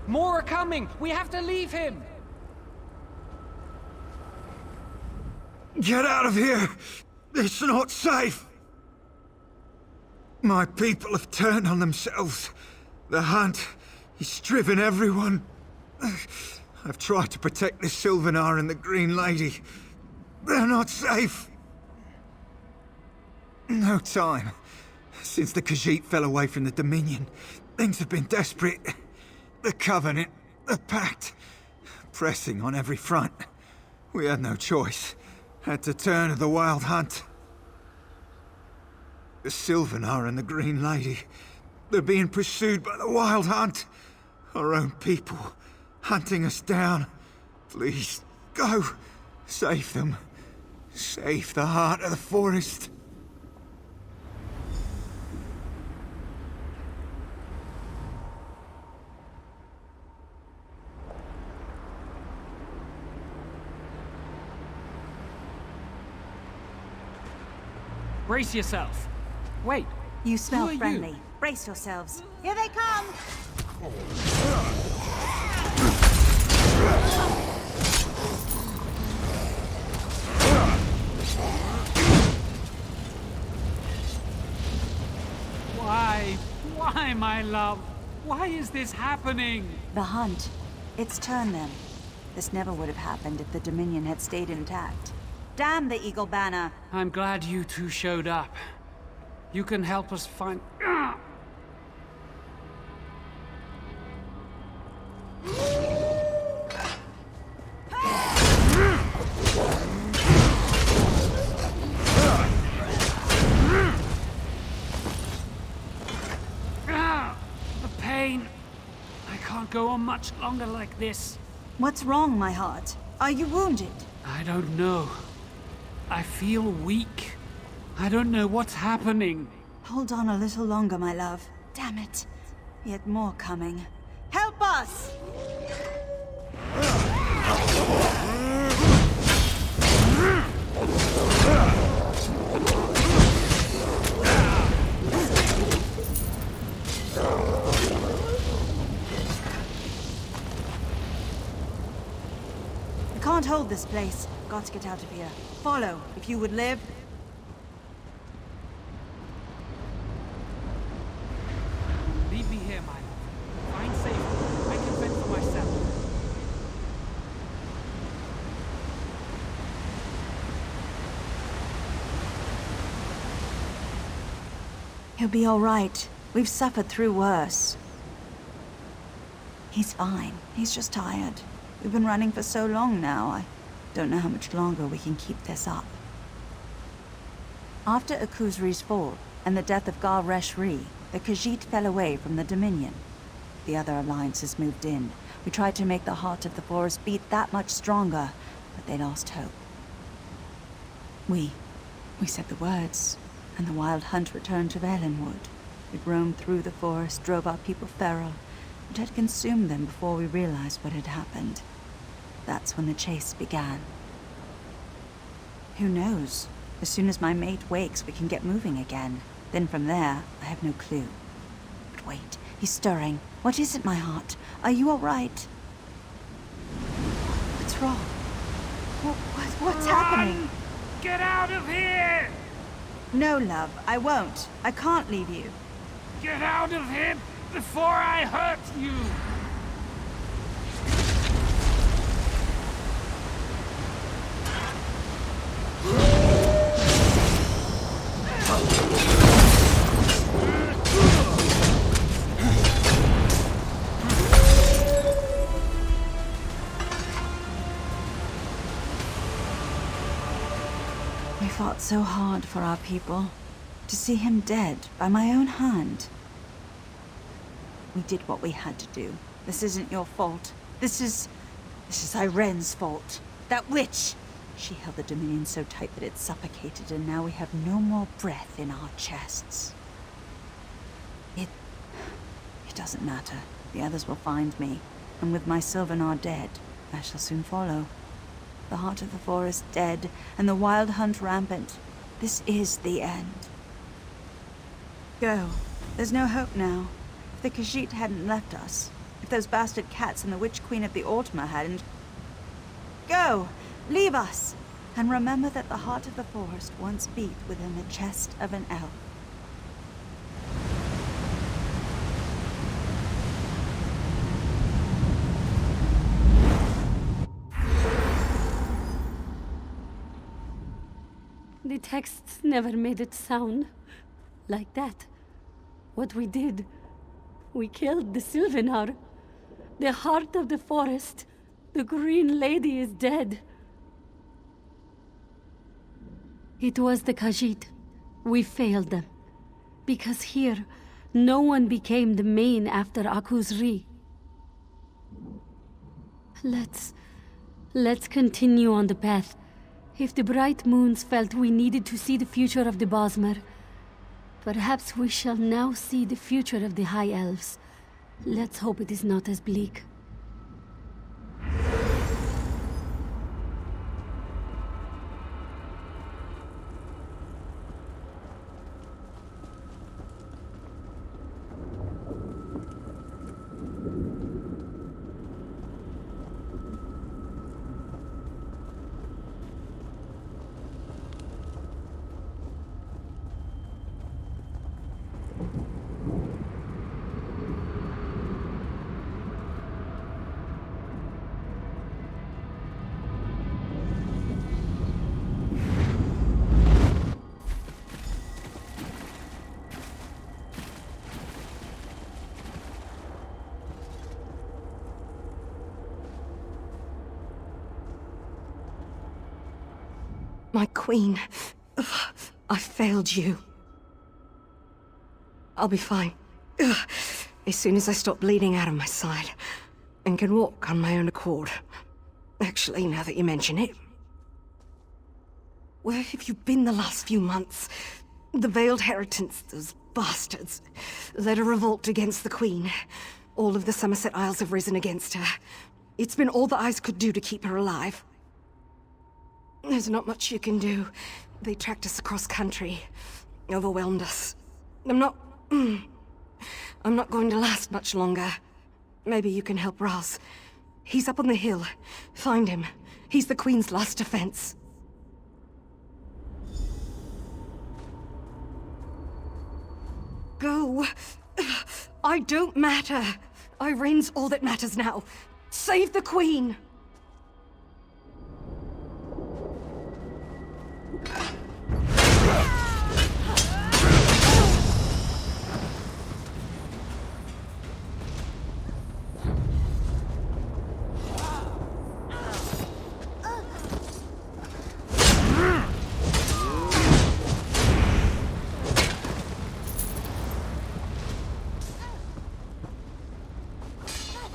More are coming! We have to leave him! Get out of here! It's not safe! My people have turned on themselves. The hunt is driven everyone. I've tried to protect the Sylvanar and the Green Lady. They're not safe. No time. Since the Khajiit fell away from the Dominion, things have been desperate. The Covenant, the Pact, pressing on every front. We had no choice. Had to turn to the Wild Hunt. The Sylvanar and the Green Lady, they're being pursued by the Wild Hunt. Our own people, hunting us down. Please, go. Save them. Save the heart of the forest. Brace yourself. Wait. You smell Who are friendly. you? Brace yourselves. Here they come! love? Why is this happening? The hunt. It's turned them. This never would have happened if the Dominion had stayed intact. Damn the Eagle Banner! I'm glad you two showed up. You can help us find... The pain. I can't go on much longer like this. What's wrong, my heart? Are you wounded? I don't know. I feel weak. I don't know what's happening. Hold on a little longer, my love. Damn it. Yet more coming. Help us! I can't hold this place. Got to get out of here. Follow, if you would live. Leave me here, my love. Find safety. I can fend for myself. He'll be all right. We've suffered through worse. He's fine. He's just tired. We've been running for so long now. I don't know how much longer we can keep this up. After Akuzri's fall and the death of Gar Reshri, the Khajiit fell away from the Dominion. The other alliances moved in. We tried to make the heart of the forest beat that much stronger, but they lost hope. We said the words, and the wild hunt returned to Valenwood. We roamed through the forest, drove our people feral, and had consumed them before we realized what had happened. That's when the chase began. Who knows? As soon as my mate wakes, we can get moving again. Then from there, I have no clue. But wait, he's stirring. What is it, my heart? Are you all right? What's wrong? What's happening? Get out of here! No, love, I won't. I can't leave you. Get out of here before I hurt you! We fought so hard for our people. To see him dead by my own hand. We did what we had to do. This isn't your fault. This is Irene's fault. That witch! She held the Dominion so tight that it suffocated, and now we have no more breath in our chests. It doesn't matter. The others will find me, and with my Sylvanar dead, I shall soon follow. The heart of the forest dead, and the wild hunt rampant. This is the end. Go. There's no hope now. If the Khajiit hadn't left us, if those bastard cats and the Witch Queen of the Ultima hadn't... Go! Leave us! And remember that the heart of the forest once beat within the chest of an elf. The texts never made it sound like that. What we did, we killed the Sylvanar. The heart of the forest. The Green Lady is dead. It was the Khajiit. We failed them. Because here, no one became the main after Akuzri. Let's continue on the path. If the Bright Moons felt we needed to see the future of the Bosmer, perhaps we shall now see the future of the High Elves. Let's hope it is not as bleak. My queen. Ugh, I failed you. I'll be fine. Ugh, as soon as I stop bleeding out of my side and can walk on my own accord. Actually, now that you mention it. Where have you been the last few months? The Veiled Heritants, those bastards, led a revolt against the Queen. All of the Somerset Isles have risen against her. It's been all the eyes could do to keep her alive. There's not much you can do. They tracked us across country, overwhelmed us. I'm not going to last much longer. Maybe you can help Raz. He's up on the hill. Find him. He's the Queen's last defense. Go. I don't matter. Irene's all that matters now. Save the Queen!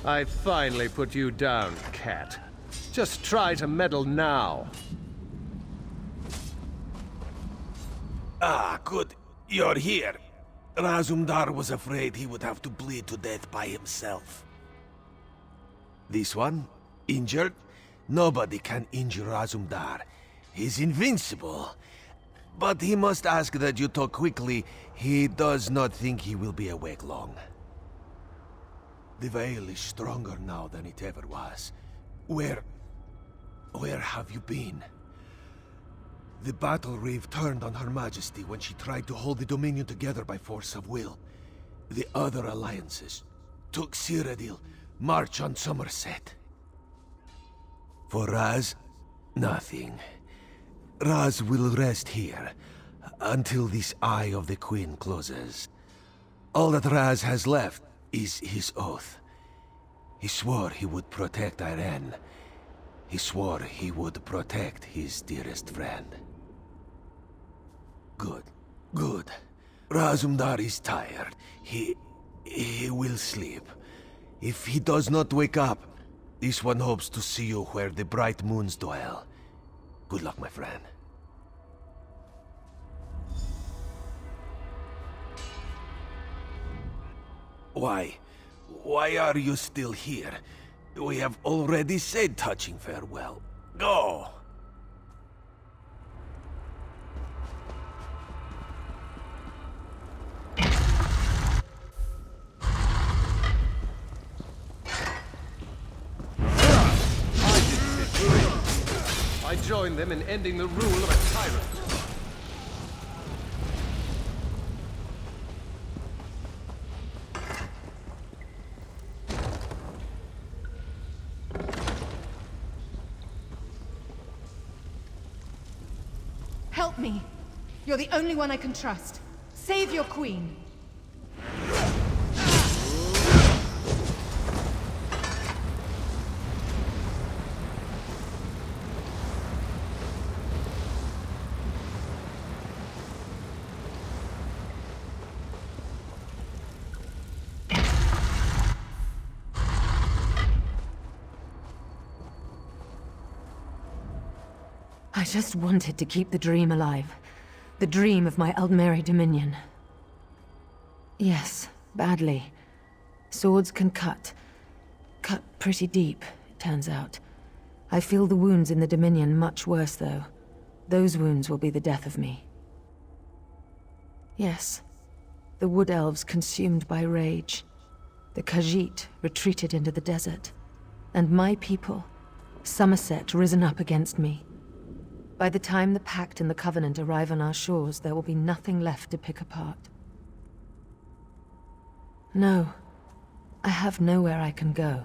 I finally put you down, cat. Just try to meddle now. Ah, good. You're here. Razumdar was afraid he would have to bleed to death by himself. This one? Injured? Nobody can injure Razumdar. He's invincible. But he must ask that you talk quickly. He does not think he will be awake long. The Veil is stronger now than it ever was. Where have you been? The battle reeve turned on Her Majesty when she tried to hold the Dominion together by force of will. The other alliances took Cyrodiil, march on Somerset. For Raz, nothing. Raz will rest here until this Eye of the Queen closes. All that Raz has left is his oath. He swore he would protect Irene. He swore he would protect his dearest friend. Good, good. Razumdar is tired. He will sleep. If he does not wake up, this one hopes to see you where the bright moons dwell. Good luck, my friend. Why are you still here? We have already said touching farewell. Go! I join them in ending the rule of a tyrant. Help me. You're the only one I can trust. Save your queen. I just wanted to keep the dream alive. The dream of my Aldmeri Dominion. Yes, badly. Swords can cut. Cut pretty deep, it turns out. I feel the wounds in the Dominion much worse, though. Those wounds will be the death of me. Yes, the Wood Elves consumed by rage. The Khajiit retreated into the desert. And my people, Somerset, risen up against me. By the time the Pact and the Covenant arrive on our shores, there will be nothing left to pick apart. No, I have nowhere I can go.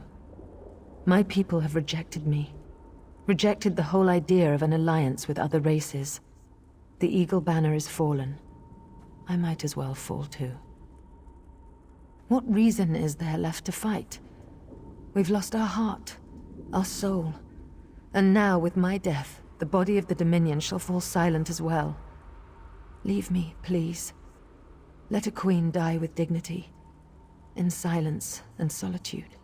My people have rejected me. Rejected the whole idea of an alliance with other races. The Eagle Banner is fallen. I might as well fall too. What reason is there left to fight? We've lost our heart, our soul. And now, with my death, the body of the Dominion shall fall silent as well. Leave me, please. Let a queen die with dignity, in silence and solitude.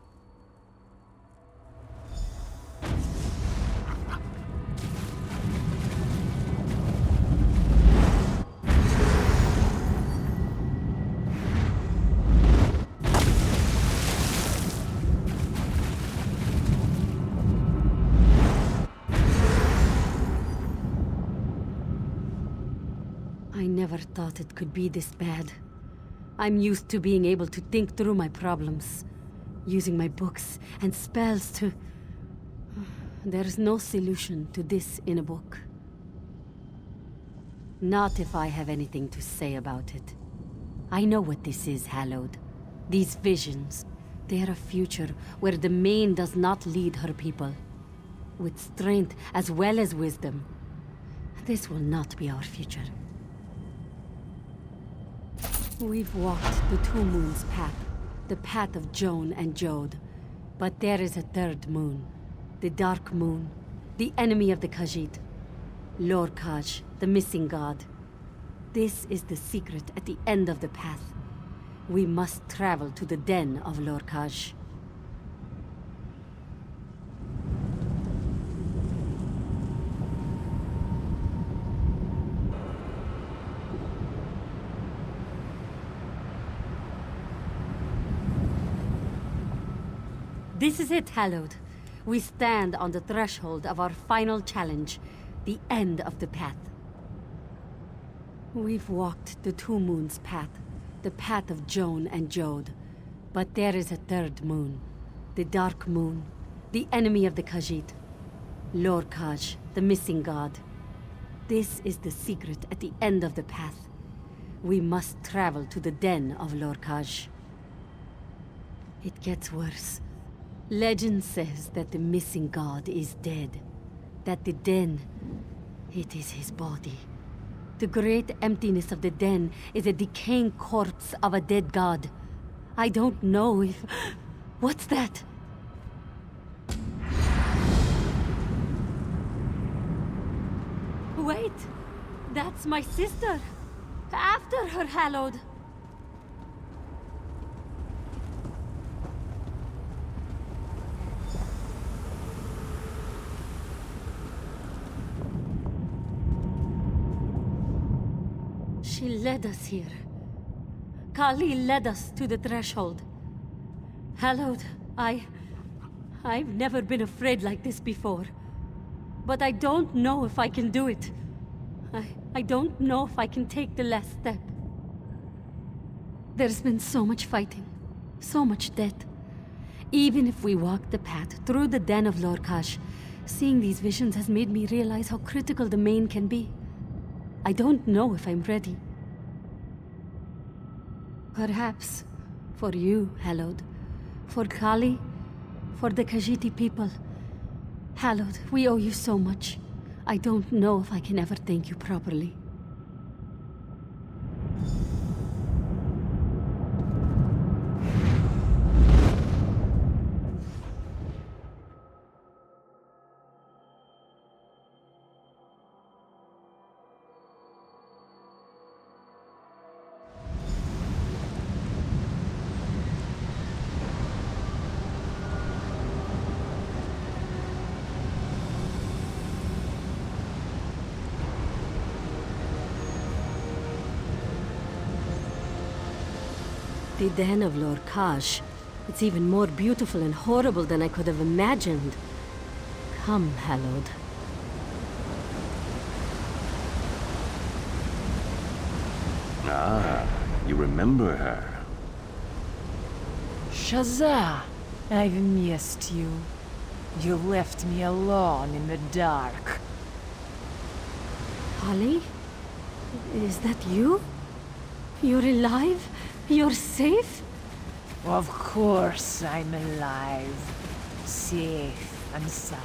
I never thought it could be this bad. I'm used to being able to think through my problems, using my books and spells to... There's no solution to this in a book. Not if I have anything to say about it. I know what this is, Hallowed. These visions, they're a future where the Main does not lead her people. With strength as well as wisdom. This will not be our future. We've walked the Two Moons path, the path of Joan and Jode. But there is a third moon, the Dark Moon, the enemy of the Khajiit. Lorkhaj, the missing god. This is the secret at the end of the path. We must travel to the Den of Lorkhaj. This is it, Hallowed. We stand on the threshold of our final challenge, the end of the path. We've walked the Two Moons path, the path of Joan and Jode. But there is a third moon, the Dark Moon, the enemy of the Khajiit. Lorkhaj, the missing god. This is the secret at the end of the path. We must travel to the Den of Lorkhaj. It gets worse. Legend says that the missing god is dead. That the Den, it is his body. The great emptiness of the Den is a decaying corpse of a dead god. I don't know if... What's that? Wait! That's my sister! After her, Hallowed! She led us here. Kali led us to the threshold. Hallowed, I've never been afraid like this before. But I don't know if I can do it. I don't know if I can take the last step. There's been so much fighting, so much death. Even if we walk the path through the Den of Lorkhaj, seeing these visions has made me realize how critical the Main can be. I don't know if I'm ready. Perhaps, for you, Hallowed, for Kali, for the Khajiiti people. Hallowed, we owe you so much. I don't know if I can ever thank you properly. The Den of Lorkhaj. It's even more beautiful and horrible than I could have imagined. Come, Hallowed. Ah, you remember her. Shazza, I've missed you. You left me alone in the dark. Kali? Is that you? You're alive? You're safe? Of course I'm alive. Safe and sound.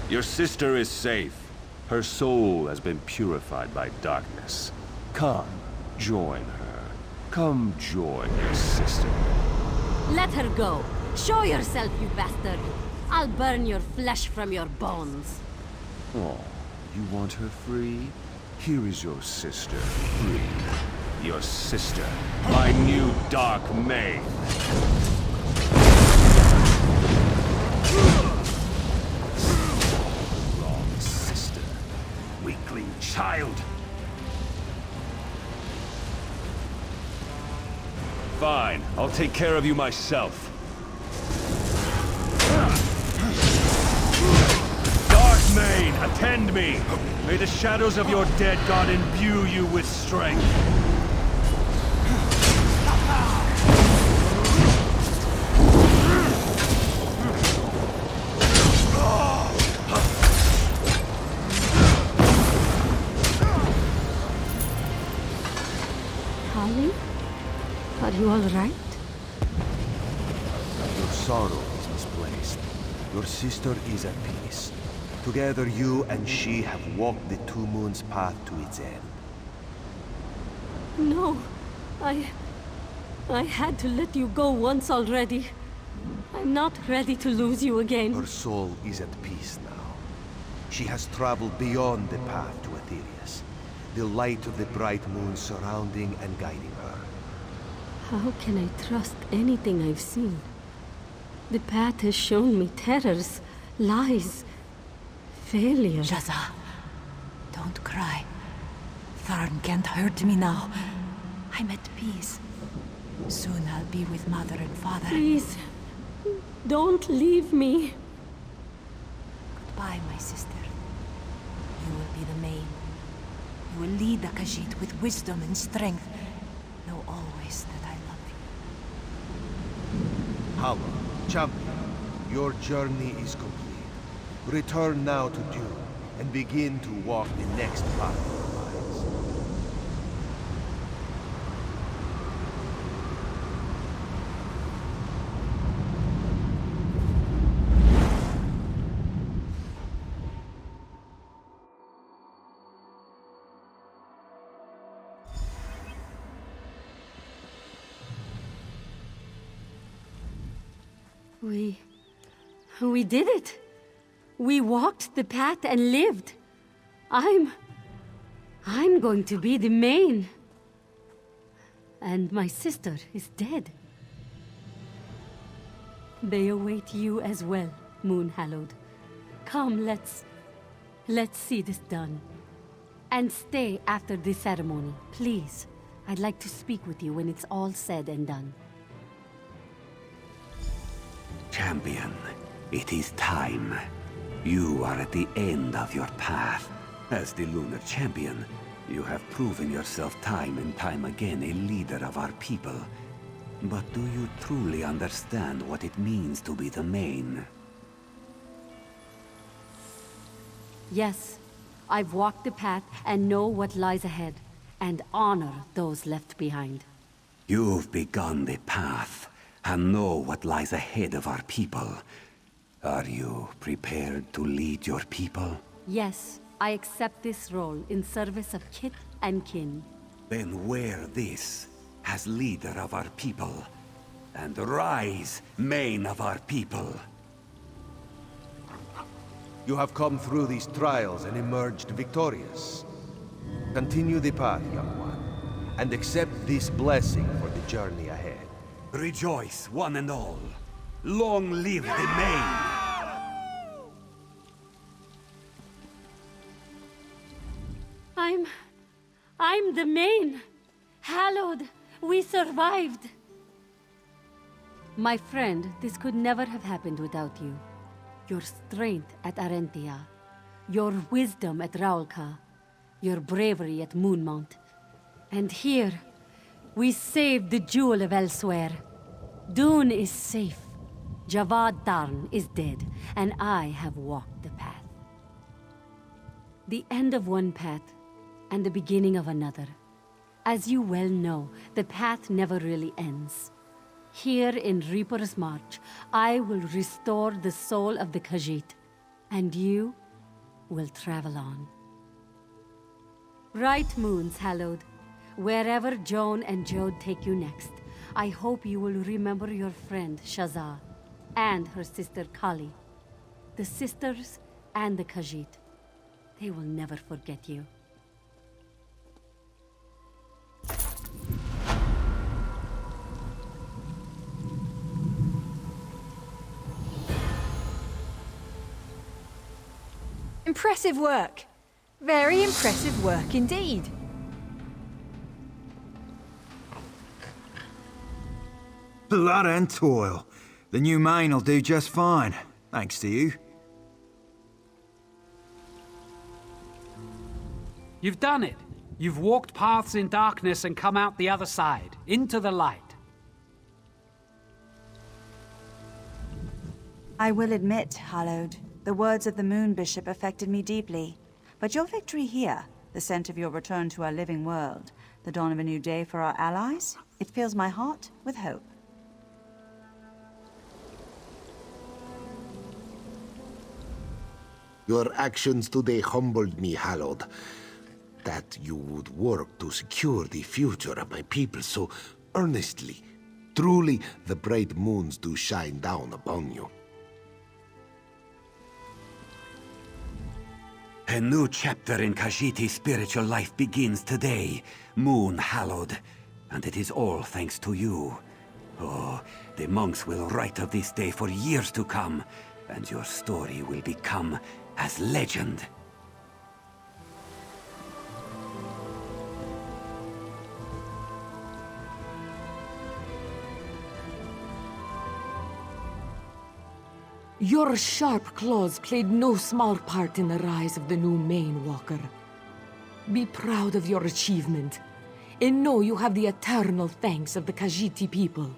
Your sister is safe. Her soul has been purified by darkness. Come, join her. Come join your sister. Let her go. Show yourself, you bastard. I'll burn your flesh from your bones. Oh, you want her free? Here is your sister, free. Your sister, my new dark maid. Wrong sister. Weakling child. Fine, I'll take care of you myself. Dark Maid, attend me! May the shadows of your dead god imbue you with strength. Holly? Are you all right? Your sorrow is misplaced. Your sister is at peace. Together you and she have walked the Two Moons path to its end. No. I had to let you go once already. I'm not ready to lose you again. Her soul is at peace now. She has traveled beyond the path to Aetherius, the light of the bright moon surrounding and guiding her. How can I trust anything I've seen? The path has shown me terrors, lies, failure. Shazza, don't cry. Tharn can't hurt me now. I'm at peace. Soon I'll be with Mother and Father. Please, don't leave me. Goodbye, my sister. You will be the main. You will lead the Khajiit with wisdom and strength. Know always that I love you. Hallowed, champion, your journey is complete. Return now to Dune and begin to walk the next path of your lives. We did it. We walked the path and lived. I'm going to be the main. And my sister is dead. They await you as well, Moon Hallowed. Come, let's see this done. And stay after the ceremony, please. I'd like to speak with you when it's all said and done. Champion, it is time. You are at the end of your path. As the Lunar Champion, you have proven yourself time and time again a leader of our people. But do you truly understand what it means to be the main? Yes, I've walked the path and know what lies ahead, and honor those left behind. You've begun the path, and know what lies ahead of our people. Are you prepared to lead your people? Yes, I accept this role in service of kith and kin. Then wear this as leader of our people, and rise, main of our people. You have come through these trials and emerged victorious. Continue the path, young one, and accept this blessing for the journey ahead. Rejoice, one and all. Long live the main! I'm the main. Hallowed, we survived. My friend, this could never have happened without you. Your strength at Arenthia, your wisdom at Rawl'kha, your bravery at Moonmont. And here, we saved the jewel of elsewhere. Dune is safe. Javad Tarn is dead, and I have walked the path. The end of one path, and the beginning of another. As you well know, the path never really ends. Here in Reaper's March, I will restore the soul of the Khajiit, and you will travel on. Bright moons, Hallowed. Wherever Joan and Jode take you next, I hope you will remember your friend, Shazza, and her sister, Kali. the sisters, and the Khajiit. They will never forget you. Impressive work. Very impressive work indeed. Blood and toil. The new mane will do just fine, thanks to you. You've done it. You've walked paths in darkness and come out the other side, into the light. I will admit, Hallowed, the words of the Moon Bishop affected me deeply. But your victory here, the scent of your return to our living world, the dawn of a new day for our allies, it fills my heart with hope. Your actions today humbled me, Hallowed. That you would work to secure the future of my people so earnestly. Truly, the bright moons do shine down upon you. A new chapter in Khajiiti's spiritual life begins today, Moon Hallowed. And it is all thanks to you. Oh, the monks will write of this day for years to come, and your story will become as legend. Your sharp claws played no small part in the rise of the new Mane Walker. Be proud of your achievement, and know you have the eternal thanks of the Khajiiti people.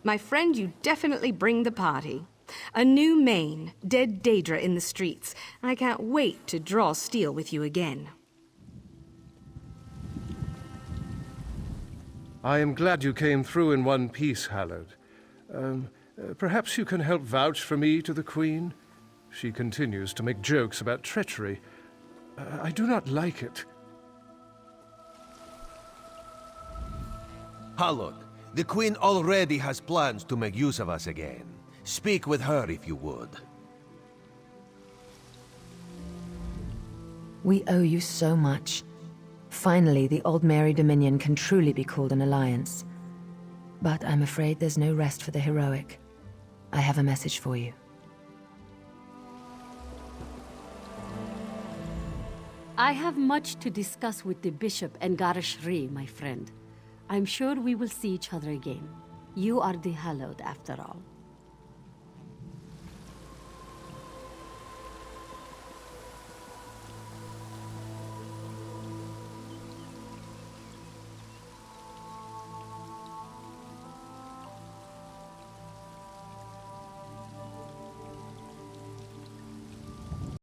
My friend, you definitely bring the party. A new Mane, dead Daedra in the streets. I can't wait to draw steel with you again. I am glad you came through in one piece, Hallowed. Perhaps you can help vouch for me to the Queen? She continues to make jokes about treachery. I do not like it. Hallowed, the Queen already has plans to make use of us again. Speak with her if you would. We owe you so much. Finally, the Old Mary Dominion can truly be called an alliance. But I'm afraid there's no rest for the heroic. I have a message for you. I have much to discuss with the Bishop and Garishri, my friend. I'm sure we will see each other again. You are the Hallowed, after all.